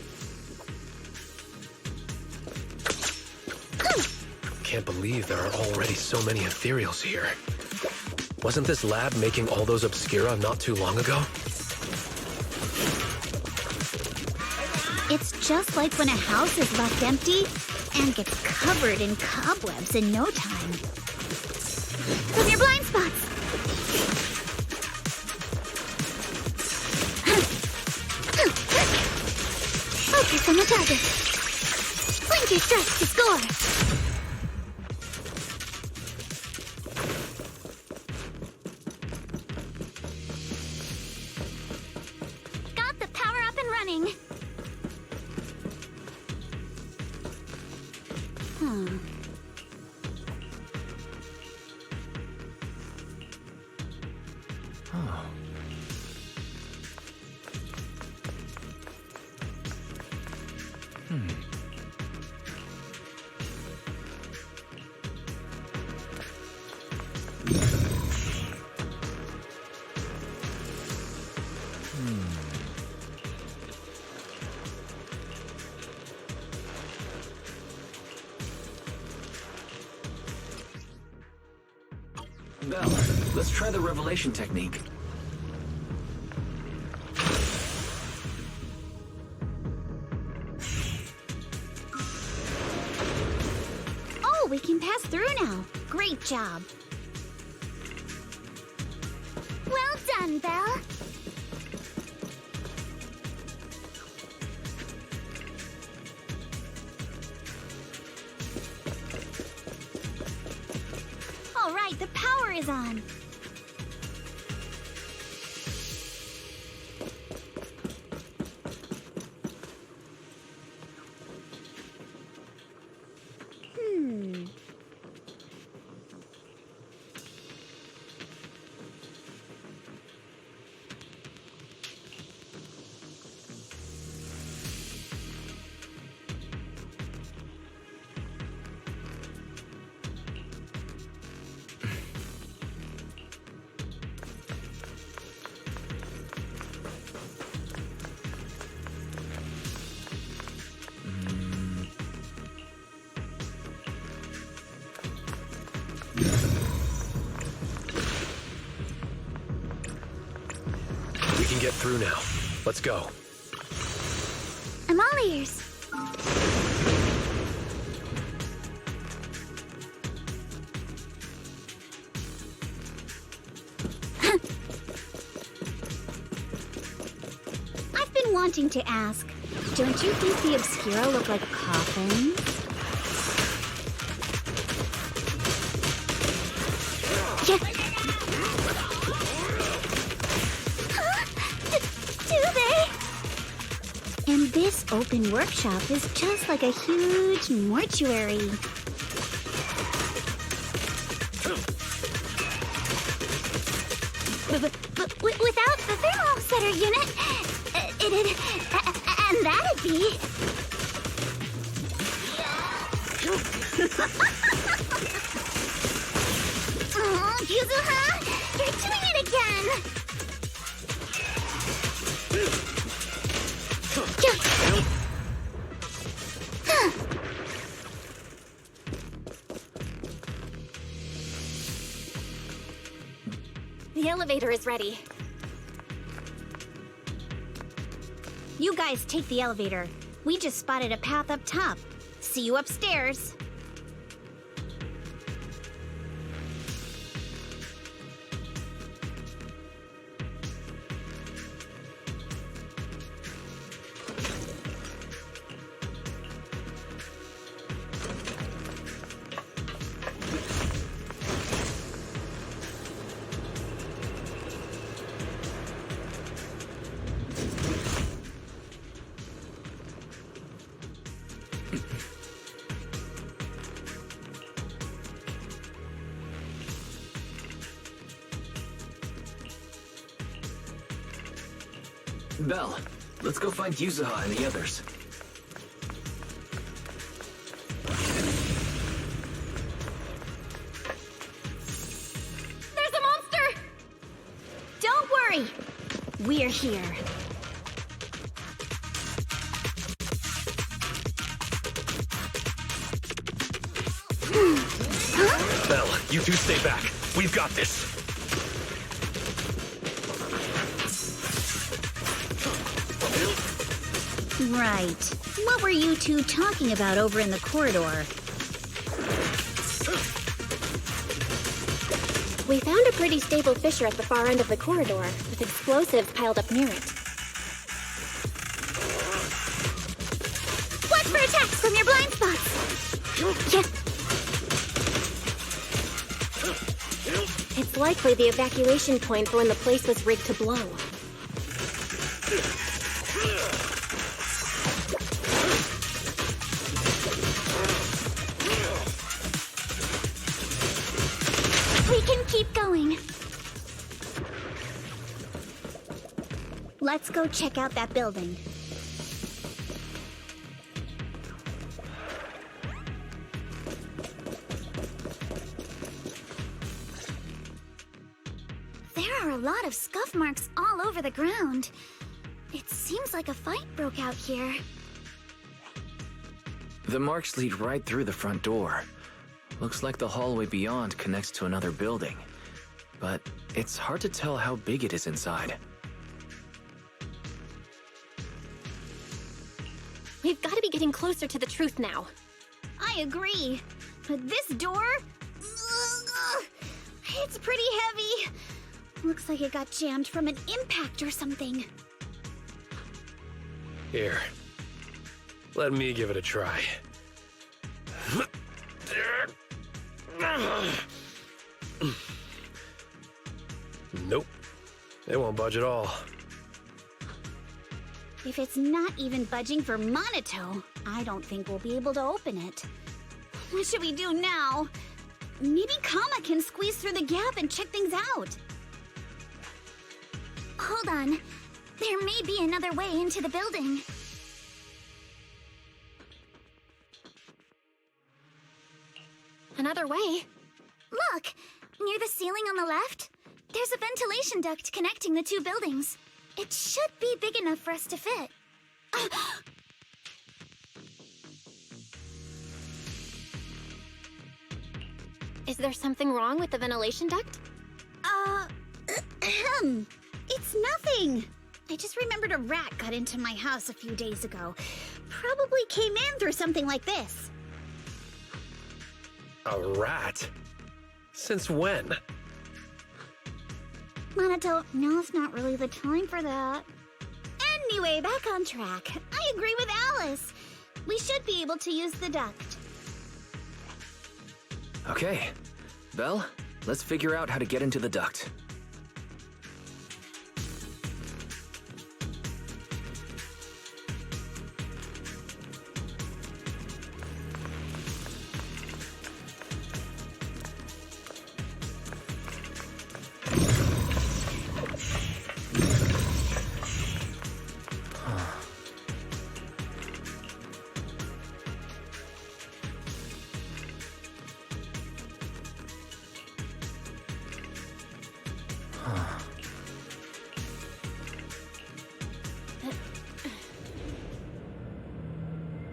[SPEAKER 11] Can't believe there are already so many ethereals here. Wasn't this lab making all those obscura not too long ago?
[SPEAKER 12] It's just like when a house is left empty and gets covered in cobwebs in no time.
[SPEAKER 8] From your blind spots! Focus on the target. Blink your strikes to score! Got the power up and running.
[SPEAKER 3] Belle, let's try the revelation technique.
[SPEAKER 12] Oh, we can pass through now. Great job.
[SPEAKER 8] Well done, Belle.
[SPEAKER 12] All right, the power is on.
[SPEAKER 11] We can get through now. Let's go.
[SPEAKER 8] I'm all ears.
[SPEAKER 12] wanting to ask, don't you think the Obscura look like coffins? Yeah. Huh? Do they? And this open workshop is just like a huge mortuary. But without the thermal setter unit, and that'd be... Oh, Yuzuha, you're doing it again!
[SPEAKER 2] The elevator is ready.
[SPEAKER 12] You guys take the elevator. We just spotted a path up top. See you upstairs.
[SPEAKER 3] Belle, let's go find Yuzuha and the others.
[SPEAKER 12] There's a monster! Don't worry. We're here.
[SPEAKER 11] Belle, you two stay back. We've got this.
[SPEAKER 12] Right. What were you two talking about over in the corridor?
[SPEAKER 2] We found a pretty stable fissure at the far end of the corridor, with explosives piled up near it.
[SPEAKER 12] Watch for attacks from your blind spots! Yes.
[SPEAKER 2] It's likely the evacuation point for when the place was rigged to blow.
[SPEAKER 12] We can keep going. Let's go check out that building. There are a lot of scuff marks all over the ground. It seems like a fight broke out here.
[SPEAKER 3] The marks lead right through the front door. Looks like the hallway beyond connects to another building. But it's hard to tell how big it is inside.
[SPEAKER 2] We've got to be getting closer to the truth now.
[SPEAKER 12] I agree. But this door... it's pretty heavy. Looks like it got jammed from an impact or something.
[SPEAKER 11] Here. Let me give it a try. Nope. It won't budge at all.
[SPEAKER 12] If it's not even budging for Monato, I don't think we'll be able to open it. What should we do now? Maybe Kama can squeeze through the gap and check things out. Hold on. There may be another way into the building.
[SPEAKER 2] Another way?
[SPEAKER 12] Look! Near the ceiling on the left, there's a ventilation duct connecting the two buildings. It should be big enough for us to fit.
[SPEAKER 2] Is there something wrong with the ventilation duct?
[SPEAKER 12] It's nothing. I just remembered a rat got into my house a few days ago. Probably came in through something like this.
[SPEAKER 11] A rat? Since when?
[SPEAKER 12] Monato, now's not really the time for that. And Anyway, back on track. I agree with Alice. We should be able to use the duct.
[SPEAKER 3] Okay. Belle, let's figure out how to get into the duct.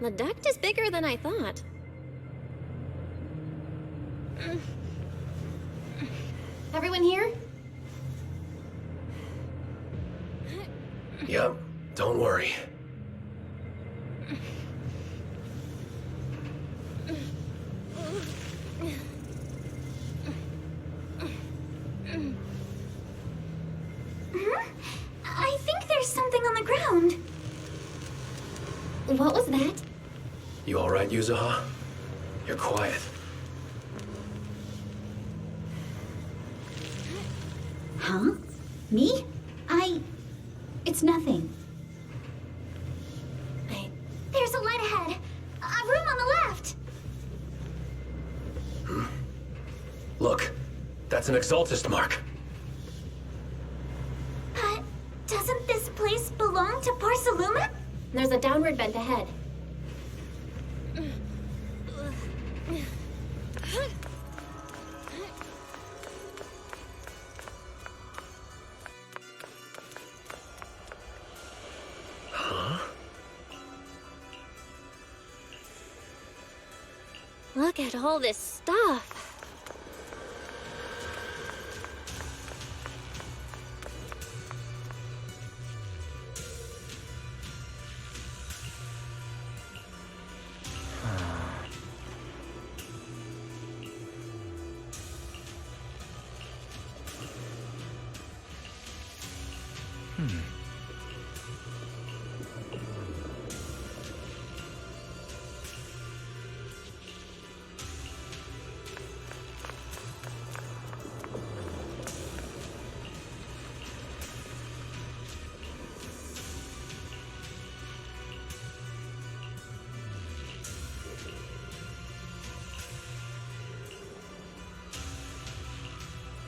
[SPEAKER 2] The duct is bigger than I thought. Everyone here?
[SPEAKER 11] Yep, don't worry.
[SPEAKER 8] I think there's something on the ground.
[SPEAKER 2] What was that?
[SPEAKER 11] You alright, Yuzuha? You're quiet.
[SPEAKER 8] Huh? Me? It's nothing. There's a light ahead. A room on the left.
[SPEAKER 11] Look, that's an exaltist mark.
[SPEAKER 8] But doesn't this place belong to Porceluma?
[SPEAKER 2] There's a downward bend ahead. Look at all this stuff.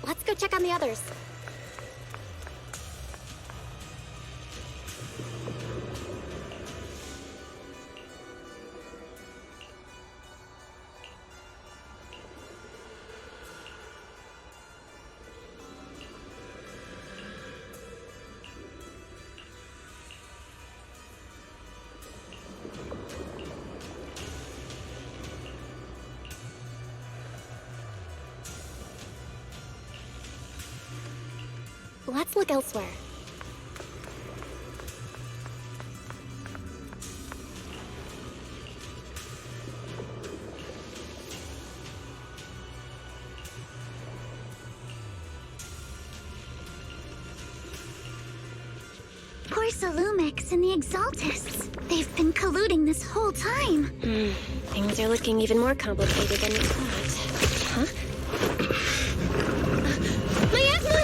[SPEAKER 2] Let's go check on the others. Let's look elsewhere.
[SPEAKER 8] Porcelumix and the Exaltists. They've been colluding this whole time.
[SPEAKER 2] Things are looking even more complicated than we thought. Huh? My asthma!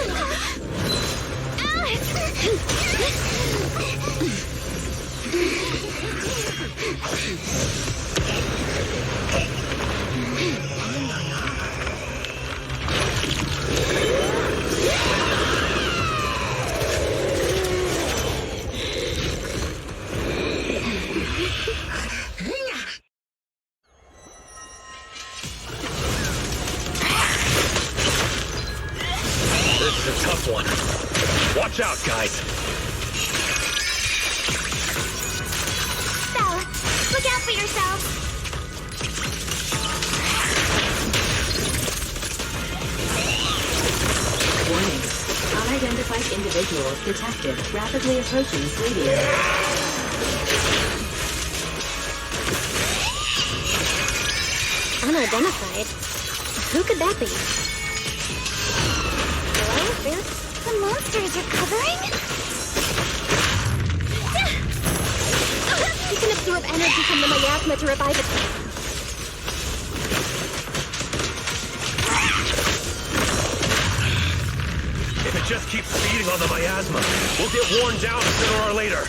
[SPEAKER 11] This is a tough one. Watch out, guys.
[SPEAKER 8] Belle, look out for yourself.
[SPEAKER 10] Warning. Unidentified individuals detected rapidly approaching Sweden.
[SPEAKER 2] Unidentified? Who could that be? Hello, Vincent?
[SPEAKER 8] The monsters are covering?
[SPEAKER 2] absorb energy from the miasma to revive itself.
[SPEAKER 11] If it just keeps feeding on the miasma, we'll get worn down sooner or later.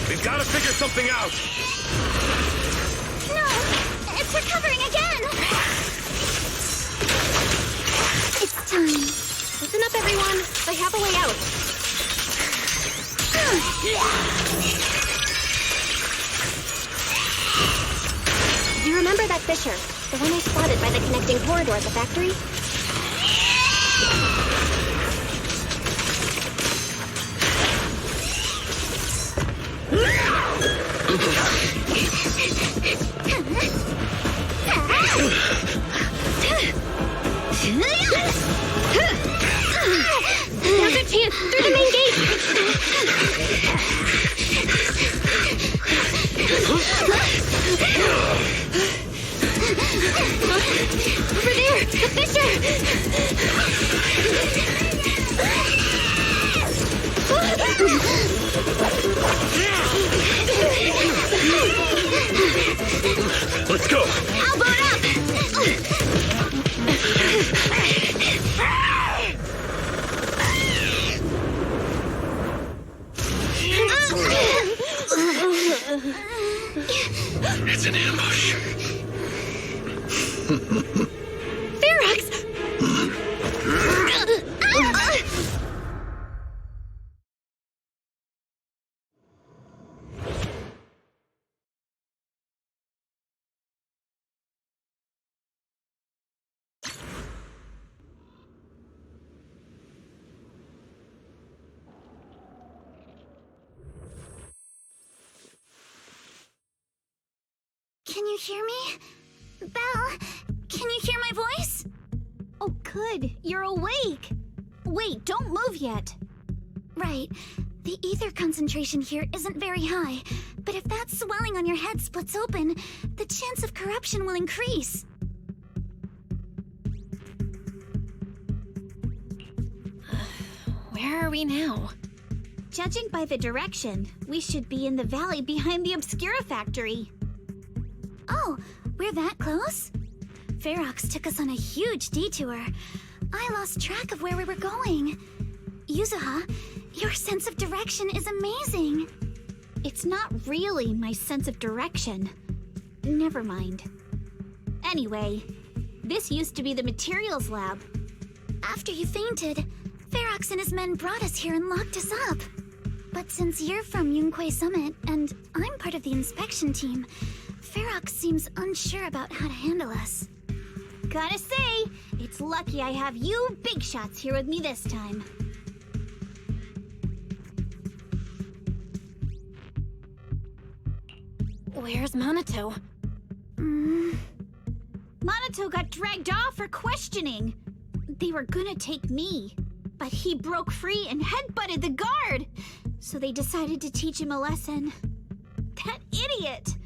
[SPEAKER 11] We've got to figure something out.
[SPEAKER 12] No! It's recovering again! It's time.
[SPEAKER 2] Listen up, everyone. I have a way out. Do you remember that fissure? The one I spotted by the connecting corridor at the factory? Now's our chance! Through the main gate! Over there! The fissure!
[SPEAKER 11] Let's go!
[SPEAKER 12] I'll board up!
[SPEAKER 11] It's an ambush.
[SPEAKER 2] Ferox!
[SPEAKER 12] Can you hear me? Belle, can you hear my voice? Oh, good. You're awake. Wait, don't move yet. Right. The ether concentration here isn't very high, but if that swelling on your head splits open, the chance of corruption will increase.
[SPEAKER 2] Where are we now?
[SPEAKER 12] Judging by the direction, we should be in the valley behind the Obscura factory. Oh, we're that close? Ferox took us on a huge detour. I lost track of where we were going. Yuzuha, your sense of direction is amazing. It's not really my sense of direction. Never mind. Anyway, this used to be the materials lab. After you fainted, Ferox and his men brought us here and locked us up. But since you're from Yunquay Summit and I'm part of the inspection team, Ferox seems unsure about how to handle us. Gotta say, it's lucky I have you big shots here with me this time.
[SPEAKER 2] Where's Minato?
[SPEAKER 12] Minato got dragged off for questioning. They were gonna take me, but he broke free and headbutted the guard. So they decided to teach him a lesson. That idiot!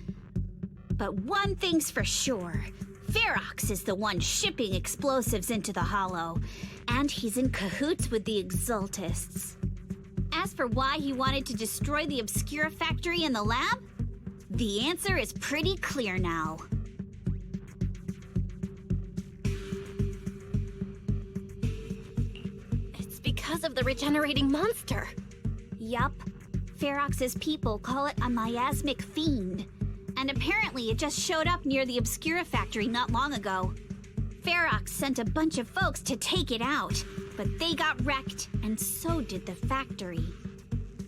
[SPEAKER 12] But one thing's for sure. Ferox is the one shipping explosives into the Hollow, and he's in cahoots with the Exaltists. As for why he wanted to destroy the Obscura factory and the lab, the answer is pretty clear now.
[SPEAKER 2] It's because of the regenerating monster.
[SPEAKER 12] Yup. Ferox's people call it a miasmic fiend. And apparently it just showed up near the Obscura factory not long ago. Ferox sent a bunch of folks to take it out, but they got wrecked, and so did the factory.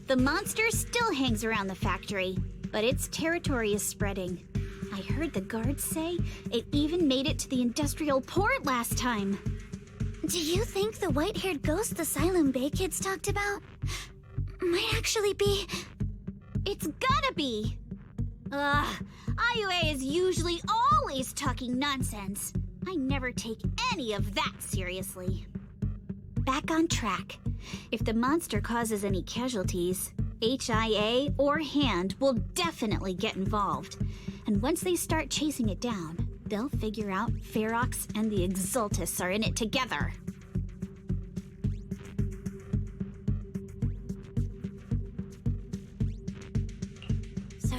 [SPEAKER 12] The monster still hangs around the factory, but its territory is spreading. I heard the guards say it even made it to the industrial port last time. Do you think the white-haired ghost the Asylum Bay kids talked about might actually be... It's gotta be! IUA is usually always talking nonsense. I never take any of that seriously. Back on track. If the monster causes any casualties, HIA or Hand will definitely get involved. And once they start chasing it down, they'll figure out Ferox and the Exaltists are in it together.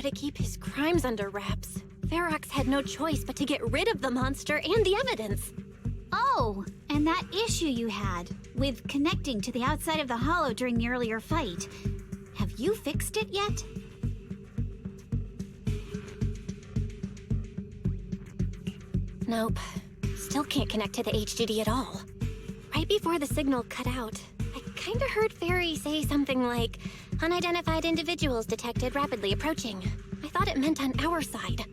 [SPEAKER 2] try to keep his crimes under wraps. Ferox had no choice but to get rid of the monster and the evidence.
[SPEAKER 12] Oh, and that issue you had with connecting to the outside of the hollow during the earlier fight. Have you fixed it yet?
[SPEAKER 2] Nope. Still can't connect to the HDD at all. Right before the signal cut out, I kinda heard Fairy say something like, "Unidentified individuals detected rapidly approaching." I thought it meant on our side.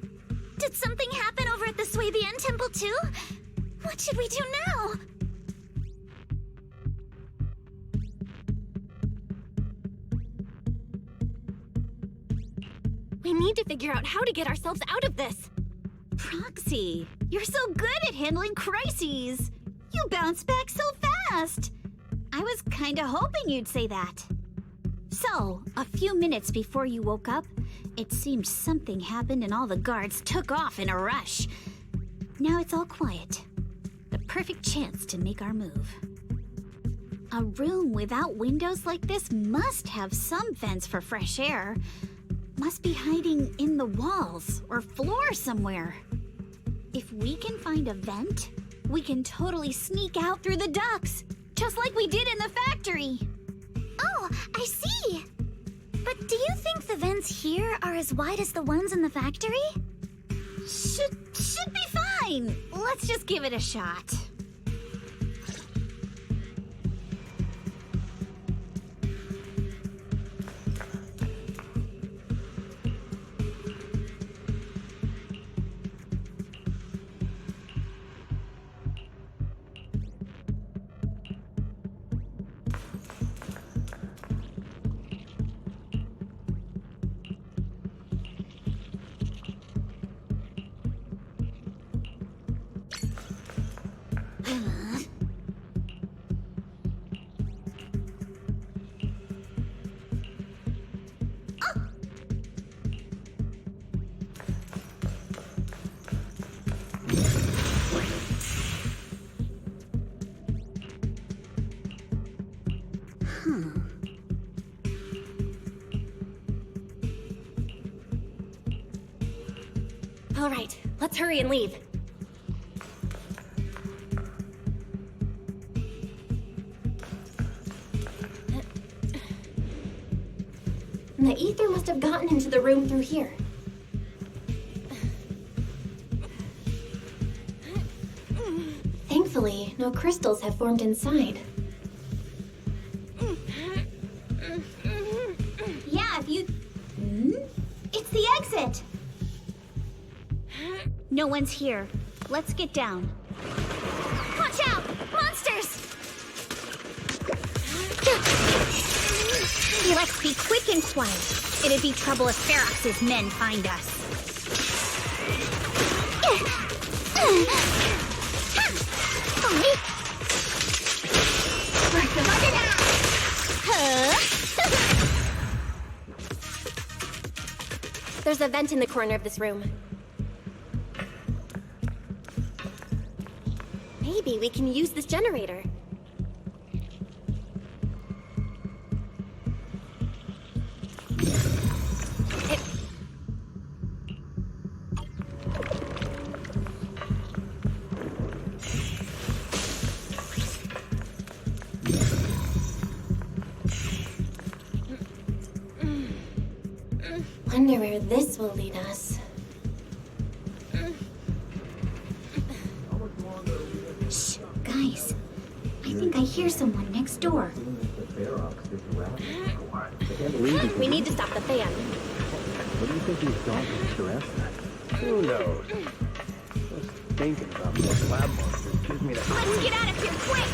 [SPEAKER 8] Did something happen over at the Swabian temple too? What should we do now?
[SPEAKER 2] We need to figure out how to get ourselves out of this.
[SPEAKER 12] Proxy, you're so good at handling crises. You bounce back so fast. I was kinda hoping you'd say that. So, a few minutes before you woke up, it seemed something happened and all the guards took off in a rush. Now it's all quiet. The perfect chance to make our move. A room without windows like this must have some vents for fresh air. Must be hiding in the walls or floor somewhere. If we can find a vent, we can totally sneak out through the ducts, just like we did in the factory.
[SPEAKER 8] Oh, I see! But do you think the vents here are as wide as the ones in the factory?
[SPEAKER 12] Should be fine. Let's just give it a shot.
[SPEAKER 2] All right, let's hurry and leave. The ether must have gotten into the room through here. Thankfully, no crystals have formed inside.
[SPEAKER 12] Yeah, if you... It's the exit! No one's here. Let's get down.
[SPEAKER 8] Watch out! Monsters!
[SPEAKER 12] Let's be quick and quiet. It'd be trouble if Ferox's men find us.
[SPEAKER 2] There's a vent in the corner of this room. Maybe we can use this generator. Wonder where this will lead us.
[SPEAKER 12] Shh, guys. I think I hear someone next door.
[SPEAKER 2] We need to stop the fan.
[SPEAKER 19] What do you think he's done to Mr. Esther? Who knows? Just thinking about those lab monsters gives me the...
[SPEAKER 12] Let's get out of here quick!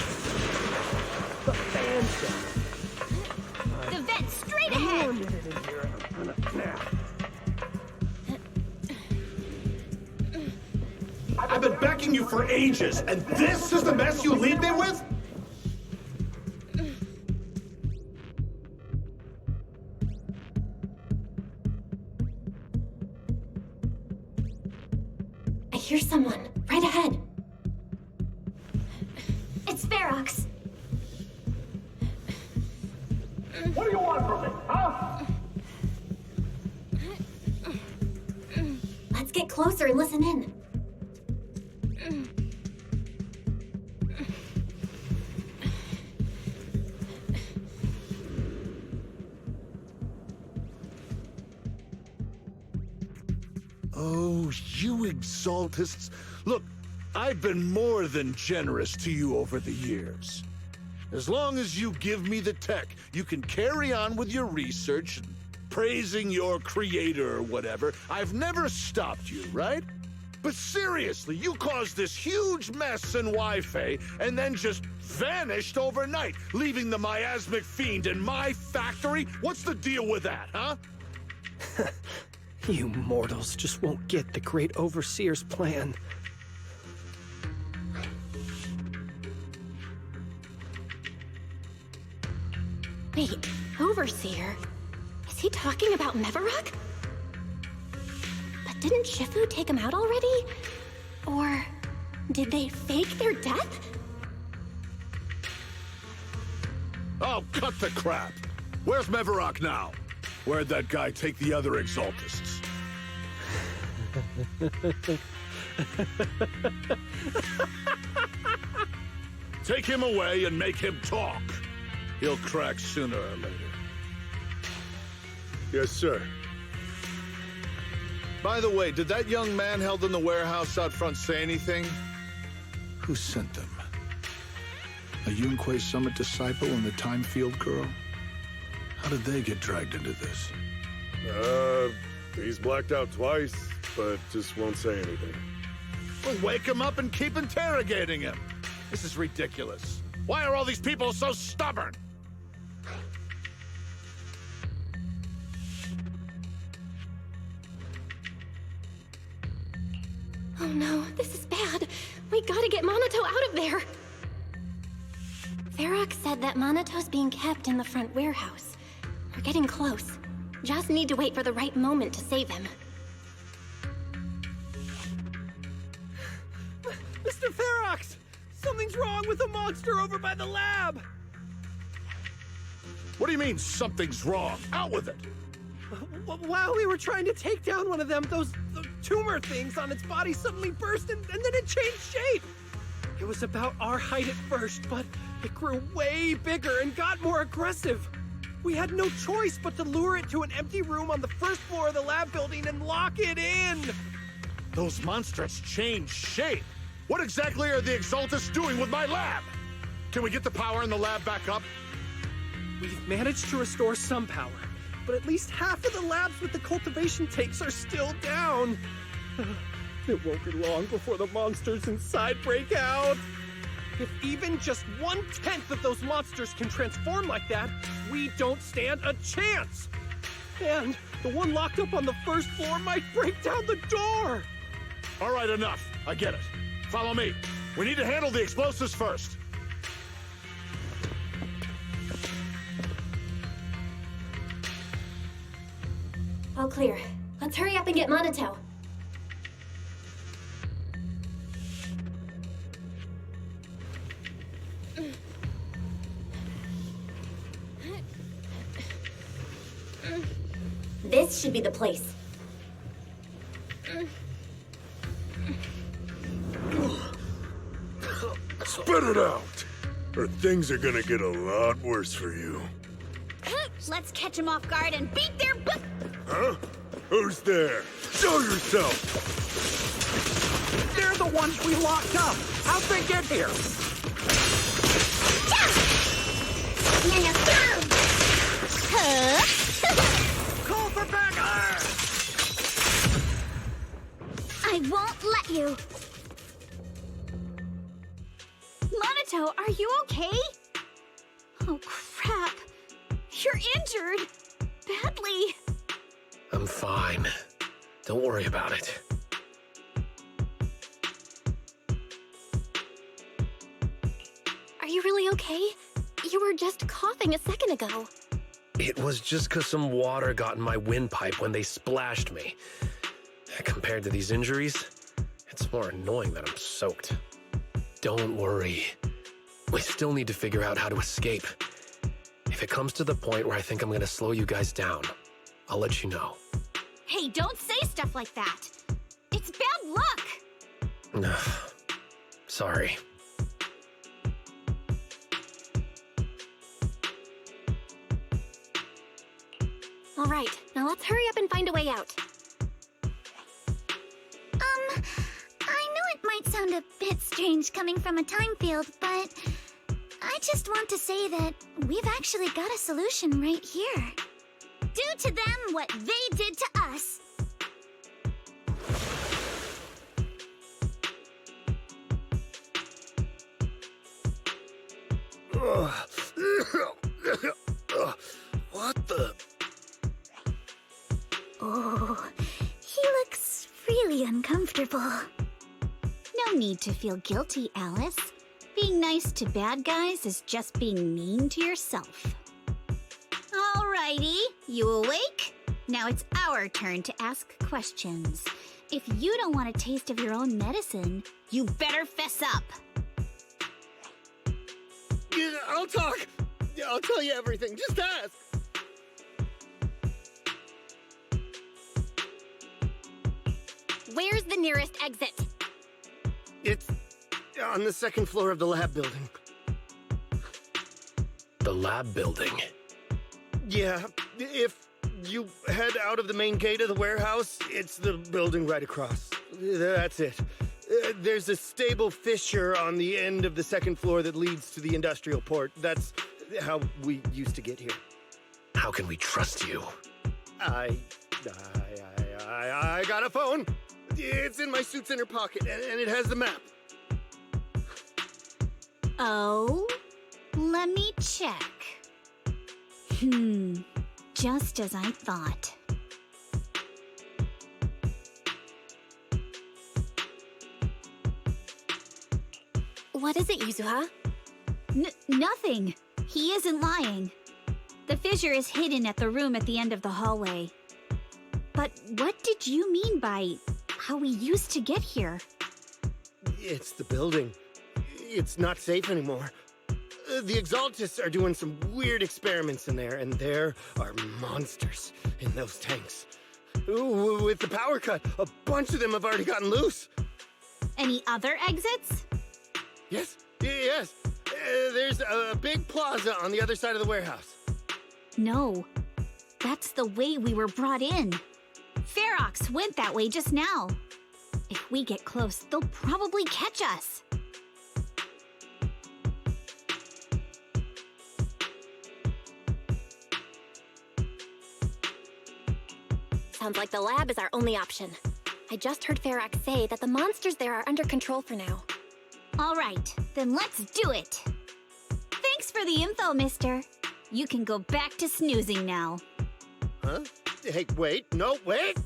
[SPEAKER 19] The fan sound.
[SPEAKER 12] The vent straight ahead!
[SPEAKER 19] On a snap.
[SPEAKER 20] I've been begging you for ages, and this is the mess you leave me with?
[SPEAKER 2] I hear someone right ahead.
[SPEAKER 8] It's Ferox.
[SPEAKER 20] What do you want from me, huh?
[SPEAKER 2] get closer and listen in.
[SPEAKER 6] Oh, you exaltists. Look, I've been more than generous to you over the years. As long as you give me the tech, you can carry on with your research and praising your creator or whatever. I've never stopped you, right? But seriously, you caused this huge mess in Wi-Fi and then just vanished overnight, leaving the miasmic fiend in my factory? What's the deal with that, huh?
[SPEAKER 11] You mortals just won't get the great overseer's plan.
[SPEAKER 2] Wait, overseer? Is he talking about Mevarok? But didn't Shifu take him out already? Or did they fake their death?
[SPEAKER 6] Oh, cut the crap! Where's Mevarok now? Where'd that guy take the other exaltists? Take him away and make him talk. He'll crack sooner or later.
[SPEAKER 5] Yes, sir.
[SPEAKER 6] By the way, did that young man held in the warehouse out front say anything? Who sent them? A Yunque Summit disciple and the Time Field girl? How did they get dragged into this?
[SPEAKER 5] He's blacked out twice, but just won't say anything.
[SPEAKER 6] Well, wake him up and keep interrogating him. This is ridiculous. Why are all these people so stubborn?
[SPEAKER 2] Oh no, this is bad. We gotta get Monato out of there. Varrock said that Monato's being kept in the front warehouse. We're getting close. Just need to wait for the right moment to save him.
[SPEAKER 11] Mr. Ferox! Something's wrong with the monster over by the lab!
[SPEAKER 6] What do you mean, something's wrong? Out with it!
[SPEAKER 11] While we were trying to take down one of them, those tumor things on its body suddenly burst and then it changed shape! It was about our height at first, but it grew way bigger and got more aggressive. We had no choice but to lure it to an empty room on the first floor of the lab building and lock it in!
[SPEAKER 6] Those monsters changed shape! What exactly are the Exaltists doing with my lab? Can we get the power in the lab back up?
[SPEAKER 11] We've managed to restore some power, but at least half of the labs with the cultivation tanks are still down. It won't be long before the monsters inside break out. If even just 1/10 of those monsters can transform like that, we don't stand a chance! And the one locked up on the first floor might break down the door!
[SPEAKER 6] All right, enough. I get it. Follow me. We need to handle the explosives first.
[SPEAKER 2] All clear. Let's hurry up and get Monato. This should be the place.
[SPEAKER 5] Spit it out, or things are gonna get a lot worse for you.
[SPEAKER 12] Let's catch them off guard and beat their butt.
[SPEAKER 5] Huh? Who's there? Show yourself!
[SPEAKER 11] They're the ones we locked up! How'd they get here? Call for backup!
[SPEAKER 12] I won't let you. Monato, are you okay? Oh, crap. You're injured. Badly.
[SPEAKER 11] I'm fine. Don't worry about it.
[SPEAKER 2] Are you really okay? You were just coughing a second ago.
[SPEAKER 11] It was just 'cause some water got in my windpipe when they splashed me. Compared to these injuries, it's more annoying that I'm soaked. Don't worry. We still need to figure out how to escape. If it comes to the point where I think I'm gonna slow you guys down, I'll let you know.
[SPEAKER 12] Hey, don't say stuff like that. It's luck!
[SPEAKER 11] Sorry.
[SPEAKER 2] All right, now let's hurry up and find a way out.
[SPEAKER 8] I know it might sound a bit strange coming from a time field, but I just want to say that we've actually got a solution right here.
[SPEAKER 12] Do to them what they did to us.
[SPEAKER 5] What the?
[SPEAKER 8] Oh, he looks really uncomfortable.
[SPEAKER 12] No need to feel guilty, Alice. Being nice to bad guys is just being mean to yourself. Alrighty, you awake? Now it's our turn to ask questions. If you don't want a taste of your own medicine, you better fess up.
[SPEAKER 5] Yeah, I'll talk. I'll tell you everything. Just ask.
[SPEAKER 2] Where's the nearest exit?
[SPEAKER 5] It's on the second floor of the lab building.
[SPEAKER 11] The lab building?
[SPEAKER 5] Yeah, if you head out of the main gate of the warehouse, it's the building right across. That's it. There's a stable fissure on the end of the second floor that leads to the industrial port. That's how we used to get here.
[SPEAKER 11] How can we trust you?
[SPEAKER 5] I got a phone. It's in my suit's inner pocket, and it has the map.
[SPEAKER 12] Oh? Let me check. Just as I thought.
[SPEAKER 2] What is it, Yuzuha?
[SPEAKER 12] Nothing. He isn't lying. The fissure is hidden at the room at the end of the hallway. But what did you mean by how we used to get here?
[SPEAKER 5] It's the building. It's not safe anymore. The Exaltists are doing some weird experiments in there, and there are monsters in those tanks. Ooh, with the power cut, a bunch of them have already gotten loose.
[SPEAKER 12] Any other exits?
[SPEAKER 5] Yes. There's a big plaza on the other side of the warehouse.
[SPEAKER 12] No. That's the way we were brought in. Ferox went that way just now. If we get close, they'll probably catch us.
[SPEAKER 2] Sounds like the lab is our only option. I just heard Ferox say that the monsters there are under control for now.
[SPEAKER 12] All right, then let's do it. Thanks for the info, mister. You can go back to snoozing now.
[SPEAKER 5] Huh? Hey, wait. No, wait!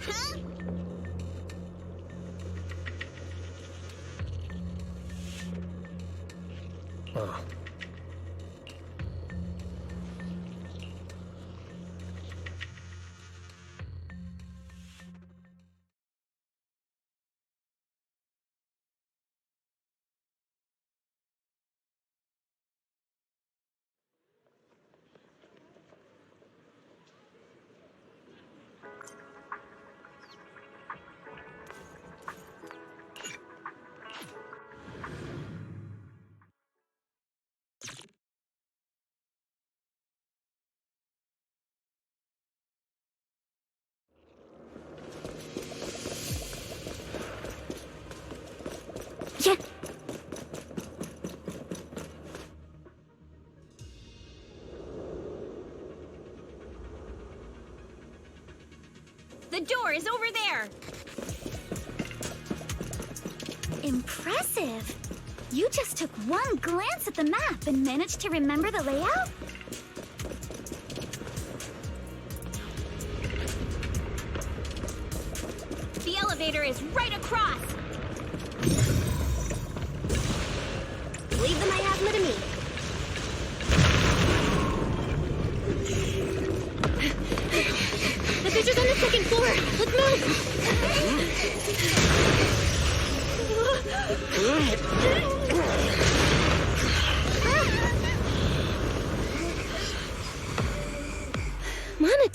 [SPEAKER 12] Huh?
[SPEAKER 11] Oh.
[SPEAKER 12] Yeah. The door is over there.
[SPEAKER 8] Impressive. You just took one glance at the map and managed to remember the layout?
[SPEAKER 12] The elevator is right across.
[SPEAKER 2] Leave the miasma to me. The fissure's on the second floor. Let's move.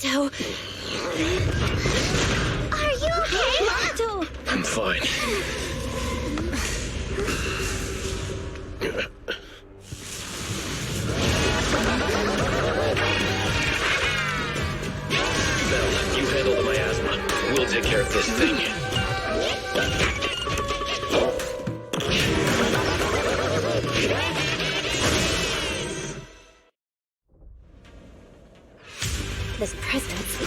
[SPEAKER 2] Monato!
[SPEAKER 12] Are you okay, Monato?
[SPEAKER 11] I'm fine. Belle, you handle the miasma. We'll take care of this thing.
[SPEAKER 2] This presence.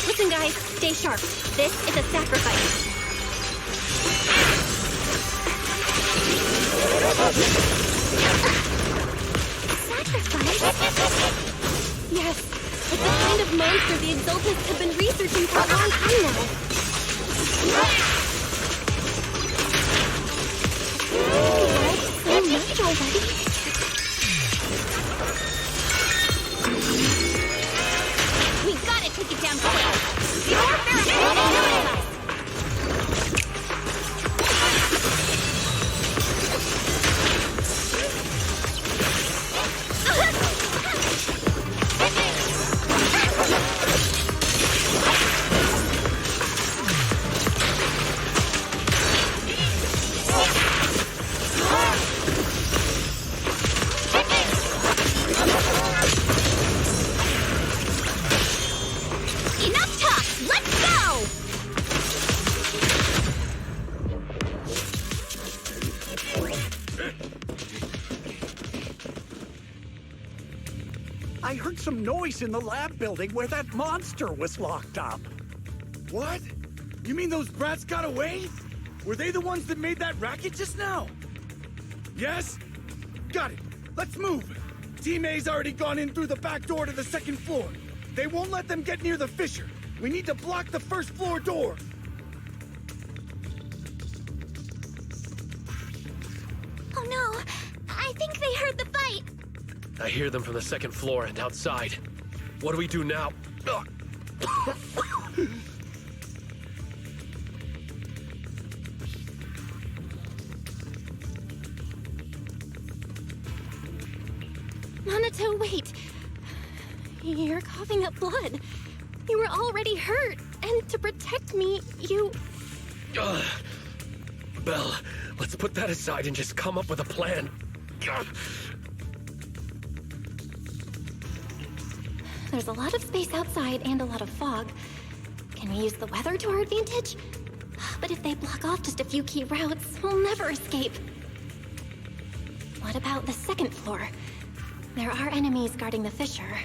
[SPEAKER 2] Listen, guys, stay sharp. This is a sacrifice.
[SPEAKER 12] Sacrifice?
[SPEAKER 2] Yes, it's the kind of monster the Exaltists have been researching for a long time now. So much already.
[SPEAKER 12] We gotta take it down quick! Before Farrakhan notices us! Enough talk! Let's go!
[SPEAKER 21] I heard some noise in the lab building where that monster was locked up.
[SPEAKER 22] What? You mean those brats got away? Were they the ones that made that racket just now? Yes? Got it. Let's move. Team A's already gone in through the back door to the second floor. They won't let them get near the fissure. We need to block the first floor door.
[SPEAKER 12] Oh no! I think they heard the fight!
[SPEAKER 11] I hear them from the second floor and outside. What do we do now? Ugh.
[SPEAKER 2] Monato, wait. You're coughing up blood. You were already hurt, and to protect me, you...
[SPEAKER 11] Belle, let's put that aside and just come up with a plan.
[SPEAKER 2] There's a lot of space outside and a lot of fog. Can we use the weather to our advantage? But if they block off just a few key routes, we'll never escape. What about the second floor? There are enemies guarding the fissure.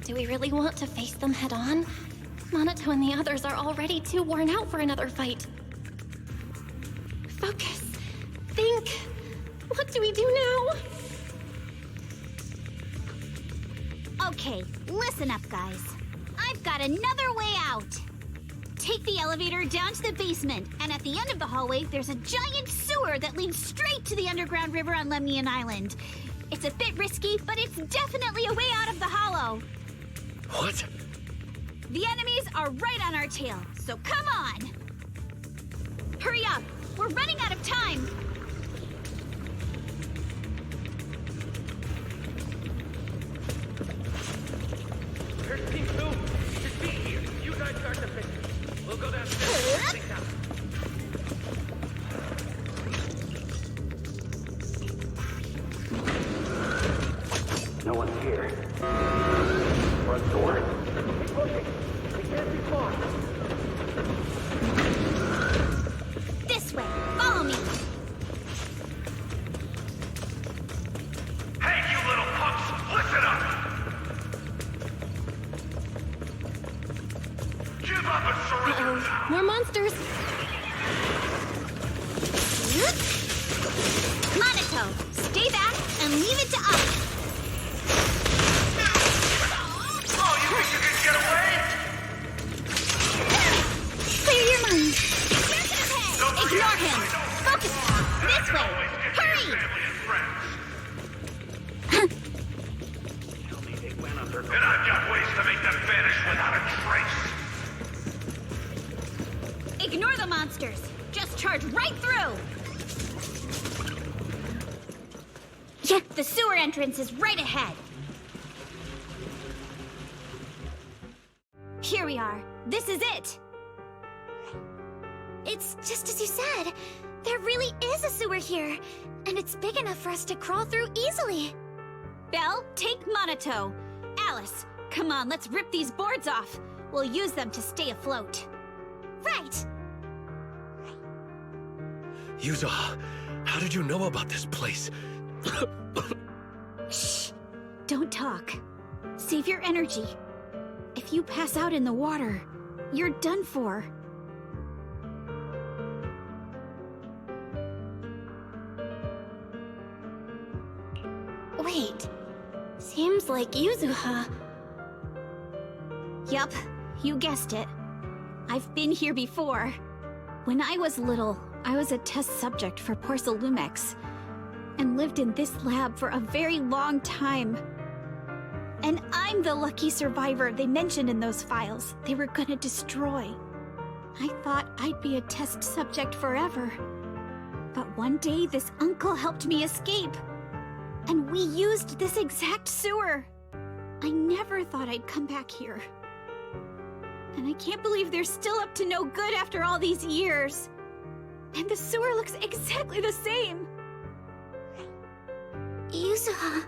[SPEAKER 2] Do we really want to face them head on? Monato and the others are already too worn out for another fight. Focus. Think. What do we do now?
[SPEAKER 12] Okay, listen up, guys. I've got another way out. Take the elevator down to the basement, and at the end of the hallway, there's a giant sewer that leads straight to the underground river on Lemnian Island. It's a bit risky, but it's definitely a way out of the hollow.
[SPEAKER 11] What?
[SPEAKER 12] The enemies are right on our tail, so come on! Hurry up! We're running out of time!
[SPEAKER 23] Here's Team 2. Just be here. You guys start the fishing. We'll go downstairs.
[SPEAKER 19] No one's here. Front door.
[SPEAKER 23] Keep pushing. We can't be far.
[SPEAKER 12] This way. Follow me.
[SPEAKER 7] Hey, you little punks, listen up! Give up and surrender now!
[SPEAKER 2] More monsters!
[SPEAKER 12] Monato, stay back and leave it to us!
[SPEAKER 7] Oh, you think you can get away?
[SPEAKER 12] Clear your mind! Ignore him! Focus! This way! Hurry!
[SPEAKER 7] And I've got ways to make them vanish without a trace.
[SPEAKER 12] Ignore the monsters! Just charge right through! Yeah, the sewer entrance is right ahead. Here we are. This is it.
[SPEAKER 8] It's just as you said. There really is a sewer here, and it's big enough for us to crawl through easily.
[SPEAKER 12] Belle, take Monato. Alice, come on, let's rip these boards off. We'll use them to stay afloat.
[SPEAKER 8] Right.
[SPEAKER 11] Yuza, how did you know about this place?
[SPEAKER 12] Shh. Don't talk. Save your energy. If you pass out in the water, you're done for.
[SPEAKER 2] Wait. Seems like Yuzuha.
[SPEAKER 12] Yup, you guessed it. I've been here before. When I was little, I was a test subject for Porcelumex, and lived in this lab for a very long time. And I'm the lucky survivor they mentioned in those files they were gonna destroy. I thought I'd be a test subject forever. But one day, this uncle helped me escape. And we used this exact sewer. I never thought I'd come back here. And I can't believe they're still up to no good after all these years. And the sewer looks exactly the same.
[SPEAKER 8] Yuzuha.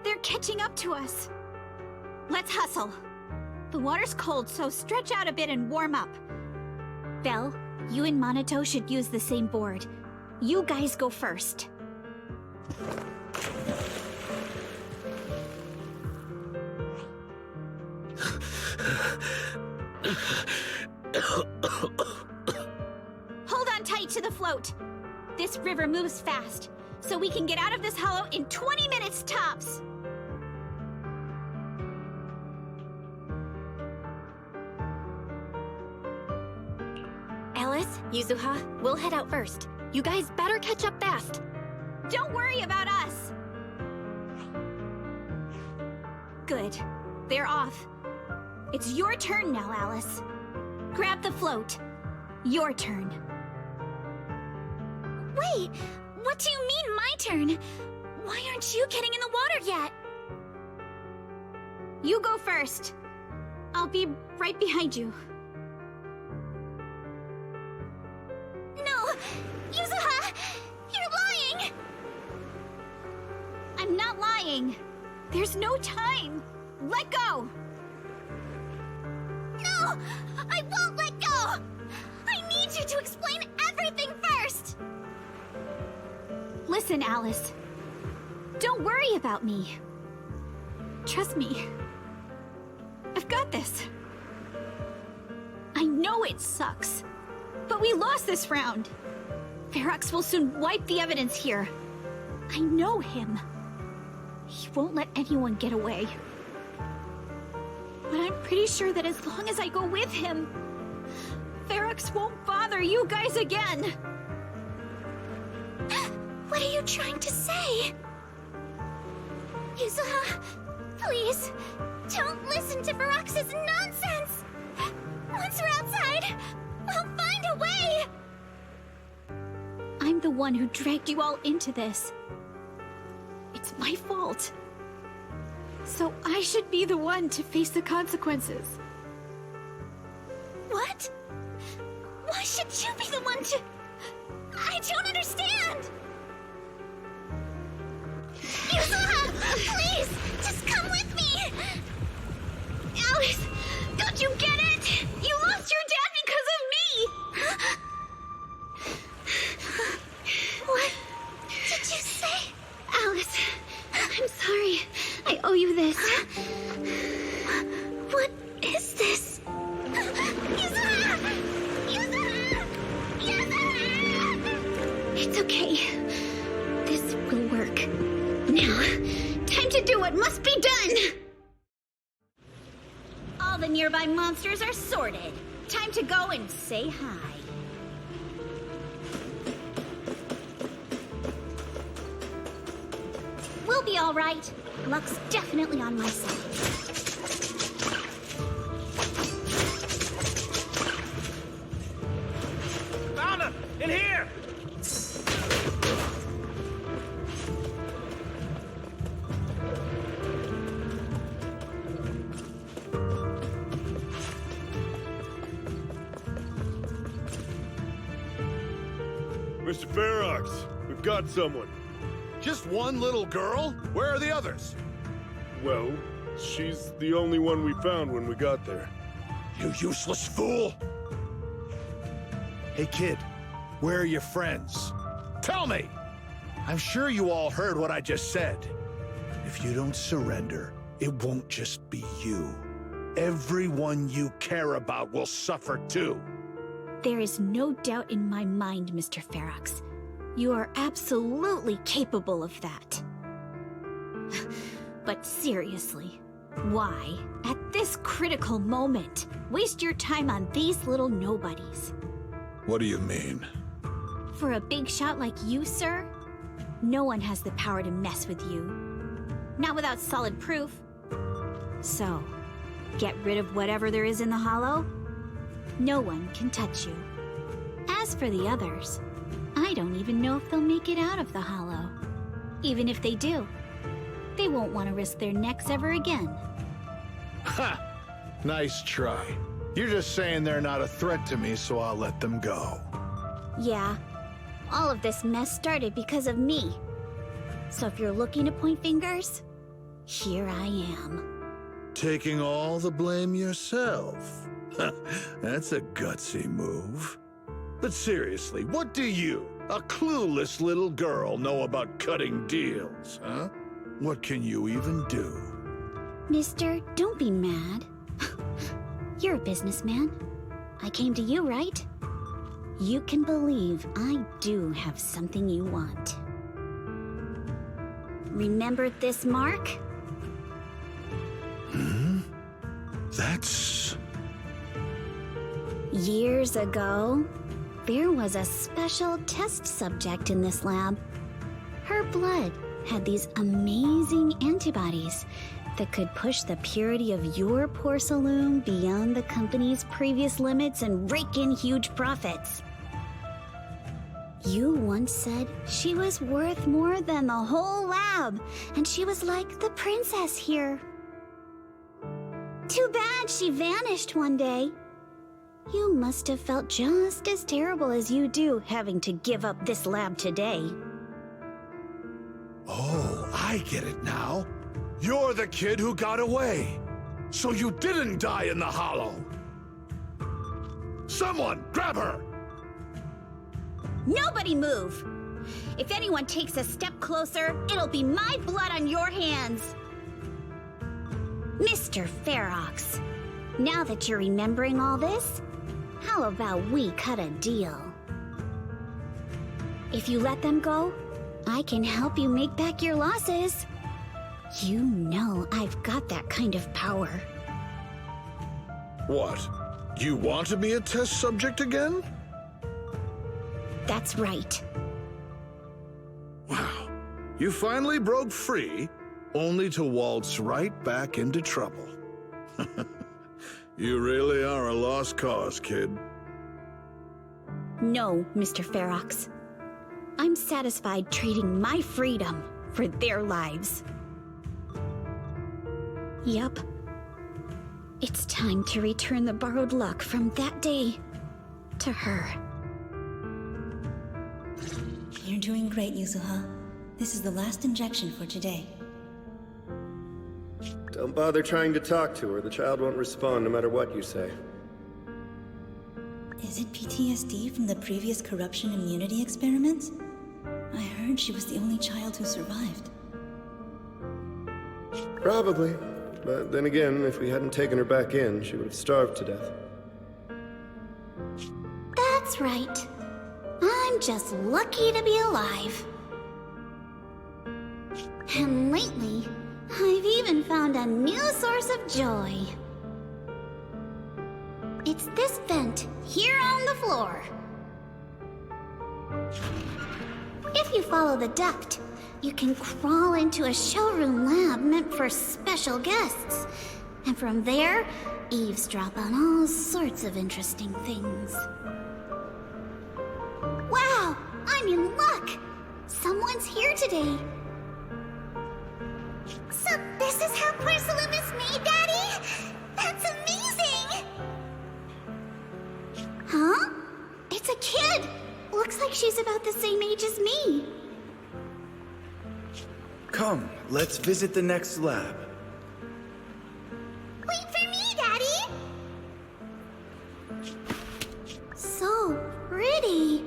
[SPEAKER 12] They're catching up to us. Let's hustle. The water's cold, so stretch out a bit and warm up. Belle, you and Monato should use the same board. You guys go first. Hold on tight to the float. This river moves fast, so we can get out of this hollow in 20 minutes tops.
[SPEAKER 2] Alice, Yuzuha, we'll head out first. You guys better catch up fast.
[SPEAKER 12] Don't worry about us. Good. They're off. It's your turn now, Alice. Grab the float. Your turn.
[SPEAKER 8] Wait, what do you mean my turn? Why aren't you getting in the water yet?
[SPEAKER 12] You go first. I'll be right behind you.
[SPEAKER 8] No! Yuzuha! You're lying!
[SPEAKER 12] I'm not lying. There's no time. Let go!
[SPEAKER 8] No! I won't let go! I need you to explain everything first!
[SPEAKER 12] Listen, Alice. Don't worry about me. Trust me. I've got this. I know it sucks, but we lost this round. Ferox will soon wipe the evidence here. I know him. He won't let anyone get away. But I'm pretty sure that as long as I go with him, Ferox won't bother you guys again.
[SPEAKER 8] What are you trying to say? Yuzuha, please, don't listen to Ferox's nonsense! Once we're outside, we'll find a way!
[SPEAKER 12] I'm the one who dragged you all into this. It's my fault. So I should be the one to face the consequences.
[SPEAKER 8] What? Why should you be the one to... I don't understand! Yuzuha, please, just come with me! Alice, don't you get it? You lost your dad because of me! What did you say?
[SPEAKER 12] Alice, I'm sorry. I owe you this.
[SPEAKER 8] What is this? Yuzuha! Yuzuha! Yuzuha!
[SPEAKER 12] It's okay. This will work. Now, time to do what must be done! All the nearby monsters are sorted. Time to go and say hi. We'll be all right. Luck's definitely on my side.
[SPEAKER 23] Found him! In here!
[SPEAKER 6] Mr. Ferox, we've got someone. Just one little girl? Where are the others? Well, she's the only one we found when we got there. You useless fool! Hey kid, where are your friends? Tell me! I'm sure you all heard what I just said. If you don't surrender, it won't just be you. Everyone you care about will suffer too.
[SPEAKER 12] There is no doubt in my mind, Mr. Ferox. You are absolutely capable of that. But seriously, why, at this critical moment, waste your time on these little nobodies?
[SPEAKER 6] What do you mean?
[SPEAKER 12] For a big shot like you, sir, no one has the power to mess with you. Not without solid proof. So, get rid of whatever there is in the hollow. No one can touch you. As for the others, I don't even know if they'll make it out of the hollow. Even if they do, they won't want to risk their necks ever again.
[SPEAKER 6] Ha! Nice try. You're just saying they're not a threat to me, so I'll let them go.
[SPEAKER 12] Yeah, all of this mess started because of me. So if you're looking to point fingers, here I am.
[SPEAKER 6] Taking all the blame yourself. That's a gutsy move. But seriously, what do you, a clueless little girl, know about cutting deals, huh? What can you even do?
[SPEAKER 12] Mister, don't be mad. You're a businessman. I came to you, right? You can believe I do have something you want. Remember this mark?
[SPEAKER 6] That's...
[SPEAKER 12] Years ago, there was a special test subject in this lab. Her blood had these amazing antibodies that could push the purity of your porcelain beyond the company's previous limits and rake in huge profits. You once said she was worth more than the whole lab, and she was like the princess here. Too bad she vanished one day. You must have felt just as terrible as you do having to give up this lab today.
[SPEAKER 6] Oh, I get it now. You're the kid who got away. So you didn't die in the hollow. Someone, grab her!
[SPEAKER 12] Nobody move! If anyone takes a step closer, it'll be my blood on your hands. Mr. Ferox, now that you're remembering all this, how about we cut a deal? If you let them go, I can help you make back your losses. You know I've got that kind of power.
[SPEAKER 6] What? You want to be a test subject again?
[SPEAKER 12] That's right.
[SPEAKER 6] Wow. You finally broke free, only to waltz right back into trouble. You really are a lost cause, kid.
[SPEAKER 12] No, Mr. Ferox. I'm satisfied trading my freedom for their lives. Yup. It's time to return the borrowed luck from that day to her.
[SPEAKER 4] You're doing great, Yuzuha. This is the last injection for today.
[SPEAKER 5] Don't bother trying to talk to her. The child won't respond no matter what you say.
[SPEAKER 4] Is it PTSD from the previous corruption immunity experiments? I heard she was the only child who survived.
[SPEAKER 5] Probably. But then again, if we hadn't taken her back in, she would have starved to death.
[SPEAKER 12] That's right. I'm just lucky to be alive. And lately, I've even found a new source of joy. It's this vent here on the floor. If you follow the duct, you can crawl into a showroom lab meant for special guests. And from there, eavesdrop on all sorts of interesting things. Wow, I'm in luck! Someone's here today. So this is how porcelain is made, Daddy? That's amazing! Huh? It's a kid! Looks like she's She's about the same age as me.
[SPEAKER 18] Come, let's visit the next lab.
[SPEAKER 12] Wait for me, Daddy! So pretty.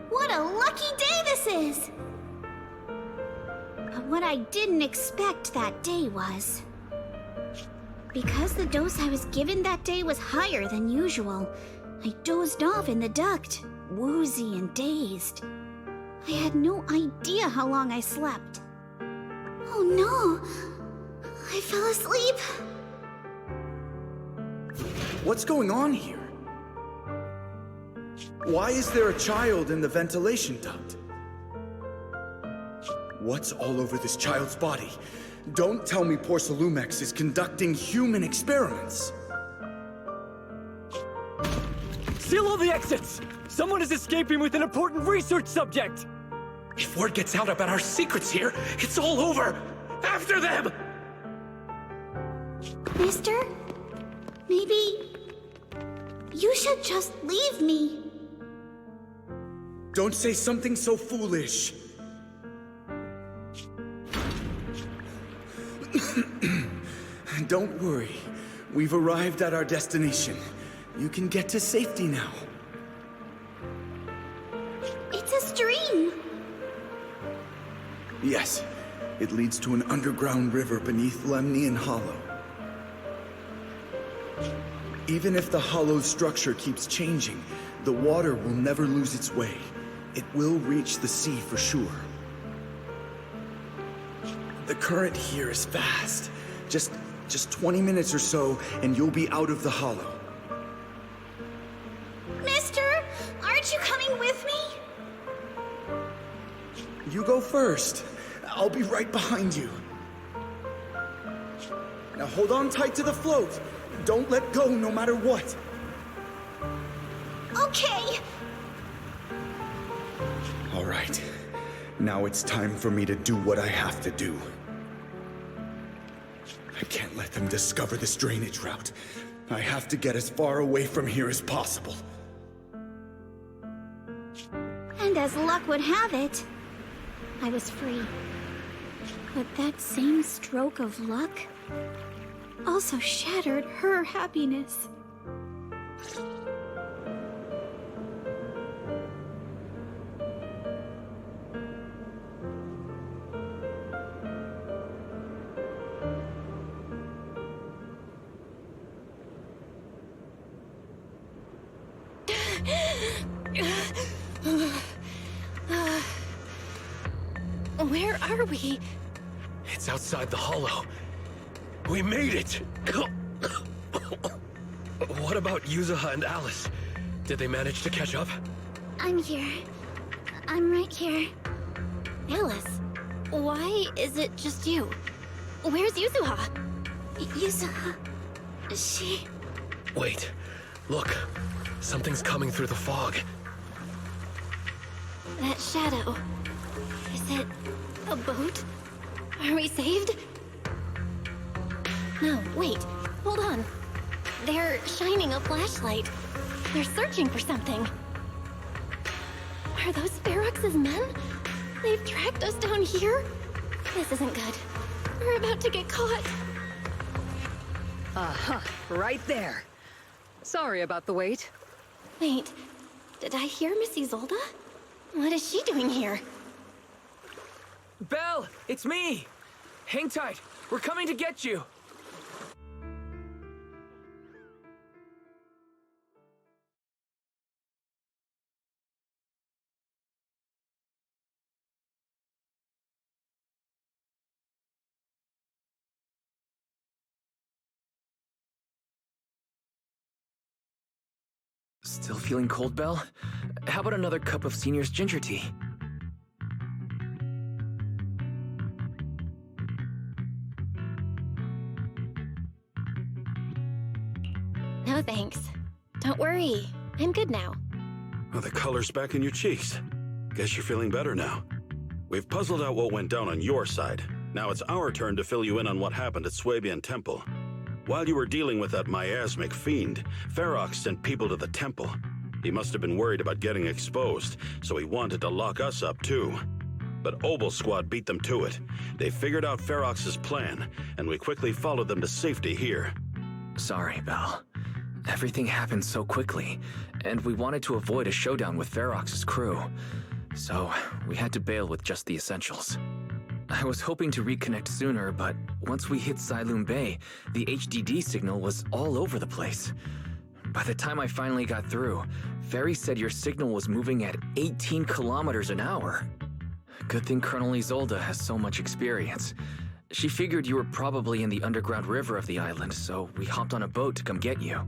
[SPEAKER 12] What a lucky day this is! But what I didn't expect that day was... because the dose I was given that day was higher than usual, I dozed off in the duct, woozy and dazed. I had no idea how long I slept. Oh no! I fell asleep!
[SPEAKER 18] What's going on here? Why is there a child in the ventilation duct? What's all over this child's body? Don't tell me Porcelumex is conducting human experiments.
[SPEAKER 9] Seal all the exits! Someone is escaping with an important research subject!
[SPEAKER 23] If word gets out about our secrets here, it's all over! After them!
[SPEAKER 12] Mister? Maybe... you should just leave me.
[SPEAKER 18] Don't say something so foolish. Don't worry. We've arrived at our destination. You can get to safety now.
[SPEAKER 12] It's a stream.
[SPEAKER 18] Yes, it leads to an underground river beneath Lemnian Hollow. Even if the hollow's structure keeps changing, the water will never lose its way. It will reach the sea for sure. The current here is fast. Just 20 minutes or so, and you'll be out of the hollow.
[SPEAKER 12] Mister, aren't you coming with me?
[SPEAKER 18] You go first. I'll be right behind you. Now hold on tight to the float. Don't let go no matter what.
[SPEAKER 12] Okay.
[SPEAKER 18] All right. Now it's time for me to do what I have to do. I can't let them discover this drainage route. I have to get as far away from here as possible.
[SPEAKER 12] And as luck would have it, I was free. But that same stroke of luck also shattered her happiness.
[SPEAKER 15] Where are we?
[SPEAKER 11] It's outside the hollow. We made it! What about Yuzuha and Alice? Did they manage to catch up?
[SPEAKER 12] I'm here. I'm right here.
[SPEAKER 2] Alice, why is it just you? Where's Yuzuha?
[SPEAKER 12] Yuzuha... she...
[SPEAKER 11] Wait. Look. Something's coming through the fog.
[SPEAKER 2] That shadow. Is it a boat? Are we saved? No, wait. Hold on. They're shining a flashlight. They're searching for something. Are those Ferox's men? They've tracked us down here? This isn't good. We're about to get caught.
[SPEAKER 13] Aha, right there. Sorry about the wait.
[SPEAKER 2] Wait, did I hear Miss Isolde? What is she doing here?
[SPEAKER 9] Belle, it's me! Hang tight, we're coming to get you!
[SPEAKER 3] Still feeling cold, Belle? How about another cup of Senior's ginger tea?
[SPEAKER 2] No thanks. Don't worry, I'm good now.
[SPEAKER 1] Oh, the color's back in your cheeks. Guess you're feeling better now. We've puzzled out what went down on your side. Now it's our turn to fill you in on what happened at Swabian Temple. While you were dealing with that miasmic fiend, Ferox sent people to the temple. He must have been worried about getting exposed, so he wanted to lock us up too. But Obel Squad beat them to it. They figured out Ferox's plan, and we quickly followed them to safety here.
[SPEAKER 3] Sorry, Belle. Everything happened so quickly, and we wanted to avoid a showdown with Ferox's crew. So, we had to bail with just the essentials. I was hoping to reconnect sooner, but once we hit Siloon Bay, the HDD signal was all over the place. By the time I finally got through, Ferry said your signal was moving at 18 kilometers an hour. Good thing Colonel Isolde has so much experience. She figured you were probably in the underground river of the island, so we hopped on a boat to come get you.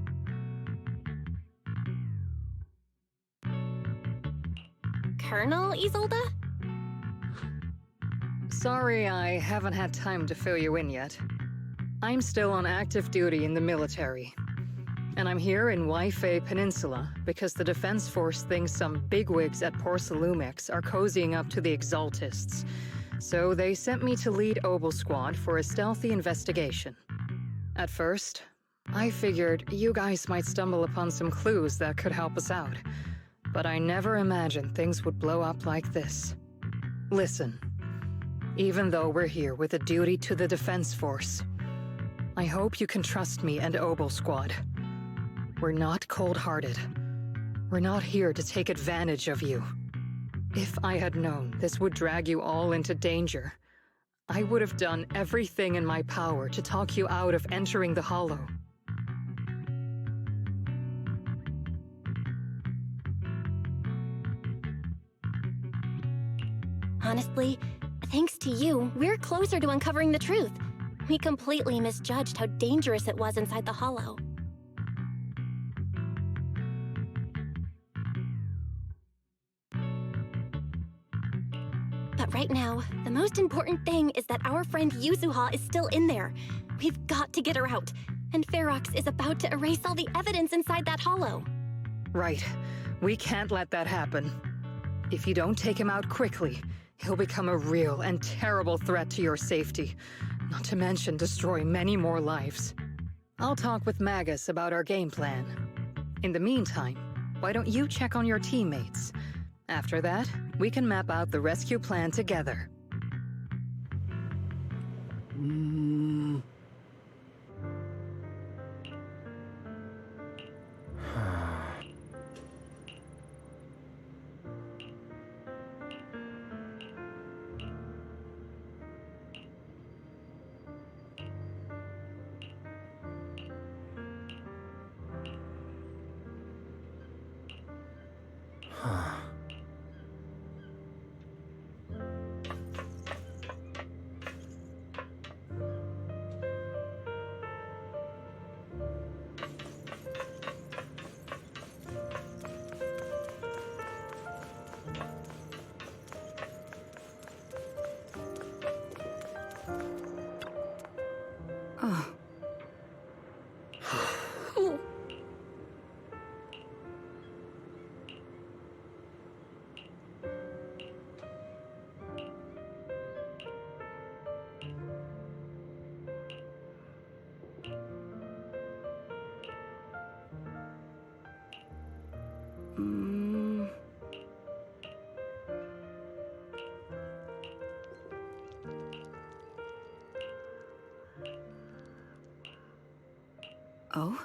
[SPEAKER 2] Colonel Isolde?
[SPEAKER 13] Sorry I haven't had time to fill you in yet. I'm still on active duty in the military. And I'm here in Waifei Peninsula because the Defense Force thinks some bigwigs at Porcelumex are cozying up to the Exaltists. So they sent me to lead Obel Squad for a stealthy investigation. At first, I figured you guys might stumble upon some clues that could help us out. But I never imagined things would blow up like this. Listen, even though we're here with a duty to the Defense Force, I hope you can trust me and Obel Squad. We're not cold-hearted. We're not here to take advantage of you. If I had known this would drag you all into danger, I would have done everything in my power to talk you out of entering the Hollow.
[SPEAKER 2] Honestly, thanks to you, we're closer to uncovering the truth. We completely misjudged how dangerous it was inside the Hollow. But right now, the most important thing is that our friend Yuzuha is still in there. We've got to get her out. And Ferox is about to erase all the evidence inside that Hollow.
[SPEAKER 13] Right. We can't let that happen. If you don't take him out quickly, he'll become a real and terrible threat to your safety, not to mention destroy many more lives. I'll talk with Magus about our game plan. In the meantime, why don't you check on your teammates? After that, we can map out the rescue plan together. Oh?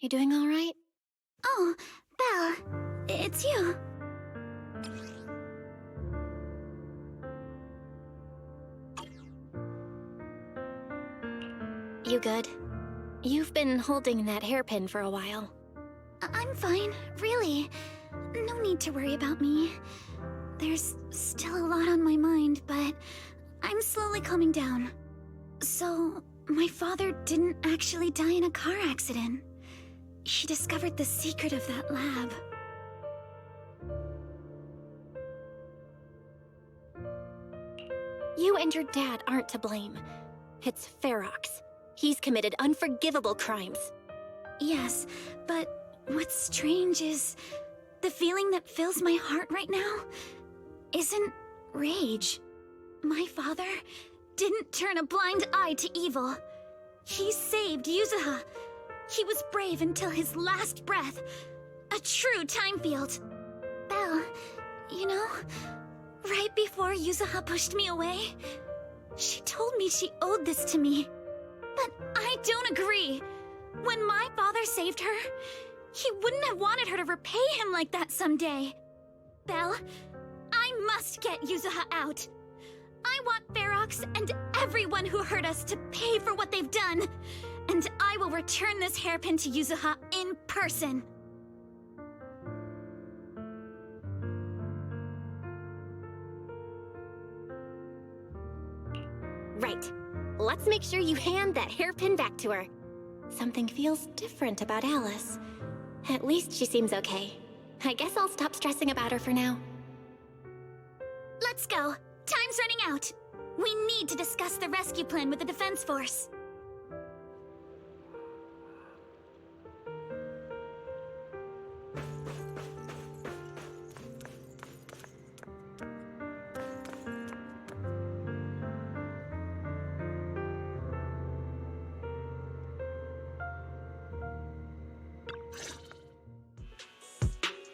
[SPEAKER 2] You doing all right?
[SPEAKER 12] Oh, Belle, it's you.
[SPEAKER 2] You good? You've been holding that hairpin for a while.
[SPEAKER 12] I'm fine, really. No need to worry about me. There's still a lot on my mind, but I'm slowly calming down. So, my father didn't actually die in a car accident. He discovered the secret of that lab.
[SPEAKER 2] You and your dad aren't to blame. It's Ferox. He's committed unforgivable crimes.
[SPEAKER 12] Yes, but what's strange is the feeling that fills my heart right now isn't rage. My father didn't turn a blind eye to evil. He saved Yuzuha. He was brave until his last breath. A true time field. Belle, you know, right before Yuzuha pushed me away, she told me she owed this to me. But I don't agree. When my father saved her, he wouldn't have wanted her to repay him like that someday. Belle, I must get Yuzuha out. I want Ferox and everyone who hurt us to pay for what they've done. And I will return this hairpin to Yuzuha in person.
[SPEAKER 2] Right. Let's make sure you hand that hairpin back to her. Something feels different about Alice. At least she seems okay. I guess I'll stop stressing about her for now.
[SPEAKER 12] Let's go. Time's running out. We need to discuss the rescue plan with the Defense Force.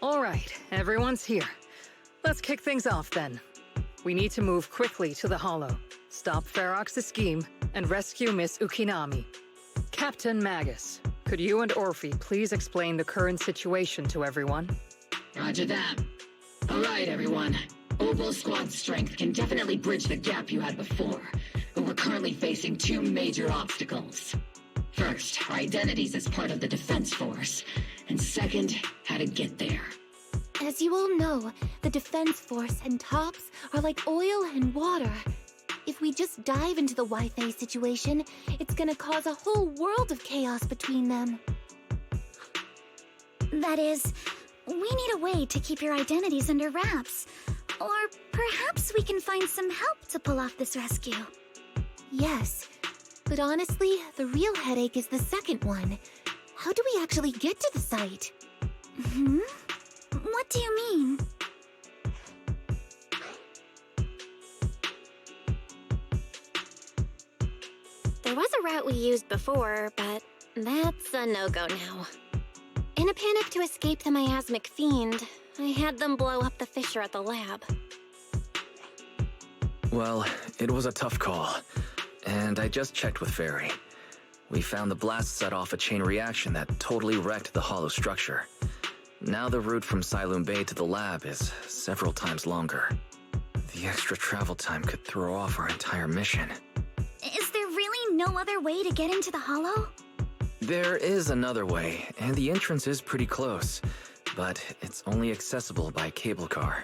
[SPEAKER 13] All right, everyone's here. Let's kick things off then. We need to move quickly to the Hollow, stop Ferox's scheme, and rescue Miss Ukinami. Captain Magus, could you and Orphe please explain the current situation to everyone?
[SPEAKER 14] Roger that. All right, everyone. Opal Squad's strength can definitely bridge the gap you had before, but we're currently facing two major obstacles. First, our identities as part of the Defense Force, and second, how to get there.
[SPEAKER 2] As you all know, the Defense Force and TOPS are like oil and water. If we just dive into the Wi-Fi situation, it's gonna cause a whole world of chaos between them.
[SPEAKER 12] That is, we need a way to keep your identities under wraps. Or perhaps we can find some help to pull off this rescue.
[SPEAKER 2] Yes, but honestly, the real headache is the second one. How do we actually get to the site?
[SPEAKER 12] What do you mean?
[SPEAKER 2] There was a route we used before, but that's a no-go now. In a panic to escape the miasmic fiend, I had them blow up the fissure at the lab.
[SPEAKER 3] Well, it was a tough call, and I just checked with Fairy. We found the blast set off a chain reaction that totally wrecked the hollow structure. Now the route from Sailoon Bay to the lab is several times longer. The extra travel time could throw off our entire mission.
[SPEAKER 12] Is there really no other way to get into the Hollow?
[SPEAKER 3] There is another way, and the entrance is pretty close, but it's only accessible by cable car.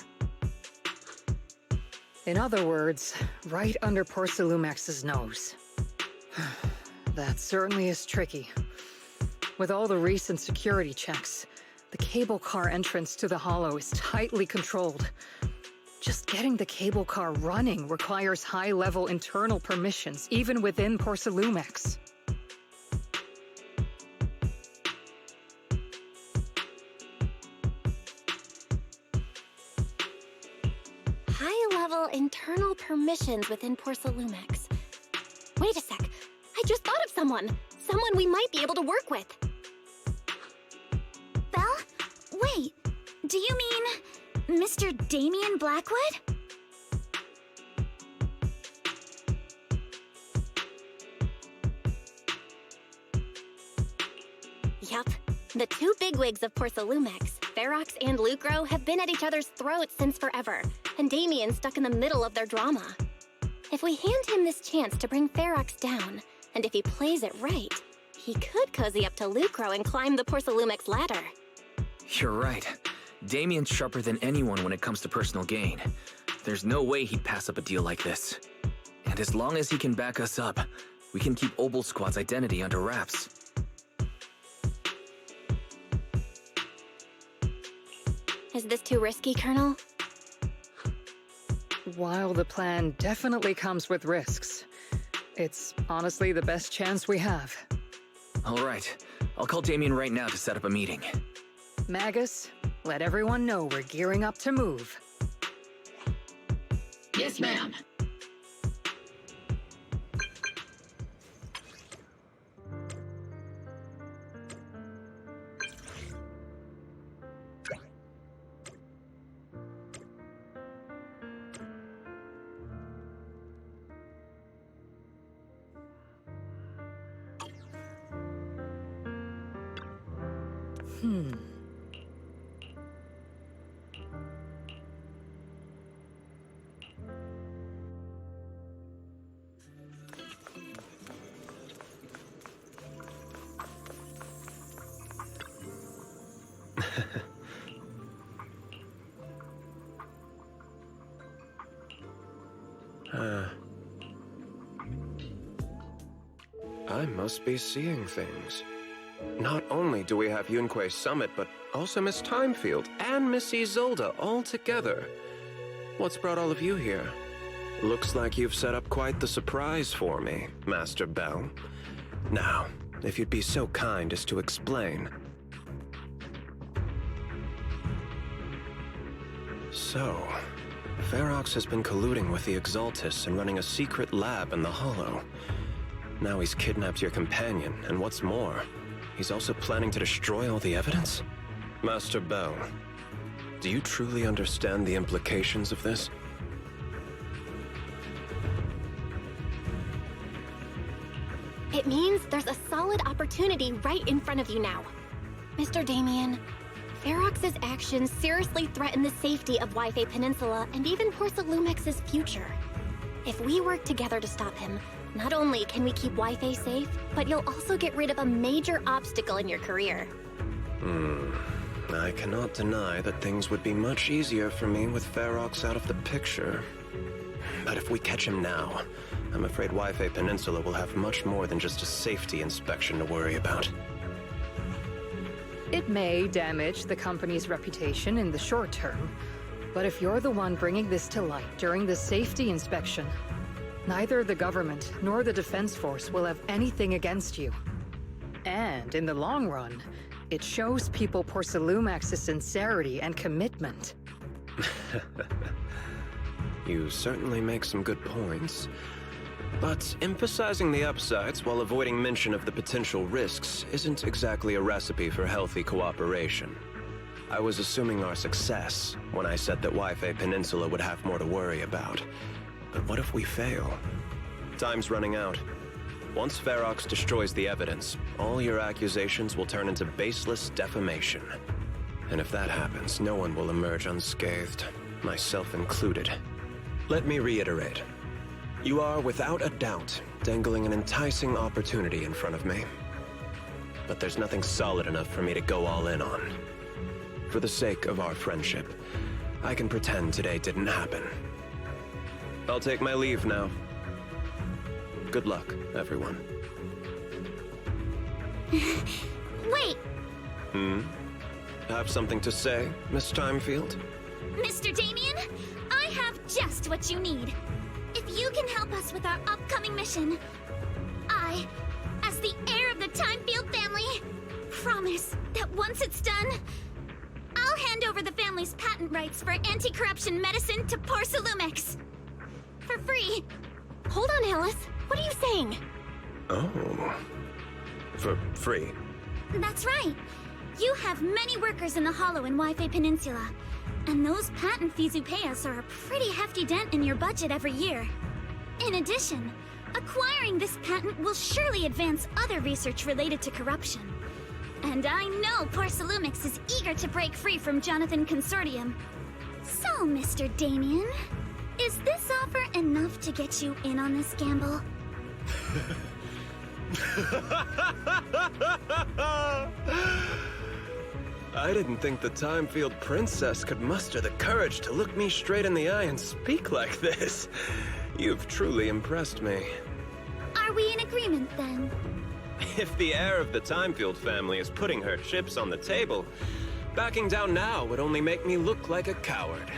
[SPEAKER 13] In other words, right under Porcelumex's nose. That certainly is tricky. With all the recent security checks, the cable car entrance to the Hollow is tightly controlled. Just getting the cable car running requires high-level internal permissions, even within Porcelumex.
[SPEAKER 2] High-level internal permissions within Porcelumex. Wait a sec. I just thought of someone. Someone we might be able to work with.
[SPEAKER 12] Belle? Wait, do you mean Mr. Damien Blackwood?
[SPEAKER 2] Yup, The two bigwigs of Porcelumex, Ferox and Lucro, have been at each other's throats since forever, and Damien's stuck in the middle of their drama. If we hand him this chance to bring Ferox down, and if he plays it right, he could cozy up to Lucro and climb the Porcelumex ladder.
[SPEAKER 3] You're right. Damien's sharper than anyone when it comes to personal gain. There's no way he'd pass up a deal like this. And as long as he can back us up, we can keep Obel Squad's identity under wraps.
[SPEAKER 2] Is this too risky, Colonel?
[SPEAKER 13] While the plan definitely comes with risks, it's honestly the best chance we have.
[SPEAKER 3] All right. I'll call Damien right now to set up a meeting.
[SPEAKER 13] Magus, let everyone know we're gearing up to move.
[SPEAKER 14] Yes, ma'am.
[SPEAKER 10] I must be seeing things. Not only do we have Yunque's summit, but also Miss Timefield and Miss Isolde all together. What's brought all of you here? Looks like you've set up quite the surprise for me, Master Bell. Now, if you'd be so kind as to explain. So, Ferox has been colluding with the Exaltus and running a secret lab in the Hollow. Now he's kidnapped your companion, and what's more, he's also planning to destroy all the evidence? Master Bell, do you truly understand the implications of this?
[SPEAKER 2] It means there's a solid opportunity right in front of you now. Mr. Damien, Ferox's actions seriously threaten the safety of Wi-Fi Peninsula and even Porcelumex's future. If we work together to stop him, not only can we keep Wi-Fi safe, but you'll also get rid of a major obstacle in your career.
[SPEAKER 10] I cannot deny that things would be much easier for me with Ferox out of the picture. But if we catch him now, I'm afraid Wi-Fi Peninsula will have much more than just a safety inspection to worry about.
[SPEAKER 13] It may damage the company's reputation in the short term, but if you're the one bringing this to light during the safety inspection, neither the government nor the Defense Force will have anything against you. And in the long run, it shows people Porcelumex's sincerity and commitment.
[SPEAKER 10] You certainly make some good points. But emphasizing the upsides while avoiding mention of the potential risks isn't exactly a recipe for healthy cooperation. I was assuming our success when I said that Wi-Fi Peninsula would have more to worry about. But what if we fail? Time's running out. Once Ferox destroys the evidence, all your accusations will turn into baseless defamation. And if that happens, no one will emerge unscathed, myself included. Let me reiterate. You are, without a doubt, dangling an enticing opportunity in front of me. But there's nothing solid enough for me to go all in on. For the sake of our friendship, I can pretend today didn't happen. I'll take my leave now. Good luck, everyone.
[SPEAKER 12] Wait!
[SPEAKER 10] Have something to say, Miss Timefield?
[SPEAKER 12] Mr. Damien, I have just what you need. If you can help us with our upcoming mission, I, as the heir of the Timefield family, promise that once it's done, I'll hand over the family's patent rights for anti-corruption medicine to Porcelumex. For free.
[SPEAKER 2] Hold on, Alice. What are you saying?
[SPEAKER 10] Oh. For free?
[SPEAKER 12] That's right. You have many workers in the Hollow and Wi-Fi Peninsula, and those patent fees you pay us are a pretty hefty dent in your budget every year. In addition, acquiring this patent will surely advance other research related to corruption. And I know Porcelumix is eager to break free from Jonathan Consortium. So, Mr. Damien, is this offer enough to get you in on this gamble?
[SPEAKER 10] I didn't think the Timefield Princess could muster the courage to look me straight in the eye and speak like this. You've truly impressed me.
[SPEAKER 12] Are we in agreement, then?
[SPEAKER 10] If the heir of the Timefield family is putting her chips on the table, backing down now would only make me look like a coward.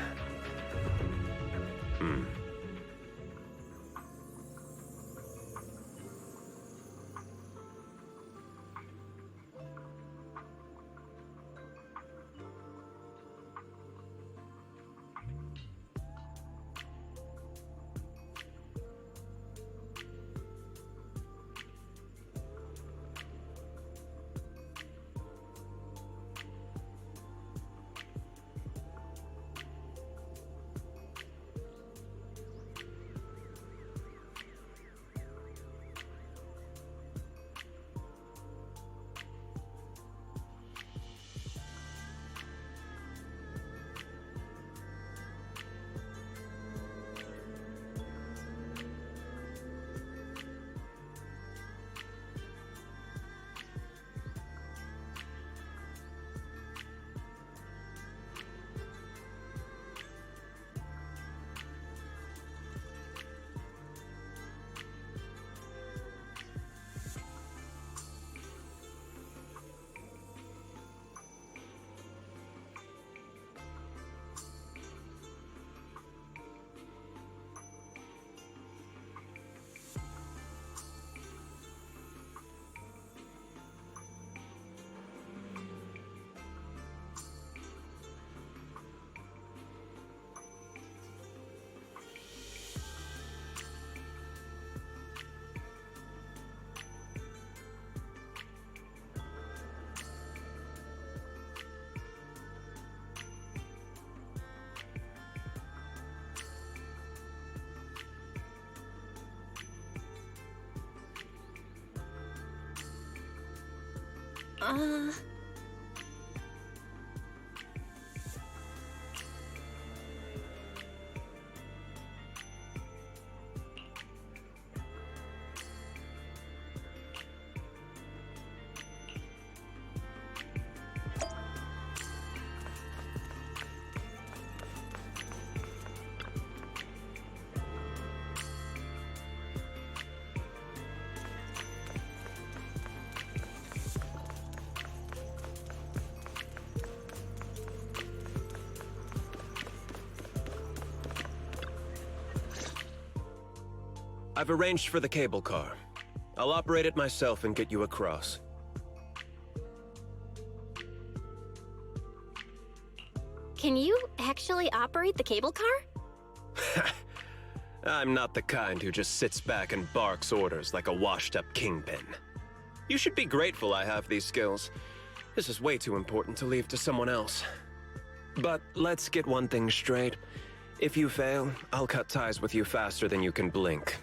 [SPEAKER 10] I've arranged for the cable car. I'll operate it myself and get you across.
[SPEAKER 2] Can you actually operate the cable car?
[SPEAKER 10] I'm not the kind who just sits back and barks orders like a washed-up kingpin. You should be grateful I have these skills. This is way too important to leave to someone else. But let's get one thing straight. If you fail, I'll cut ties with you faster than you can blink.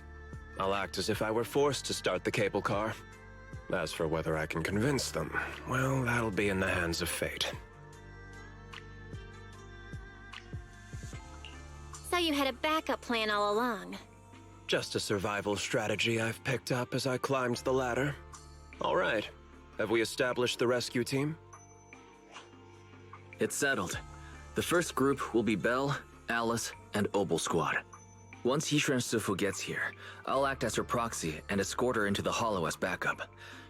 [SPEAKER 10] I'll act as if I were forced to start the cable car. As for whether I can convince them, well, that'll be in the hands of fate.
[SPEAKER 2] So you had a backup plan all along.
[SPEAKER 10] Just a survival strategy I've picked up as I climbed the ladder. All right. Have we established the rescue team?
[SPEAKER 3] It's settled. The first group will be Belle, Alice, and Obel Squad. Once Yishuan Sifu gets here, I'll act as her proxy and escort her into the Hollow as backup.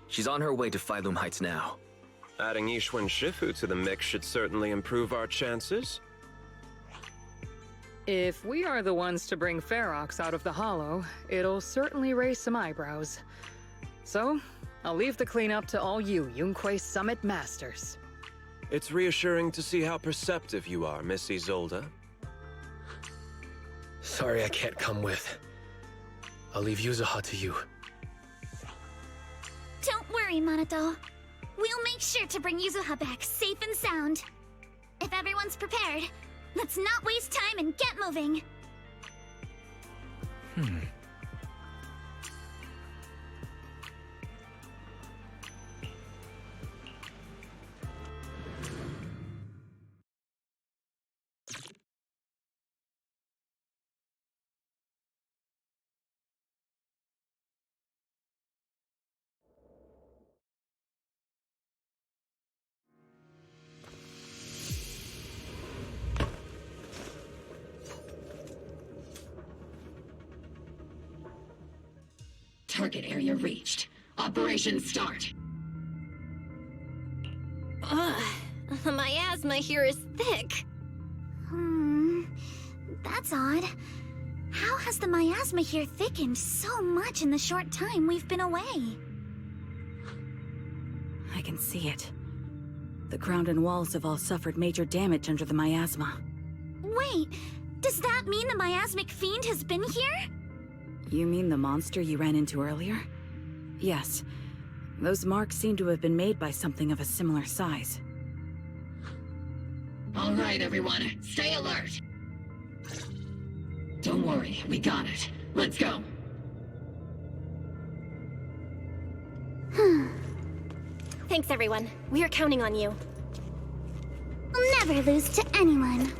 [SPEAKER 3] She's on her way to Phylum Heights now.
[SPEAKER 10] Adding Yishuan Shifu to the mix should certainly improve our chances.
[SPEAKER 13] If we are the ones to bring Ferox out of the Hollow, it'll certainly raise some eyebrows. So, I'll leave the cleanup to all you Yunquei Summit Masters.
[SPEAKER 10] It's reassuring to see how perceptive you are, Miss Isolde.
[SPEAKER 11] Sorry I can't come with. I'll leave Yuzuha to you.
[SPEAKER 12] Don't worry, Monato. We'll make sure to bring Yuzuha back safe and sound. If everyone's prepared, let's not waste time and get moving.
[SPEAKER 14] Target area reached. Operation start.
[SPEAKER 2] The miasma here is thick.
[SPEAKER 12] That's odd. How has the miasma here thickened so much in the short time we've been away?
[SPEAKER 16] I can see it. The ground and walls have all suffered major damage under the miasma.
[SPEAKER 12] Wait, does that mean the miasmic fiend has been here?
[SPEAKER 16] You mean the monster you ran into earlier? Yes. Those marks seem to have been made by something of a similar size.
[SPEAKER 14] All right, everyone, stay alert. Don't worry, we got it. Let's go.
[SPEAKER 2] Thanks, everyone. We are counting on you.
[SPEAKER 12] We'll never lose to anyone.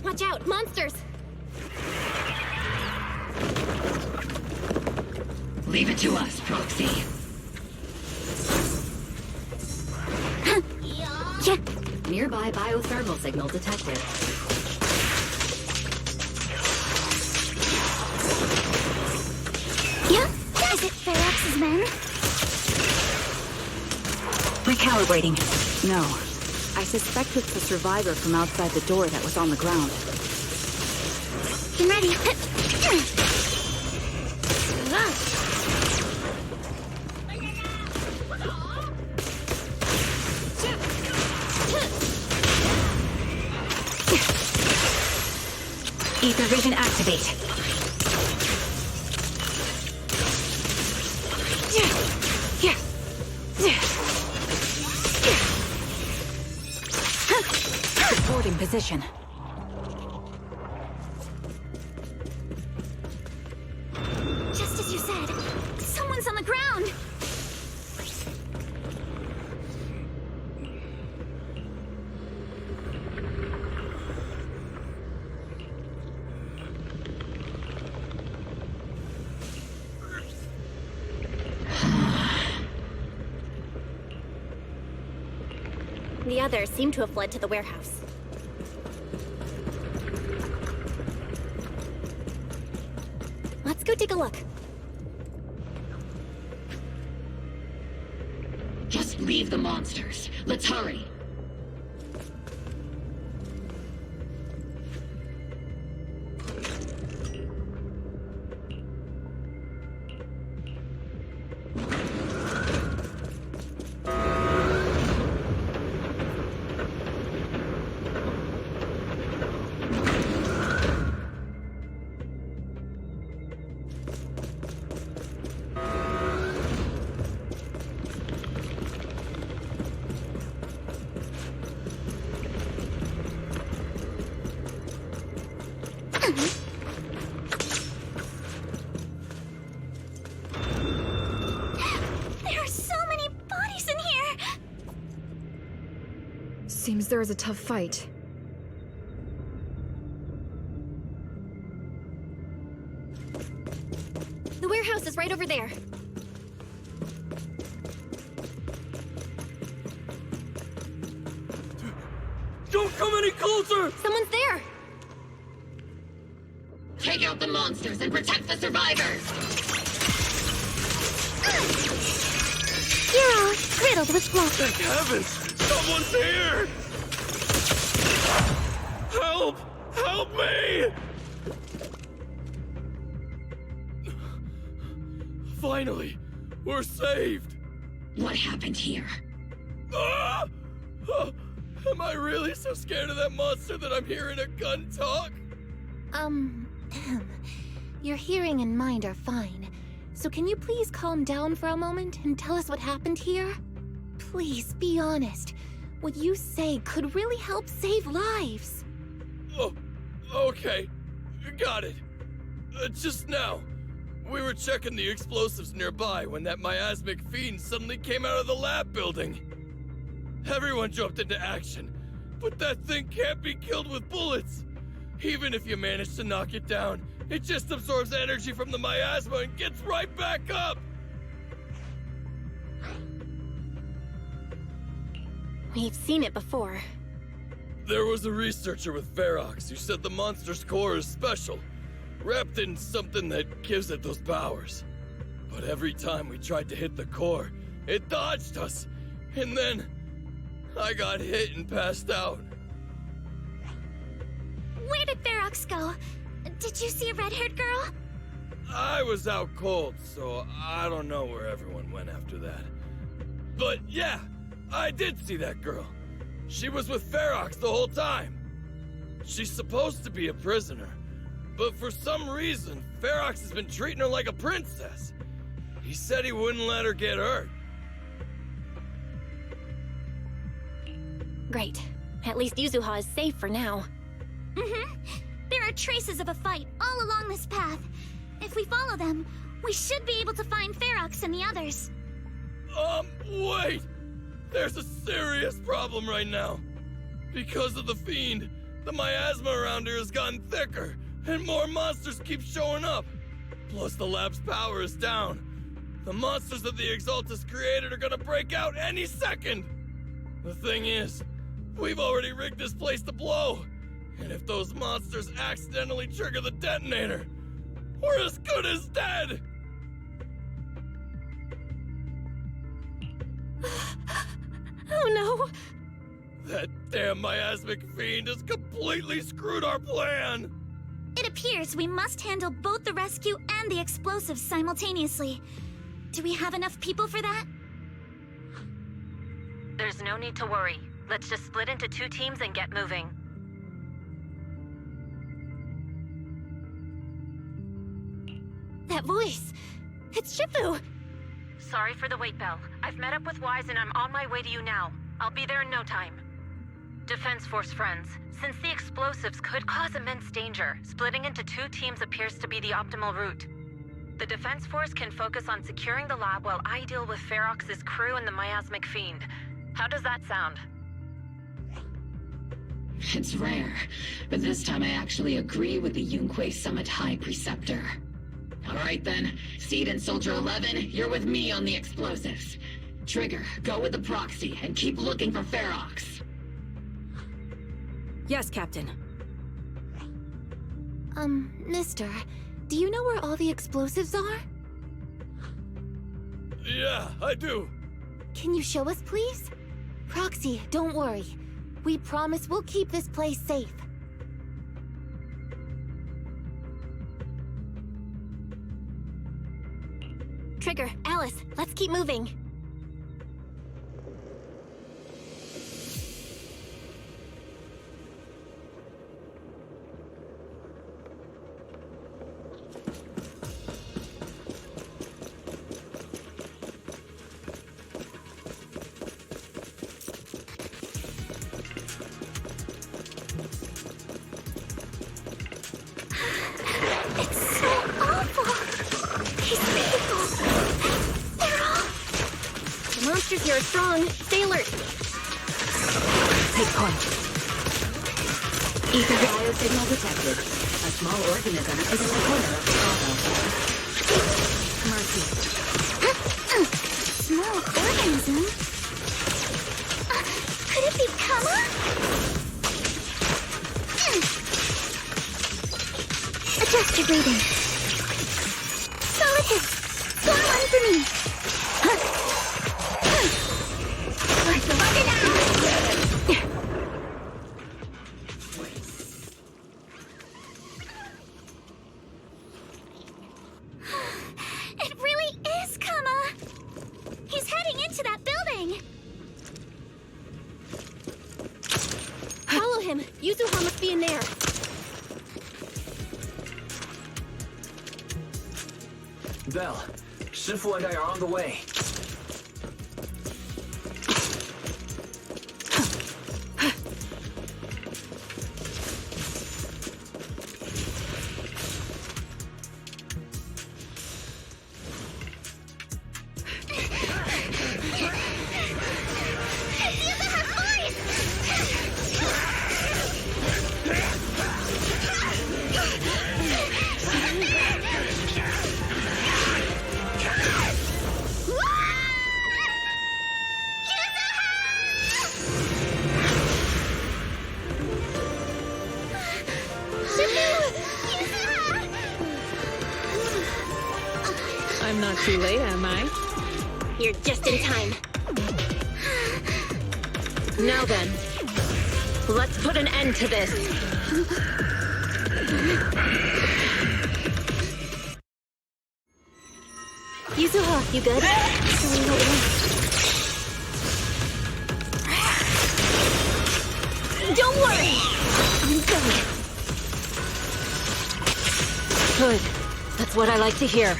[SPEAKER 2] Watch out, monsters!
[SPEAKER 14] Leave it to us, Proxy.
[SPEAKER 17] Nearby biothermal signal detected.
[SPEAKER 12] Yeah, is it Ferox's men?
[SPEAKER 16] Recalibrating. No. I suspect it's the survivor from outside the door that was on the ground.
[SPEAKER 12] Get ready.
[SPEAKER 16] Ether vision activate. Supporting position.
[SPEAKER 12] Just as you said, someone's on the ground.
[SPEAKER 2] The others seem to have fled to the warehouse. Let's go take a look.
[SPEAKER 14] Just leave the monsters. Let's hurry.
[SPEAKER 12] There are so many bodies in here!
[SPEAKER 20] Seems there was a tough fight.
[SPEAKER 2] The warehouse is right over there.
[SPEAKER 9] Don't come any closer!
[SPEAKER 2] Someone's there!
[SPEAKER 14] Take out the monsters and protect the survivors!
[SPEAKER 12] You're all riddled with fluff.
[SPEAKER 9] Thank heavens! Someone's here! Help! Help me! Finally, we're saved!
[SPEAKER 14] What happened here?
[SPEAKER 9] Ah! Oh, am I really so scared of that monster that I'm hearing a gun talk?
[SPEAKER 2] Your hearing and mind are fine. So can you please calm down for a moment and tell us what happened here? Please, be honest. What you say could really help save lives.
[SPEAKER 9] Oh, okay. Got it. Just now, We were checking the explosives nearby when that miasmic fiend suddenly came out of the lab building. Everyone jumped into action, but that thing can't be killed with bullets. Even if you manage to knock it down, it just absorbs energy from the miasma and gets right back up.
[SPEAKER 2] We've seen it before.
[SPEAKER 9] There was a researcher with Ferox who said the monster's core is special, wrapped in something that gives it those powers. But every time we tried to hit the core, it dodged us, and then I got hit and passed out.
[SPEAKER 8] Where did Ferox go? Did you see a red-haired girl?
[SPEAKER 9] I was out cold, so I don't know where everyone went after that. But yeah, I did see that girl. She was with Ferox the whole time. She's supposed to be a prisoner, but for some reason, Ferox has been treating her like a princess. He said he wouldn't let her get hurt.
[SPEAKER 2] Great. At least Yuzuha is safe for now.
[SPEAKER 8] Mm-hmm. There are traces of a fight all along this path. If we follow them, we should be able to find Ferox and the others.
[SPEAKER 9] Wait! There's a serious problem right now. Because of the fiend, the miasma around here has gotten thicker, and more monsters keep showing up. Plus the lab's power is down. The monsters that the Exaltus created are gonna break out any second. The thing is, we've already rigged this place to blow. And if those monsters accidentally trigger the detonator, we're as good as dead!
[SPEAKER 2] Oh no!
[SPEAKER 9] That damn miasmic fiend has completely screwed our plan!
[SPEAKER 8] It appears we must handle both the rescue and the explosives simultaneously. Do we have enough people for that?
[SPEAKER 19] There's no need to worry. Let's just split into 2 teams and get moving.
[SPEAKER 2] That voice! It's Shifu!
[SPEAKER 19] Sorry for the wait, Belle. I've met up with Wise and I'm on my way to you now. I'll be there in no time. Defense Force friends, since the explosives could cause immense danger, splitting into 2 teams appears to be the optimal route. The Defense Force can focus on securing the lab while I deal with Ferox's crew and the miasmic fiend. How does that sound?
[SPEAKER 14] It's rare, but this time I actually agree with the Yunque Summit High Preceptor. Alright then, Seed and Soldier 11, you're with me on the explosives. Trigger, go with the proxy and keep looking for Ferox.
[SPEAKER 16] Yes, Captain.
[SPEAKER 2] Mister, do you know where all the explosives are?
[SPEAKER 9] Yeah, I do.
[SPEAKER 2] Can you show us, please? Proxy, don't worry. We promise we'll keep this place safe. Trigger, Alice, let's keep moving. Here are strong. Stay alert.
[SPEAKER 17] Take point. Ether biosignal detected. A small organism is in the corner of the grotto.
[SPEAKER 8] Mercy. Small organism? Could it be Kama? Adjust your breathing. Solid hit. Slow one for me.
[SPEAKER 12] It really is Kama! He's heading into that building!
[SPEAKER 2] Follow him! Yuzuha must be in there!
[SPEAKER 3] Belle, Shifu and I are on the way.
[SPEAKER 13] too late, am I?
[SPEAKER 2] You're just in time.
[SPEAKER 19] Now then, let's put an end to this.
[SPEAKER 2] Yuzuha, you good? Don't worry! I'm good.
[SPEAKER 19] Good. That's what I like to hear.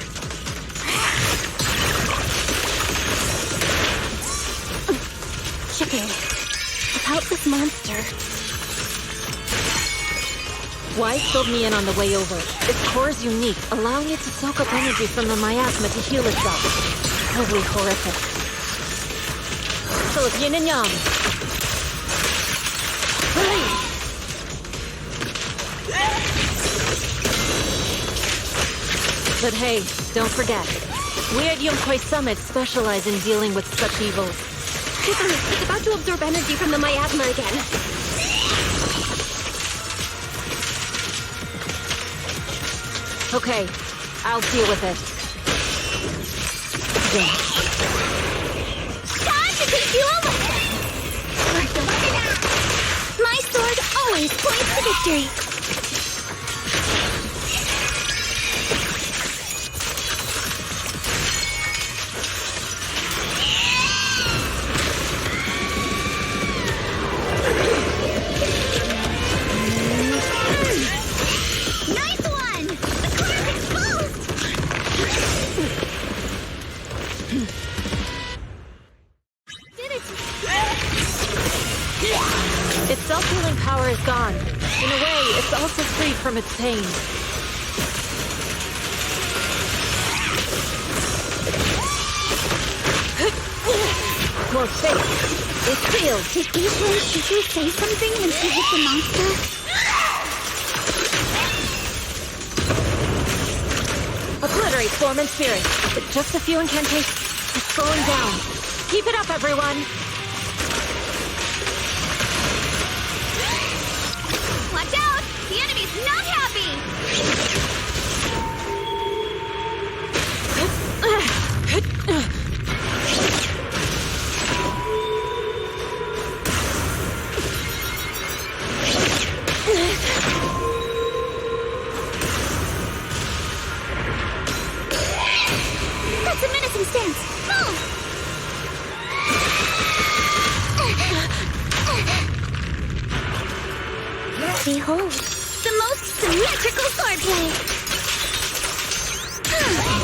[SPEAKER 2] Chicken. About this monster.
[SPEAKER 19] Wise filled me in on the way over. Its core is unique, allowing it to soak up energy from the miasma to heal itself. Totally horrific. So it's yin and yang. But hey, don't forget, we at Yomkoi Summit specialize in dealing with such evils.
[SPEAKER 2] It's about to absorb energy from the miasma again.
[SPEAKER 19] Okay, I'll deal with it.
[SPEAKER 2] Time to take you over! My sword always points to victory.
[SPEAKER 19] Its self-healing power is gone. In a way, it's also freed from its pain. More faith. It's sealed.
[SPEAKER 12] Did you say something when she hit the monster?
[SPEAKER 19] Obliterate form and spirit. With just a few incantations, it's slowing down. Keep it up, everyone!
[SPEAKER 12] Watch out! The enemy's not happy!
[SPEAKER 2] That's a menacing stance! Move! Behold, the most symmetrical swordplay!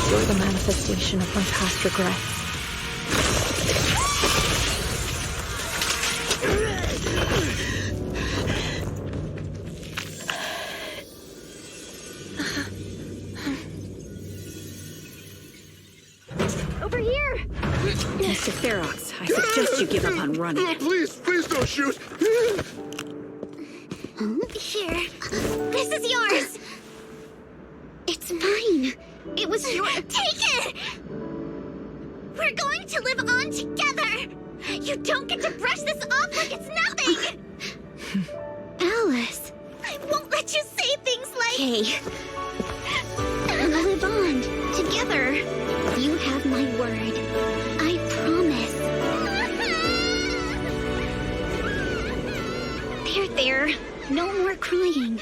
[SPEAKER 19] You're the manifestation of my past regrets.
[SPEAKER 2] Over here!
[SPEAKER 16] Mr. Ferox, I suggest you give up on running.
[SPEAKER 6] Please don't shoot!
[SPEAKER 12] Here. This is yours! It's mine. It was your— Take it! We're going to live on together! You don't get to brush this off like it's nothing! Alice, I won't let you say things like— Hey. We'll live on, together. You have my word. I promise. There. No more crying.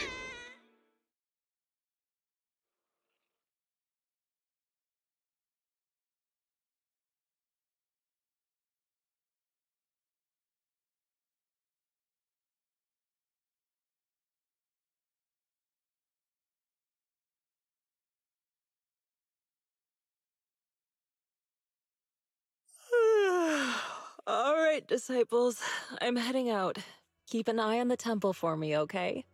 [SPEAKER 19] All right, disciples. I'm heading out. Keep an eye on the temple for me, okay?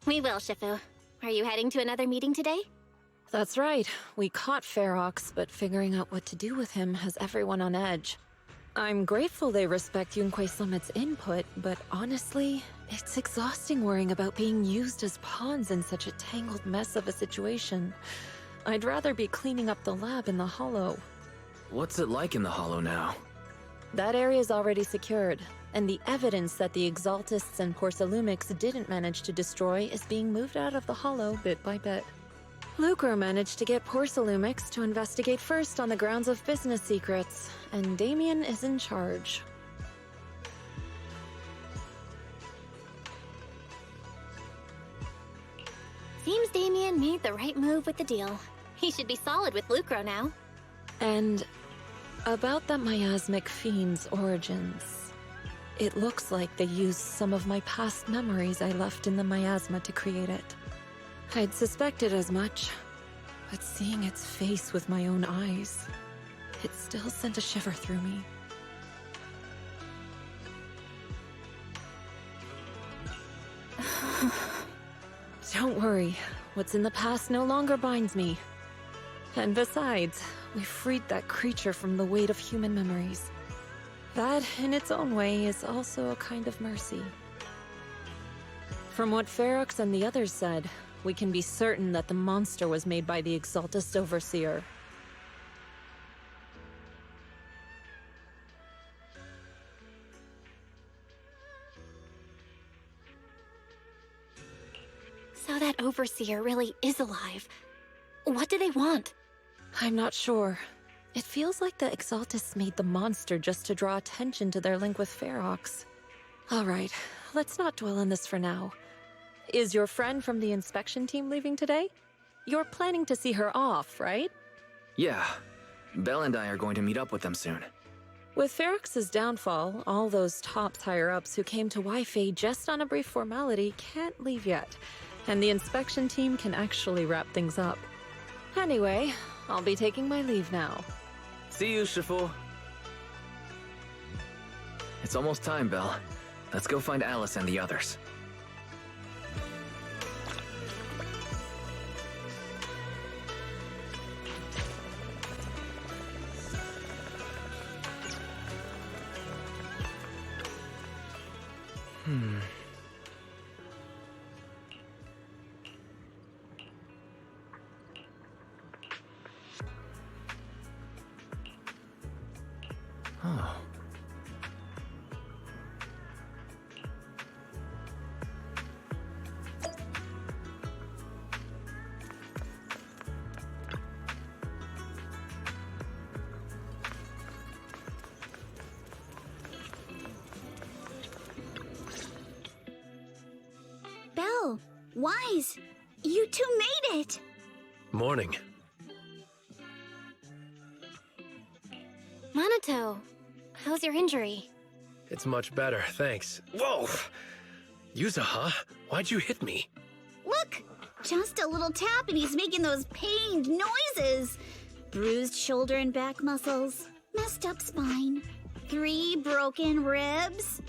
[SPEAKER 2] We will, Shifu. Are you heading to another meeting today?
[SPEAKER 19] That's right. We caught Ferox, but figuring out what to do with him has everyone on edge. I'm grateful they respect Yomkoi Summit's input, but honestly, it's exhausting worrying about being used as pawns in such a tangled mess of a situation. I'd rather be cleaning up the lab in the Hollow.
[SPEAKER 3] What's it like in the Hollow now?
[SPEAKER 19] That area is already secured, and the evidence that the Exaltists and Porcelumics didn't manage to destroy is being moved out of the Hollow bit by bit.
[SPEAKER 20] Lucro managed to get Porcelumix to investigate first on the grounds of business secrets, and Damien is in charge.
[SPEAKER 2] Seems Damien made the right move with the deal. He should be solid with Lucro now.
[SPEAKER 20] And about that miasmic fiend's origins. It looks like they used some of my past memories I left in the miasma to create it. I'd suspected as much, but seeing its face with my own eyes, it still sent a shiver through me. Don't worry, what's in the past no longer binds me. And besides, we freed that creature from the weight of human memories. That, in its own way, is also a kind of mercy. From what Ferox and the others said, we can be certain that the monster was made by the Exaltist Overseer.
[SPEAKER 2] So that Overseer really is alive. What do they want?
[SPEAKER 20] I'm not sure. It feels like the Exaltists made the monster just to draw attention to their link with Ferox. Alright, let's not dwell on this for now. Is your friend from the inspection team leaving today? You're planning to see her off, right?
[SPEAKER 3] Yeah. Belle and I are going to meet up with them soon.
[SPEAKER 20] With Ferox's downfall, all those tops higher-ups who came to Wi-Fi just on a brief formality can't leave yet, and the inspection team can actually wrap things up. Anyway, I'll be taking my leave now.
[SPEAKER 3] See you, Shifu. It's almost time, Belle. Let's go find Alice and the others. Oh.
[SPEAKER 12] Belle, Wise, you two made it!
[SPEAKER 11] Morning.
[SPEAKER 2] Monato, how's your injury?
[SPEAKER 11] It's much better, thanks. Whoa! Yuzuha, why'd you hit me?
[SPEAKER 12] Look! Just a little tap and he's making those pained noises. Bruised shoulder and back muscles, messed up spine, 3 broken ribs.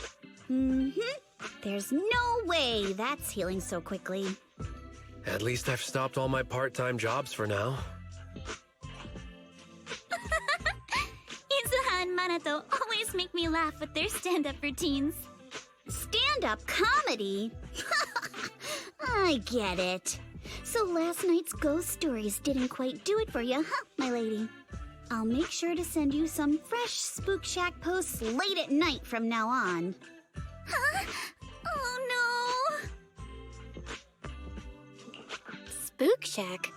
[SPEAKER 12] There's no way that's healing so quickly.
[SPEAKER 11] At least I've stopped all my part-time jobs for now.
[SPEAKER 12] Yuzuha and Monato always make me laugh with their stand-up routines. Stand-up comedy? I get it. So last night's ghost stories didn't quite do it for you, huh, my lady? I'll make sure to send you some fresh Spook Shack posts late at night from now on. Huh? Oh no!
[SPEAKER 2] Spook Shack?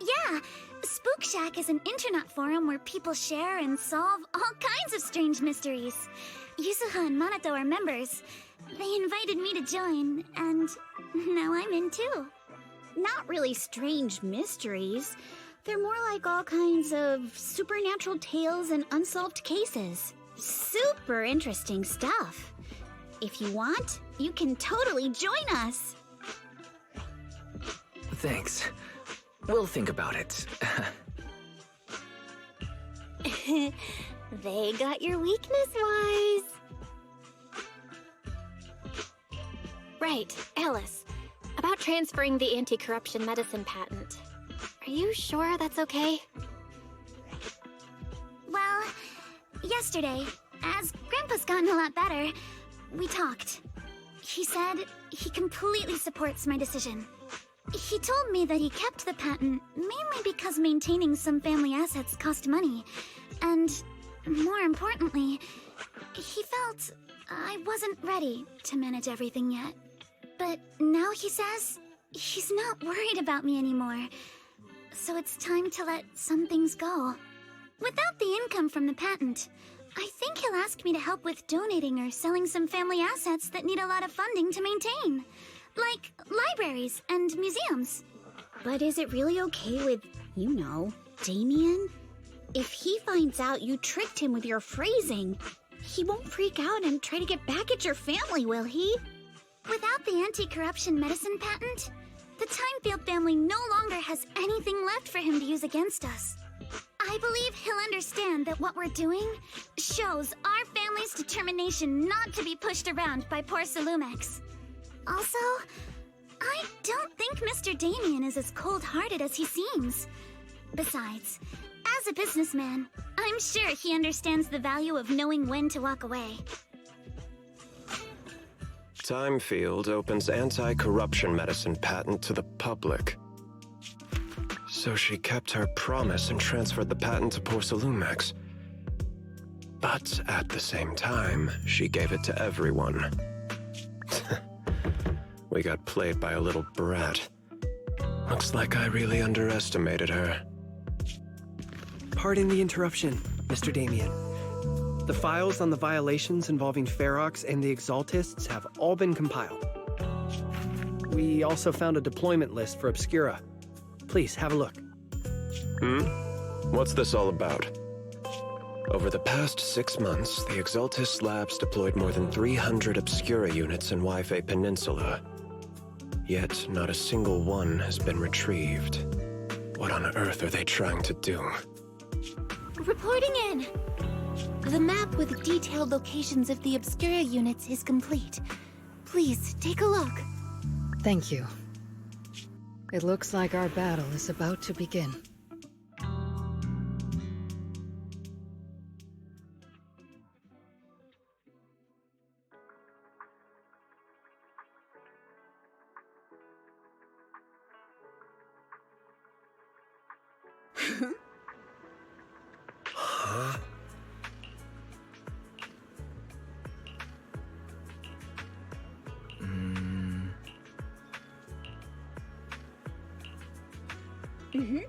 [SPEAKER 12] Yeah, Spook Shack is an internet forum where people share and solve all kinds of strange mysteries. Yuzuha and Monato are members. They invited me to join, and now I'm in too. Not really strange mysteries. They're more like all kinds of supernatural tales and unsolved cases. Super interesting stuff. If you want, you can totally join us.
[SPEAKER 3] Thanks. We'll think about it.
[SPEAKER 2] They got your weakness, Wise. Right, Alice. About transferring the anti-corruption medicine patent. Are you sure that's okay?
[SPEAKER 12] Well, yesterday, as Grandpa's gotten a lot better, we talked. He said he completely supports my decision. He told me that he kept the patent mainly because maintaining some family assets cost money. And, more importantly, he felt I wasn't ready to manage everything yet. But now he says he's not worried about me anymore. so it's time to let some things go. Without the income from the patent, I think he'll ask me to help with donating or selling some family assets that need a lot of funding to maintain. Like libraries and museums.
[SPEAKER 7] But is it really okay with, you know, Damien? If he finds out you tricked him with your phrasing, he won't freak out and try to get back at your family, will he?
[SPEAKER 12] Without the anti-corruption medicine patent, the Timefield family no longer has anything left for him to use against us. I believe he'll understand that what we're doing shows our family's determination not to be pushed around by poor Salumex. Also, I don't think Mr. Damien is as cold-hearted as he seems. Besides, as a businessman, I'm sure he understands the value of knowing when to walk away.
[SPEAKER 10] Timefield opens anti-corruption medicine patent to the public. So she kept her promise and transferred the patent to poor Salumex. But at the same time, she gave it to everyone. We got played by a little brat. Looks like I really underestimated her.
[SPEAKER 21] Pardon the interruption, Mr. Damien. The files on the violations involving Ferox and the Exaltists have all been compiled. We also found a deployment list for Obscura. Please, have a look.
[SPEAKER 10] What's this all about? Over the past 6 months, the Exaltist labs deployed more than 300 Obscura units in Wi-Fi Peninsula. Yet, not a single one has been retrieved. What on earth are they trying to do?
[SPEAKER 12] Reporting in! The map with detailed locations of the Obscura units is complete. Please, take a look.
[SPEAKER 13] Thank you. It looks like our battle is about to begin.
[SPEAKER 10] Huh?
[SPEAKER 7] Mm-hmm.